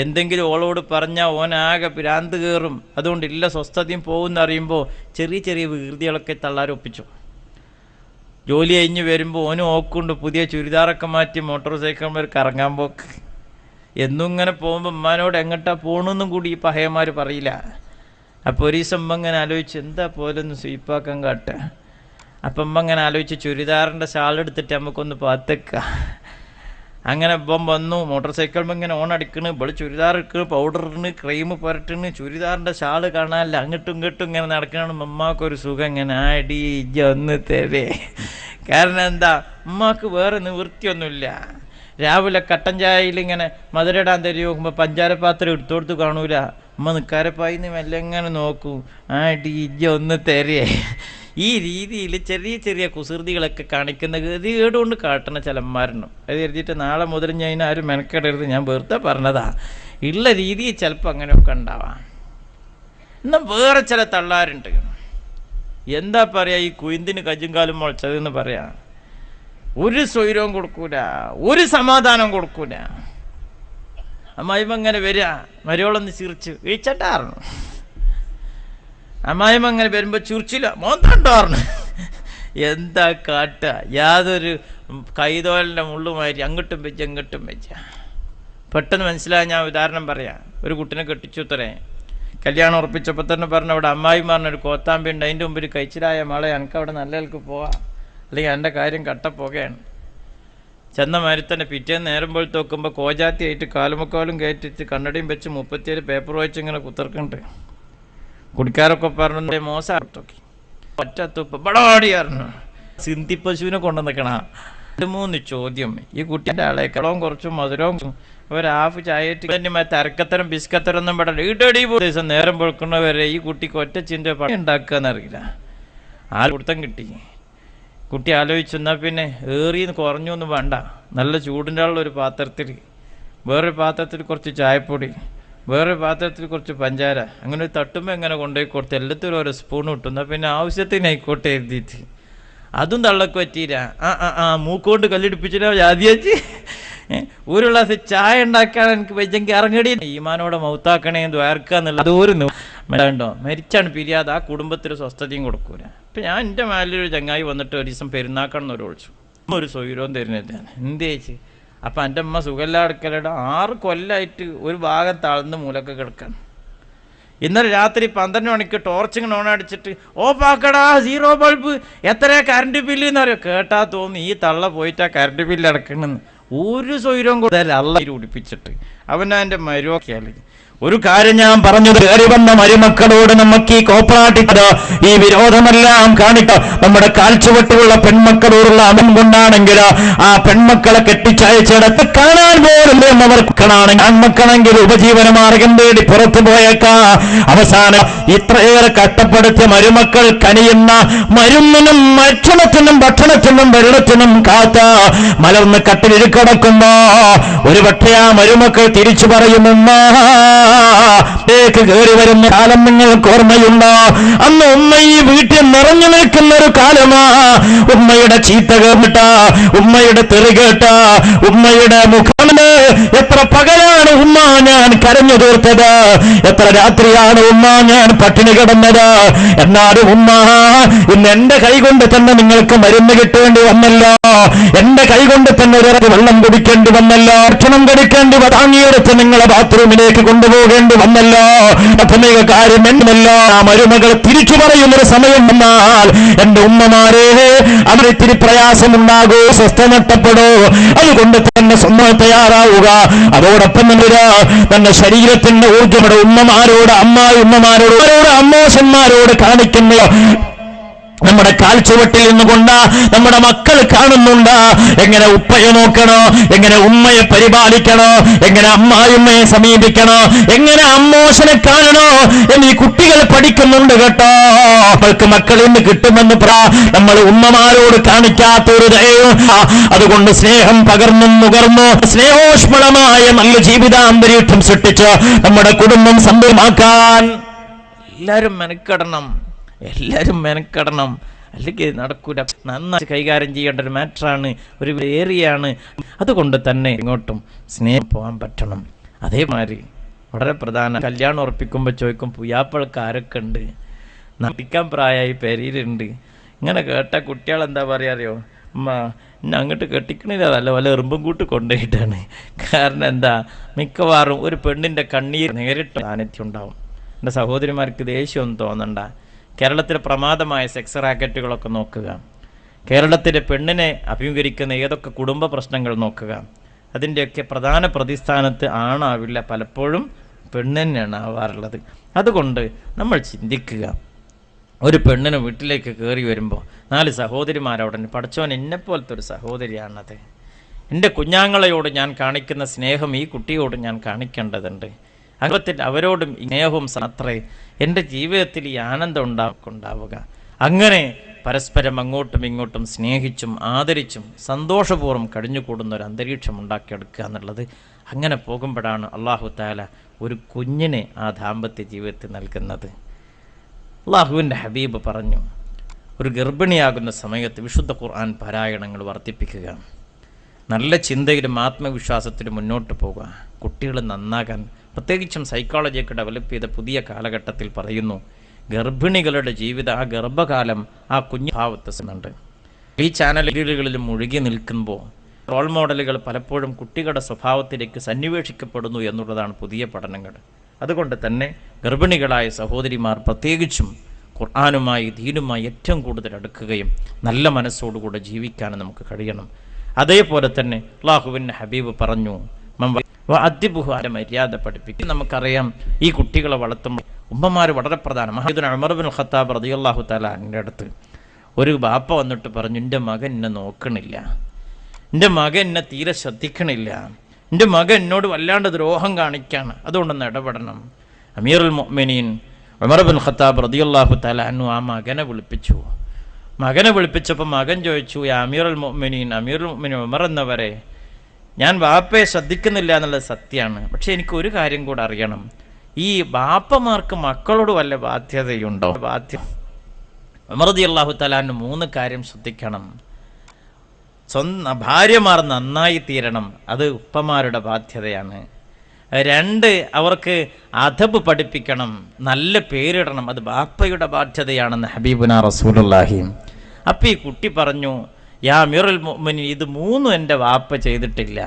എന്തെങ്കിലും ഓളോട് പറഞ്ഞാൽ ഓനാകെ ഭ്രാന്ത് കയറും. അതുകൊണ്ടില്ല സ്വസ്ഥതയും പോകുമെന്ന് അറിയുമ്പോൾ ചെറിയ വികൃതികളൊക്കെ തള്ളാരൊപ്പിച്ചു. ജോലി കഴിഞ്ഞ് വരുമ്പോൾ ഓന് ഓക്കുണ്ട് പുതിയ ചുരിദാറൊക്കെ മാറ്റി മോട്ടോർ സൈക്കിൾ കറങ്ങാൻ പോക്ക്. എന്നും ഇങ്ങനെ പോകുമ്പോൾ ഉമ്മാനോട് എങ്ങോട്ടാ പോകണമെന്നും കൂടി ഈ പഹയന്മാർ പറയില്ല. അപ്പോൾ ഒരു ദിവസം ഇങ്ങനെ ആലോചിച്ച് എന്താ പോലൊന്ന് സ്വീപ്പാക്കാൻ കാട്ടുക. അപ്പം അങ്ങനെ ആലോചിച്ച് ചുരിദാറിൻ്റെ ഷാളെടുത്തിട്ട് നമുക്കൊന്ന് പാത്തേക്കാം. അങ്ങനെ ഇപ്പം വന്നു മോട്ടോർ സൈക്കിൾ ഇങ്ങനെ ഓണടിക്കണ്, ഇവിടെ ചുരിദാർ ഇരിക്കണ്, പൗഡർ ഇടണ്, ക്രീം പുരട്ടണ്, ചുരിദാറിൻ്റെ ഷാള് കാണാനില്ല, അങ്ങോട്ടും ഇങ്ങോട്ടും ഇങ്ങനെ നടക്കണം. ഉമ്മാക്കൊരു സുഖം ഇങ്ങനെ ആടി ഒന്ന് തരേ. കാരണം എന്താ, ഉമ്മാക്ക് വേറെ നിവൃത്തിയൊന്നുമില്ല. രാവിലെ കട്ടൻ ചായയിൽ ഇങ്ങനെ മധുരയിടാൻ തരുമോ നോക്കുമ്പോൾ പഞ്ചാരപാത്രം എടുത്തോടുത്ത് കാണൂല. ഉമ്മ നിക്കാരപ്പായിന്ന് മെല്ലെ ഇങ്ങനെ നോക്കൂ, ആടി ഒന്ന് തരേ. ഈ രീതിയിൽ ചെറിയ കുസൃതികളൊക്കെ കാണിക്കുന്ന ഗതികേടുകൊണ്ട് കാട്ടുന്ന ചിലന്മാരുണ്ട്. അത് കരുതിയിട്ട് നാളെ മുതൽ ഞാൻ ആരും മെനക്കെടരുത്, ഞാൻ വെറുതെ പറഞ്ഞതാ. ഉള്ള രീതിയിൽ ചിലപ്പോൾ അങ്ങനെയൊക്കെ ഉണ്ടാവാം. എന്നാൽ വേറെ ചില തള്ളാരുണ്ട്, എന്താ പറയുക, ഈ കുയിന്തിന് കജ്ജും കാലും മുളച്ചതെന്ന് പറയാം. ഒരു സ്വൈരവും കൊടുക്കൂല, ഒരു സമാധാനം കൊടുക്കൂല. അമ്മായിമ്മ അങ്ങനെ വരിക, മരോളൊന്ന് ചിരിച്ച് വീഴ്ചട്ടാറുന്നു. അമ്മായിമ്മ അങ്ങനെ വരുമ്പോൾ ചുരിച്ചില്ല മോന്തണ്ടാറുന്നു. എന്താ കാട്ടുക, യാതൊരു കൈതോലിൻ്റെ മുള്ളുമാതിരി അങ്ങോട്ടും വെച്ച. പെട്ടെന്ന് മനസ്സിലായ ഞാൻ ഉദാഹരണം പറയാം. ഒരു കുട്ടിനെ കെട്ടിച്ചുത്തരേ, കല്യാണം ഉറപ്പിച്ചപ്പോൾ തന്നെ പറഞ്ഞു, അവിടെ അമ്മായിമ്മ പറഞ്ഞൊരു കോത്താമ്പി ഉണ്ട്, അതിൻ്റെ മുമ്പിൽ കഴിച്ചിലായ മളെ എനിക്ക് അവിടെ നല്ല നിലക്ക് പോവാം, അല്ലെങ്കിൽ എൻ്റെ കാര്യം കട്ടപ്പോകയാണ്. ചെന്ന മാതിരി തന്നെ പിറ്റേന്ന് നേരം പോലത്തെ നോക്കുമ്പോൾ കോജാത്തിയായിട്ട് കാലുമക്കാലും കയറ്റിച്ച് കണ്ണടിയും വെച്ച് 37 പേപ്പർ വായിച്ച് ഇങ്ങനെ കുത്തിർക്കുന്നുണ്ട്. കുടിക്കാരൊക്കെ പറഞ്ഞു മോശമാക്കി ഒറ്റത്തുപ്പ് ബടാടിയായിരുന്നു. സിന്ധി പശുവിനെ കൊണ്ടു നിൽക്കണ 3 ചോദ്യം. ഈ കുട്ടിൻ്റെ ആളെ കളവും കുറച്ചും മധുരവും ഒരു ഹാഫ് ചായറ്റ് തരക്കത്തരം ബിസ്കത്തരം ഒന്നും പെടല്ല. ഈട്ടടി ദിവസം നേരം പൊഴുക്കുന്നവരെ ഈ കുട്ടിക്ക് ഒറ്റ ചിന്ത ഉണ്ടാക്കുക എന്നറിയില്ല. കൊടുത്തം കിട്ടി. കുട്ടി ആലോചിച്ചെന്നാൽ പിന്നെ ഏറിയെന്ന് കുറഞ്ഞു ഒന്നും വേണ്ട, നല്ല ചൂടിൻ്റെ ഉള്ളൊരു പാത്രത്തിൽ, വേറൊരു പാത്രത്തിൽ കുറച്ച് ചായപ്പൊടി, വേറൊരു പാത്രത്തിൽ കുറച്ച് പഞ്ചാര, അങ്ങനെ ഒരു തട്ടുമ്പോൾ എങ്ങനെ കൊണ്ടുപോയി കൊടുത്ത് എല്ലാത്തിലും ഓരോ സ്പൂൺ കിട്ടും. എന്നാൽ പിന്നെ ആവശ്യത്തിനായിക്കോട്ടെ എഴുതിയിട്ട് അതും തള്ളക്ക് പറ്റിയില്ല. മൂക്കോണ്ട് കല്ലിടിപ്പിച്ചില്ല ജാതിയാച്ച്. ഒരു ഗ്ലാസ് ചായ ഉണ്ടാക്കാൻ എനിക്ക് വെച്ചെങ്കിൽ ഇറങ്ങടി, ഈമാനോടെ മൗത്താക്കണേ ദ്വാർക്കാന്നുള്ള അതൊരു ഉണ്ടോ മരിച്ചാണ് പിരിയാതെ ആ കുടുംബത്തിൽ സ്വസ്ഥതയും കൊടുക്കൂല. അപ്പം ഞാൻ എൻ്റെ മേലൊരു ചങ്ങായി വന്നിട്ട് ഒരു ദിവസം പെരുന്നാക്കണം ഒരു ഒഴിച്ചു, ഒരു സ്വൈരവും തരുന്നതാണ്. എന്ത് ചേച്ചി? അപ്പം എൻ്റെ അമ്മ സുഖമില്ലാടുക്കലയുടെ 6 കൊല്ലമായിട്ട് ഒരു ഭാഗം താഴ്ന്ന് മൂലൊക്കെ കിടക്കാണ്. ഇന്നലെ രാത്രി 12 മണിക്ക് ടോർച്ചിങ് ഓൺ അടിച്ചിട്ട് ഓപ്പാക്കടാ 0 ബൾബ്, എത്ര കറണ്ട് ബില്ല് എന്ന് പറയുമോ. കേട്ടാ തോന്നി ഈ തള്ള പോയിട്ടാ കറണ്ട് ബില്ല് അടക്കണമെന്ന്. ഒരു സ്വൈരവും കൂടുതൽ അള്ള ഉടിപ്പിച്ചിട്ട് അവൻ്റെ മരുവൊക്കെയാണ്. ഒരു കാര്യം ഞാൻ പറഞ്ഞത്, കയറി വന്ന മരുമക്കളോട് നമുക്ക് ഈ കോപ്പറാട്ടിക്കത് ഈ വിരോധമെല്ലാം കാണിക്കാം. നമ്മുടെ കാൽച്ചുവട്ടുള്ള പെൺമക്കളോടുള്ള അമൻ കൊണ്ടാണെങ്കിൽ ആ പെൺമക്കളെ കെട്ടിച്ചയച്ചിടത്ത് കാണാൻ പോലും അവർക്കാണെങ്കിൽ ആൺമക്കളെങ്കിൽ ഉപജീവന മാർഗം തേടി പുറത്തു പോയേക്കാ. അവസാനം ഇത്രയേറെ കഷ്ടപ്പെടുത്തിയ മരുമക്കൾ കനിയുന്ന മരുന്നിനും ഭക്ഷണത്തിനും വെള്ളത്തിനും കാത്ത മലർന്ന് കട്ടിലിൽ കിടക്കുമ്പോ ഒരു പക്ഷേ ആ മരുമക്കൾ തിരിച്ചു പറയുമെന്ന കയറി വരുന്ന കാലം നിങ്ങൾക്ക് ഓർമ്മയുണ്ടോ? അന്ന് ഉമ്മ ഈ വീട്ടിൽ നിറഞ്ഞു നിൽക്കുന്ന ഒരു കാലമാ. ഉമ്മയുടെ ചീത്ത കേട്ട, ഉമ്മയുടെ തെറി കേട്ട, ഉമ്മയുടെ മുഖമിന് എത്ര പകലാണ് ഉമ്മ ഞാൻ കരഞ്ഞു തീർത്തത്, എത്ര രാത്രിയാണ് ഉമ്മ ഞാൻ പട്ടിണി കിടന്നത്. എന്നാലും ഉമ്മ ഇന്ന് എന്റെ കൈകൊണ്ട് തന്നെ നിങ്ങൾക്ക് മരുന്ന് കിട്ടേണ്ടി വന്നല്ലോ, എന്റെ കൈകൊണ്ട് തന്നെ ഒരു വെള്ളം കുടിക്കേണ്ടി വന്നല്ലോ, ഭക്ഷണം കഴിക്കേണ്ടി താങ്ങിയെടുത്ത് നിങ്ങളെ ബാത്റൂമിലേക്ക് കൊണ്ടുപോകേണ്ടി വന്നല്ലോ. പ്രാഥമിക കാര്യം എന്നല്ലോ ആ മരുമകൾ തിരിച്ചു പറയുന്നൊരു സമയം വന്നാൽ എന്റെ ഉമ്മമാരെ അവരിത്തിരി പ്രയാസമുണ്ടാകൂ, സ്വസ്ഥ നഷ്ടപ്പെടൂ. അതുകൊണ്ട് തന്നെ സ്വന്തം തയ്യാറാവുക. അതോടൊപ്പം തന്റെ ശരീരത്തിന്റെ ഊർജ്ജം ഉമ്മമാരോട്, ഉമ്മമാരോട് അമ്മോശന്മാരോട് കാണിക്കുന്ന നമ്മുടെ കാൽച്ചുവട്ടിൽ നിന്നുകൊണ്ട് നമ്മുടെ മക്കൾ കാണുന്നുണ്ട് എങ്ങനെ ഉപ്പയെ നോക്കണോ, എങ്ങനെ ഉമ്മയെ പരിപാലിക്കണോ, എങ്ങനെ അമ്മായിമ്മയെ സമീപിക്കണോ, എങ്ങനെ അമ്മോശനെ കാണണോ എന്നീ കുട്ടികൾ പഠിക്കുന്നുണ്ട് കേട്ടോ. അവർക്ക് മക്കളിൽ നിന്ന് കിട്ടുമെന്ന് നമ്മൾ ഉമ്മമാരോട് കാണിക്കാത്തൊരു ദയവും. അതുകൊണ്ട് സ്നേഹം പകർന്നും നുകർന്നു സ്നേഹോഷ്മളമായ നല്ല ജീവിതാന്തരീക്ഷം സൃഷ്ടിച്ച് നമ്മുടെ കുടുംബം സമ്പന്നമാക്കാൻ എല്ലാവരും മെനക്കെടണം. അല്ലെങ്കിൽ നടക്കൂല. നന്നായി കൈകാര്യം ചെയ്യേണ്ട ഒരു മാറ്ററാണ്, ഒരു ഏറിയാണ്. അതുകൊണ്ട് തന്നെ ഇങ്ങോട്ടും സ്നേഹം പോകാൻ പറ്റണം. അതേമാതിരി വളരെ പ്രധാന, കല്യാണം ഉറപ്പിക്കുമ്പോൾ ചോദിക്കും പുയ്യാപ്പൾക്ക് ആരൊക്കെ ഉണ്ട്, നടിക്കാൻ പ്രായമായി പെരയിലുണ്ട്. ഇങ്ങനെ കേട്ട കുട്ടികൾ എന്താ പറയുക അറിയോ, അമ്മ എന്നെ അങ്ങോട്ട് കെട്ടിക്കണില്ല, നല്ല വല്ല എറുമ്പും കൂട്ട് കൊണ്ടുപോയിട്ടാണ്. കാരണം എന്താ, മിക്കവാറും ഒരു പെണ്ണിൻ്റെ കണ്ണീർ നേരിട്ട് സാന്നിധ്യം ഉണ്ടാവും. എൻ്റെ സഹോദരിമാർക്ക് ദേഷ്യമൊന്നും തോന്നണ്ട. കേരളത്തിലെ പ്രമാദമായ സെക്സ് റാക്കറ്റുകളൊക്കെ നോക്കുക, കേരളത്തിലെ പെണ്ണിനെ അഭിമുഖീകരിക്കുന്ന ഏതൊക്കെ കുടുംബ പ്രശ്നങ്ങൾ നോക്കുക. അതിൻ്റെയൊക്കെ പ്രധാന പ്രതിസ്ഥാനത്ത് ആണാവില്ല, പലപ്പോഴും പെണ്ണ് തന്നെയാണ് ആവാറുള്ളത്. അതുകൊണ്ട് നമ്മൾ ചിന്തിക്കുക, ഒരു പെണ്ണിന് വീട്ടിലേക്ക് കയറി വരുമ്പോൾ 4 സഹോദരിമാരവിടെ, പഠിച്ചവൻ എന്നെപ്പോലത്തെ ഒരു സഹോദരിയാണത്, എൻ്റെ കുഞ്ഞാങ്ങളയോട് ഞാൻ കാണിക്കുന്ന സ്നേഹം ഈ കുട്ടിയോട് ഞാൻ കാണിക്കേണ്ടതുണ്ട്. അകത്തിൽ അവരോടും സ്നേഹവും അത്രേ എൻ്റെ ജീവിതത്തിൽ ഈ ആനന്ദം ഉണ്ടാവുക. അങ്ങനെ പരസ്പരം അങ്ങോട്ടും ഇങ്ങോട്ടും സ്നേഹിച്ചും ആദരിച്ചും സന്തോഷപൂർവ്വം കഴിഞ്ഞുകൂടുന്ന ഒരു അന്തരീക്ഷം ഉണ്ടാക്കിയെടുക്കുക എന്നുള്ളത്. അങ്ങനെ പോകുമ്പോഴാണ് അള്ളാഹു തആല ഒരു കുഞ്ഞിനെ ആ ദാമ്പത്യ ജീവിതത്തിൽ നൽകുന്നത്. അള്ളാഹുവിൻ്റെ ഹബീബ് പറഞ്ഞു, ഒരു ഗർഭിണിയാകുന്ന സമയത്ത് വിശുദ്ധ ഖുർആൻ പാരായണങ്ങൾ വർദ്ധിപ്പിക്കുക, നല്ല ചിന്തയിലും ആത്മവിശ്വാസത്തിലും മുന്നോട്ട് പോകുക. കുട്ടികൾ നന്നാകാൻ, പ്രത്യേകിച്ചും സൈക്കോളജിയൊക്കെ ഡെവലപ്പ് ചെയ്ത പുതിയ കാലഘട്ടത്തിൽ പറയുന്നു, ഗർഭിണികളുടെ ജീവിതം, ആ ഗർഭകാലം ആ കുഞ്ഞു ഭാവത്തുന്നുണ്ട്. ഈ ചാനലുകളിലും മുഴുകി നിൽക്കുമ്പോൾ റോൾ മോഡലുകൾ പലപ്പോഴും കുട്ടികളുടെ സ്വഭാവത്തിലേക്ക് സന്നിവേശിക്കപ്പെടുന്നു എന്നുള്ളതാണ് പുതിയ പഠനങ്ങൾ. അതുകൊണ്ട് തന്നെ ഗർഭിണികളായ സഹോദരിമാർ പ്രത്യേകിച്ചും ഖുർആനുമായി ദീനുമായി ഏറ്റവും കൂടുതൽ അടുക്കുകയും നല്ല മനസ്സോടുകൂടെ ജീവിക്കാനും നമുക്ക് കഴിയണം. അതേപോലെ തന്നെ അല്ലാഹുവിൻ്റെ ഹബീബ് പറഞ്ഞു, അദ്ദിബുഹാന്റെ മര്യാദ പഠിപ്പിക്കും. നമുക്കറിയാം, ഈ കുട്ടികളെ വളർത്തുമ്പോൾ ഉമ്മമാർ വളരെ പ്രധാനം. മഹാദുന ഉമർ ബിൻ ഖത്താബ് റളിയല്ലാഹു തആല എൻ്റെ അടുത്ത് ഒരു ബാപ്പ വന്നിട്ട് പറഞ്ഞു, എൻ്റെ മകൻ എന്നെ നോക്കണില്ല, എൻ്റെ മകൻ എന്നെ തീരെ ശ്രദ്ധിക്കണില്ല, എൻ്റെ മകൻ എന്നോട് വല്ലാണ്ട് ദ്രോഹം കാണിക്കാണ്, അതുകൊണ്ടൊന്ന് ഇടപെടണം. അമീറുൽ മുഅ്മിനീൻ ഉമർ ബിൻ ഖത്താബ് റളിയല്ലാഹു തആല അൻഹു ആ മകനെ വിളിപ്പിച്ചു. മകനെ വിളിപ്പിച്ചപ്പോൾ മകൻ ചോദിച്ചു, അമീറുൽ മുഅ്മിനീൻ ഉമർ എന്നവരെ, ഞാൻ ബാപ്പയെ ശ്രദ്ധിക്കുന്നില്ല എന്നുള്ളത് സത്യമാണ്, പക്ഷെ എനിക്കൊരു കാര്യം കൂടെ അറിയണം, ഈ ബാപ്പമാർക്ക് മക്കളോട് വല്ല ബാധ്യതയുണ്ടോ? ഉമർ റളിയല്ലാഹു തആല അൻഹു 3 കാര്യം ശ്രദ്ധിക്കണം. ഭാര്യമാർ നന്നായി തീരണം, അത് ഉപ്പമാരുടെ ബാധ്യതയാണ്. 2, അവർക്ക് അദബ് പഠിപ്പിക്കണം, നല്ല പേരിടണം, അത് ബാപ്പയുടെ ബാധ്യതയാണെന്ന് ഹബീബുനാ റസൂലുള്ളാഹി. അപ്പം ഈ കുട്ടി പറഞ്ഞു, യാ അമീറുൽ മുഅ്മിനീൻ, ഇത് 3 എൻ്റെ വാപ്പ ചെയ്തിട്ടില്ല.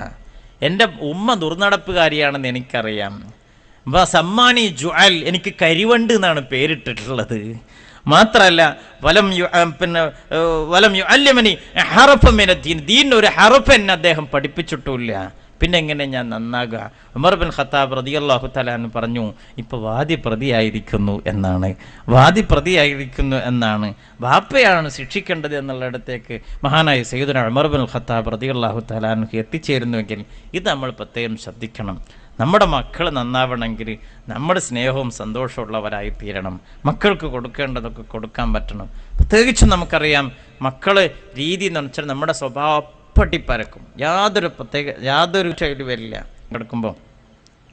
എൻ്റെ ഉമ്മ ദുർനടപ്പുകാരിയാണെന്ന് എനിക്കറിയാം. സമ്മാനി ജുഅൽ, എനിക്ക് കരിവണ്ട് എന്നാണ് പേരിട്ടിട്ടുള്ളത്. മാത്രമല്ല വലം യുഅല്ലിമനി ഹറഫ മിന ദീൻ, ദീനിന് ഒരു ഹറഫ് എന്നെ അദ്ദേഹം പഠിപ്പിച്ചിട്ടില്ല. പിന്നെ എങ്ങനെ ഞാൻ നന്നാകുക? ഉമർ ബിൻ ഖത്താബ് റളിയല്ലാഹു തആല അൻഹു പറഞ്ഞു, ഇപ്പോൾ വാദിപ്രതിയായിരിക്കുന്നു എന്നാണ്, ബാപ്പയാണ് ശിക്ഷിക്കേണ്ടത് എന്നുള്ളിടത്തേക്ക് മഹാനായ സയ്യിദുനാ ഉമർ ബിൻ ഖത്താബ് റളിയല്ലാഹു തആല അൻഹു എത്തിച്ചേരുന്നുവെങ്കിൽ ഇത് നമ്മൾ പ്രത്യേകം ശ്രദ്ധിക്കണം. നമ്മുടെ മക്കൾ നന്നാവണമെങ്കിൽ നമ്മുടെ സ്നേഹവും സന്തോഷമുള്ളവരായി തീരണം. മക്കൾക്ക് കൊടുക്കേണ്ടതൊക്കെ കൊടുക്കാൻ പറ്റണം. പ്രത്യേകിച്ചും നമുക്കറിയാം, മക്കള് രീതി എന്ന് വെച്ചാൽ നമ്മുടെ സ്വഭാവം പട്ടിപ്പരക്കും, യാതൊരു ശൈലി വരില്ല. കിടക്കുമ്പോൾ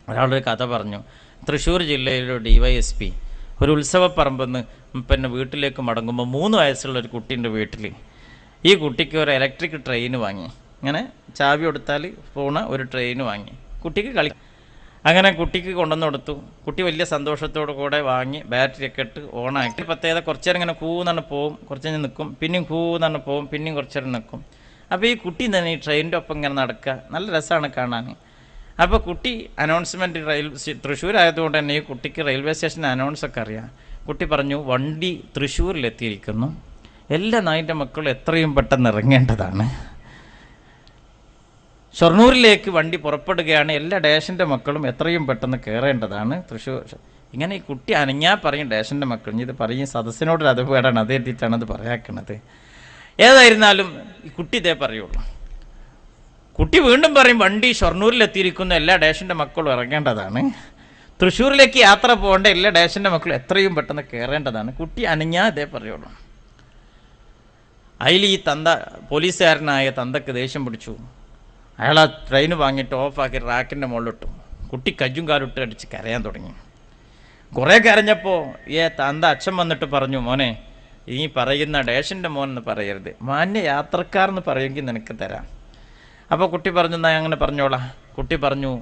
ഒരാളൊരു കഥ പറഞ്ഞു. തൃശ്ശൂർ ജില്ലയിലെ DYSP ഒരു ഉത്സവപ്പറമ്പെന്ന് വീട്ടിലേക്ക് മടങ്ങുമ്പോൾ 3 വയസ്സുള്ള ഒരു കുട്ടീൻ്റെ വീട്ടിൽ ഈ കുട്ടിക്ക് ഒരു ഇലക്ട്രിക് ട്രെയിൻ വാങ്ങി. ഇങ്ങനെ ചാവി കൊടുത്താൽ പോണ ഒരു ട്രെയിൻ വാങ്ങി കുട്ടിക്ക് അങ്ങനെ കുട്ടിക്ക് കൊണ്ടുവന്ന് കൊടുത്തു. കുട്ടി വലിയ സന്തോഷത്തോടു കൂടെ വാങ്ങി ബാറ്ററിയൊക്കെ ഇട്ട് ഓണാക്കി. പ്രത്യേകത കുറച്ച് നേരം ഇങ്ങനെ കൂന്നാണ് പോവും, കുറച്ച് നേരം നിൽക്കും, പിന്നെയും കൂന്നാണ് പോവും, പിന്നെയും കുറച്ച് നേരം നിൽക്കും. അപ്പോൾ ഈ കുട്ടി തന്നെ ഈ ട്രെയിനിൻ്റെ ഒപ്പം ഇങ്ങനെ നടക്കുക, നല്ല രസമാണ് കാണാൻ. അപ്പോൾ കുട്ടി അനൗൺസ്മെൻറ്റ് തൃശ്ശൂർ ആയതുകൊണ്ട് തന്നെ ഈ കുട്ടിക്ക് റെയിൽവേ സ്റ്റേഷൻ്റെ അനൗൺസൊക്കെ അറിയാം. കുട്ടി പറഞ്ഞു, വണ്ടി തൃശ്ശൂരിലെത്തിയിരിക്കുന്നു, എല്ലാ നായിൻ്റെ മക്കളും എത്രയും പെട്ടെന്ന് ഇറങ്ങേണ്ടതാണ്. ഷൊർണൂരിലേക്ക് വണ്ടി പുറപ്പെടുകയാണ്, എല്ലാ ഡേഷൻ്റെ മക്കളും എത്രയും പെട്ടെന്ന് കയറേണ്ടതാണ് തൃശ്ശൂർ. ഇങ്ങനെ ഈ കുട്ടി അനങ്ങാൻ പറയും ഡേഷൻ്റെ മക്കൾ. ഇത് പറയും സദസ്സിനോടൊരു അതേപാടാണ്, അതേ എത്തിയിട്ടാണ് അത് പറയാക്കണത്. ഏതായിരുന്നാലും ഈ കുട്ടി ഇതേ പറയുള്ളൂ. കുട്ടി വീണ്ടും പറയും, വണ്ടി ഷൊർണൂരിലെത്തിയിരിക്കുന്ന എല്ലാ ഡേഷൻ്റെ മക്കളും ഇറങ്ങേണ്ടതാണ്, തൃശ്ശൂരിലേക്ക് യാത്ര പോകേണ്ട എല്ലാ ഡേഷൻ്റെ മക്കളും എത്രയും പെട്ടെന്ന് കയറേണ്ടതാണ്. കുട്ടി അനങ്ങാൻ ഇതേ പറയുള്ളൂ. അതിൽ ഈ പോലീസുകാരനായ തന്തക്ക് ദേഷ്യം പിടിച്ചു. അയാൾ ആ ട്രെയിൻ വാങ്ങിയിട്ട് ഓഫാക്കി റാക്കിൻ്റെ മുകളിലിട്ടു. കുട്ടി കജ്ജും കാലിട്ട് അടിച്ച് കരയാൻ തുടങ്ങി. കുറേ കരഞ്ഞപ്പോൾ തന്ത അച്ഛൻ വന്നിട്ട് പറഞ്ഞു, മോനെ, ഈ പറയുന്ന ഡേഷൻ്റെ മോൻ എന്ന് പറയരുത്, മാന്യ യാത്രക്കാരെന്ന് പറയുമെങ്കിൽ നിനക്ക് തരാം. അപ്പോൾ കുട്ടി പറഞ്ഞു, എന്നാൽ അങ്ങനെ പറഞ്ഞോളാം. കുട്ടി പറഞ്ഞു,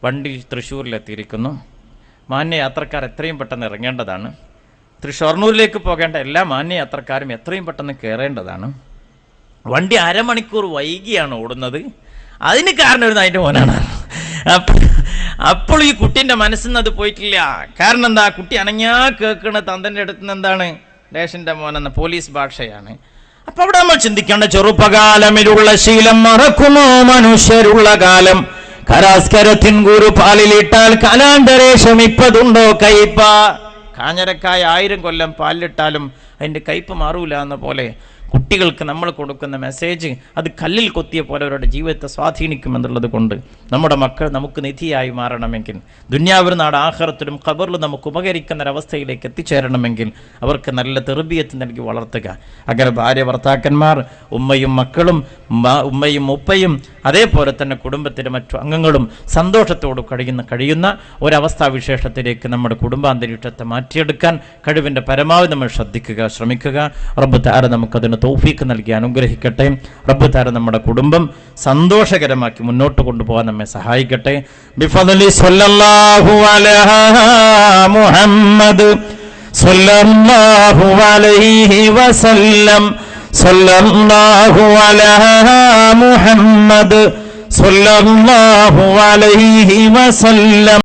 വണ്ടി തൃശ്ശൂരിലെത്തിയിരിക്കുന്നു, മാന്യ യാത്രക്കാർ എത്രയും പെട്ടെന്ന് ഇറങ്ങേണ്ടതാണ്, ഷൊർണൂരിലേക്ക് പോകേണ്ട എല്ലാ മാന്യ യാത്രക്കാരും എത്രയും പെട്ടെന്ന് കയറേണ്ടതാണ്, വണ്ടി അരമണിക്കൂർ വൈകിയാണ് ഓടുന്നത്, അതിന് കാരണം ഒരു നായിൻ്റെ മോനാണ്. അപ്പോൾ ഈ കുട്ടീൻ്റെ മനസ്സിൽ നിന്ന് അത് പോയിട്ടില്ല. കാരണം എന്താ? കുട്ടി അനങ്ങാ കേൾക്കണ തന്തൻ്റെ അടുത്ത് നിന്ന് എന്താണ്? ഡേഷൻ്റെ മോനെന്ന പോലീസ് ഭാഷയാണ്. അപ്പൊ അവിടെ നമ്മൾ ചിന്തിക്കേണ്ട, ചെറുപ്പകാലമിലുള്ള ശീലം മറക്കുമോ മനുഷ്യരുള്ള കാലം, കരാസ്കരത്തിൻ ഗുരു പാലിലിട്ടാൽ കലാന്തരേഷം ഇപ്പതുണ്ടോ കയ്പ. കാഞ്ഞരക്കായ 1000 കൊല്ലം പാലിലിട്ടാലും അതിൻ്റെ കയ്പ് മാറൂല എന്ന പോലെ കുട്ടികൾക്ക് നമ്മൾ കൊടുക്കുന്ന മെസ്സേജ് അത് കല്ലിൽ കൊത്തിയ പോലെ അവരുടെ ജീവിതത്തെ സ്വാധീനിക്കുമെന്നുള്ളത് കൊണ്ട് നമ്മുടെ മക്കൾ നമുക്ക് നിധിയായി മാറണമെങ്കിൽ, ദുന്യാവിൽ നാട് ആഖിറത്തിലും ഖബറിലും നമുക്ക് ഉപകരിക്കുന്ന ഒരവസ്ഥയിലേക്ക് എത്തിച്ചേരണമെങ്കിൽ അവർക്ക് നല്ല തെർബിയത്ത് നൽകി വളർത്തുക. അങ്ങനെ ഭാര്യ ഭർത്താക്കന്മാർ, ഉമ്മയും മക്കളും, ഉമ്മയും ഉപ്പയും, അതേപോലെ തന്നെ കുടുംബത്തിലെ മറ്റു അംഗങ്ങളും സന്തോഷത്തോട് കഴിയുന്ന ഒരവസ്ഥാവിശേഷത്തിലേക്ക് നമ്മുടെ കുടുംബാന്തരീക്ഷത്തെ മാറ്റിയെടുക്കാൻ കഴിവിൻ്റെ പരമാവധി നമ്മൾ ശ്രമിക്കുക. റബ്ബ് തആല നമുക്കതിന് തൗഫീഖ് നൽകി അനുഗ്രഹിക്കട്ടെ. റബ്ബ് തആല നമ്മുടെ കുടുംബം സന്തോഷകരമാക്കി മുന്നോട്ട് കൊണ്ടുപോകാൻ നമ്മെ സഹായിക്കട്ടെ. ബിഫദ്ലി സ്വല്ലല്ലാഹു അലാ മുഹമ്മദ് സ്വല്ലല്ലാഹു അലൈഹി വസല്ലം സ്വല്ലല്ലാഹു അലാ മുഹമ്മദ് സ്വല്ലല്ലാഹു അലൈഹി വസല്ലം.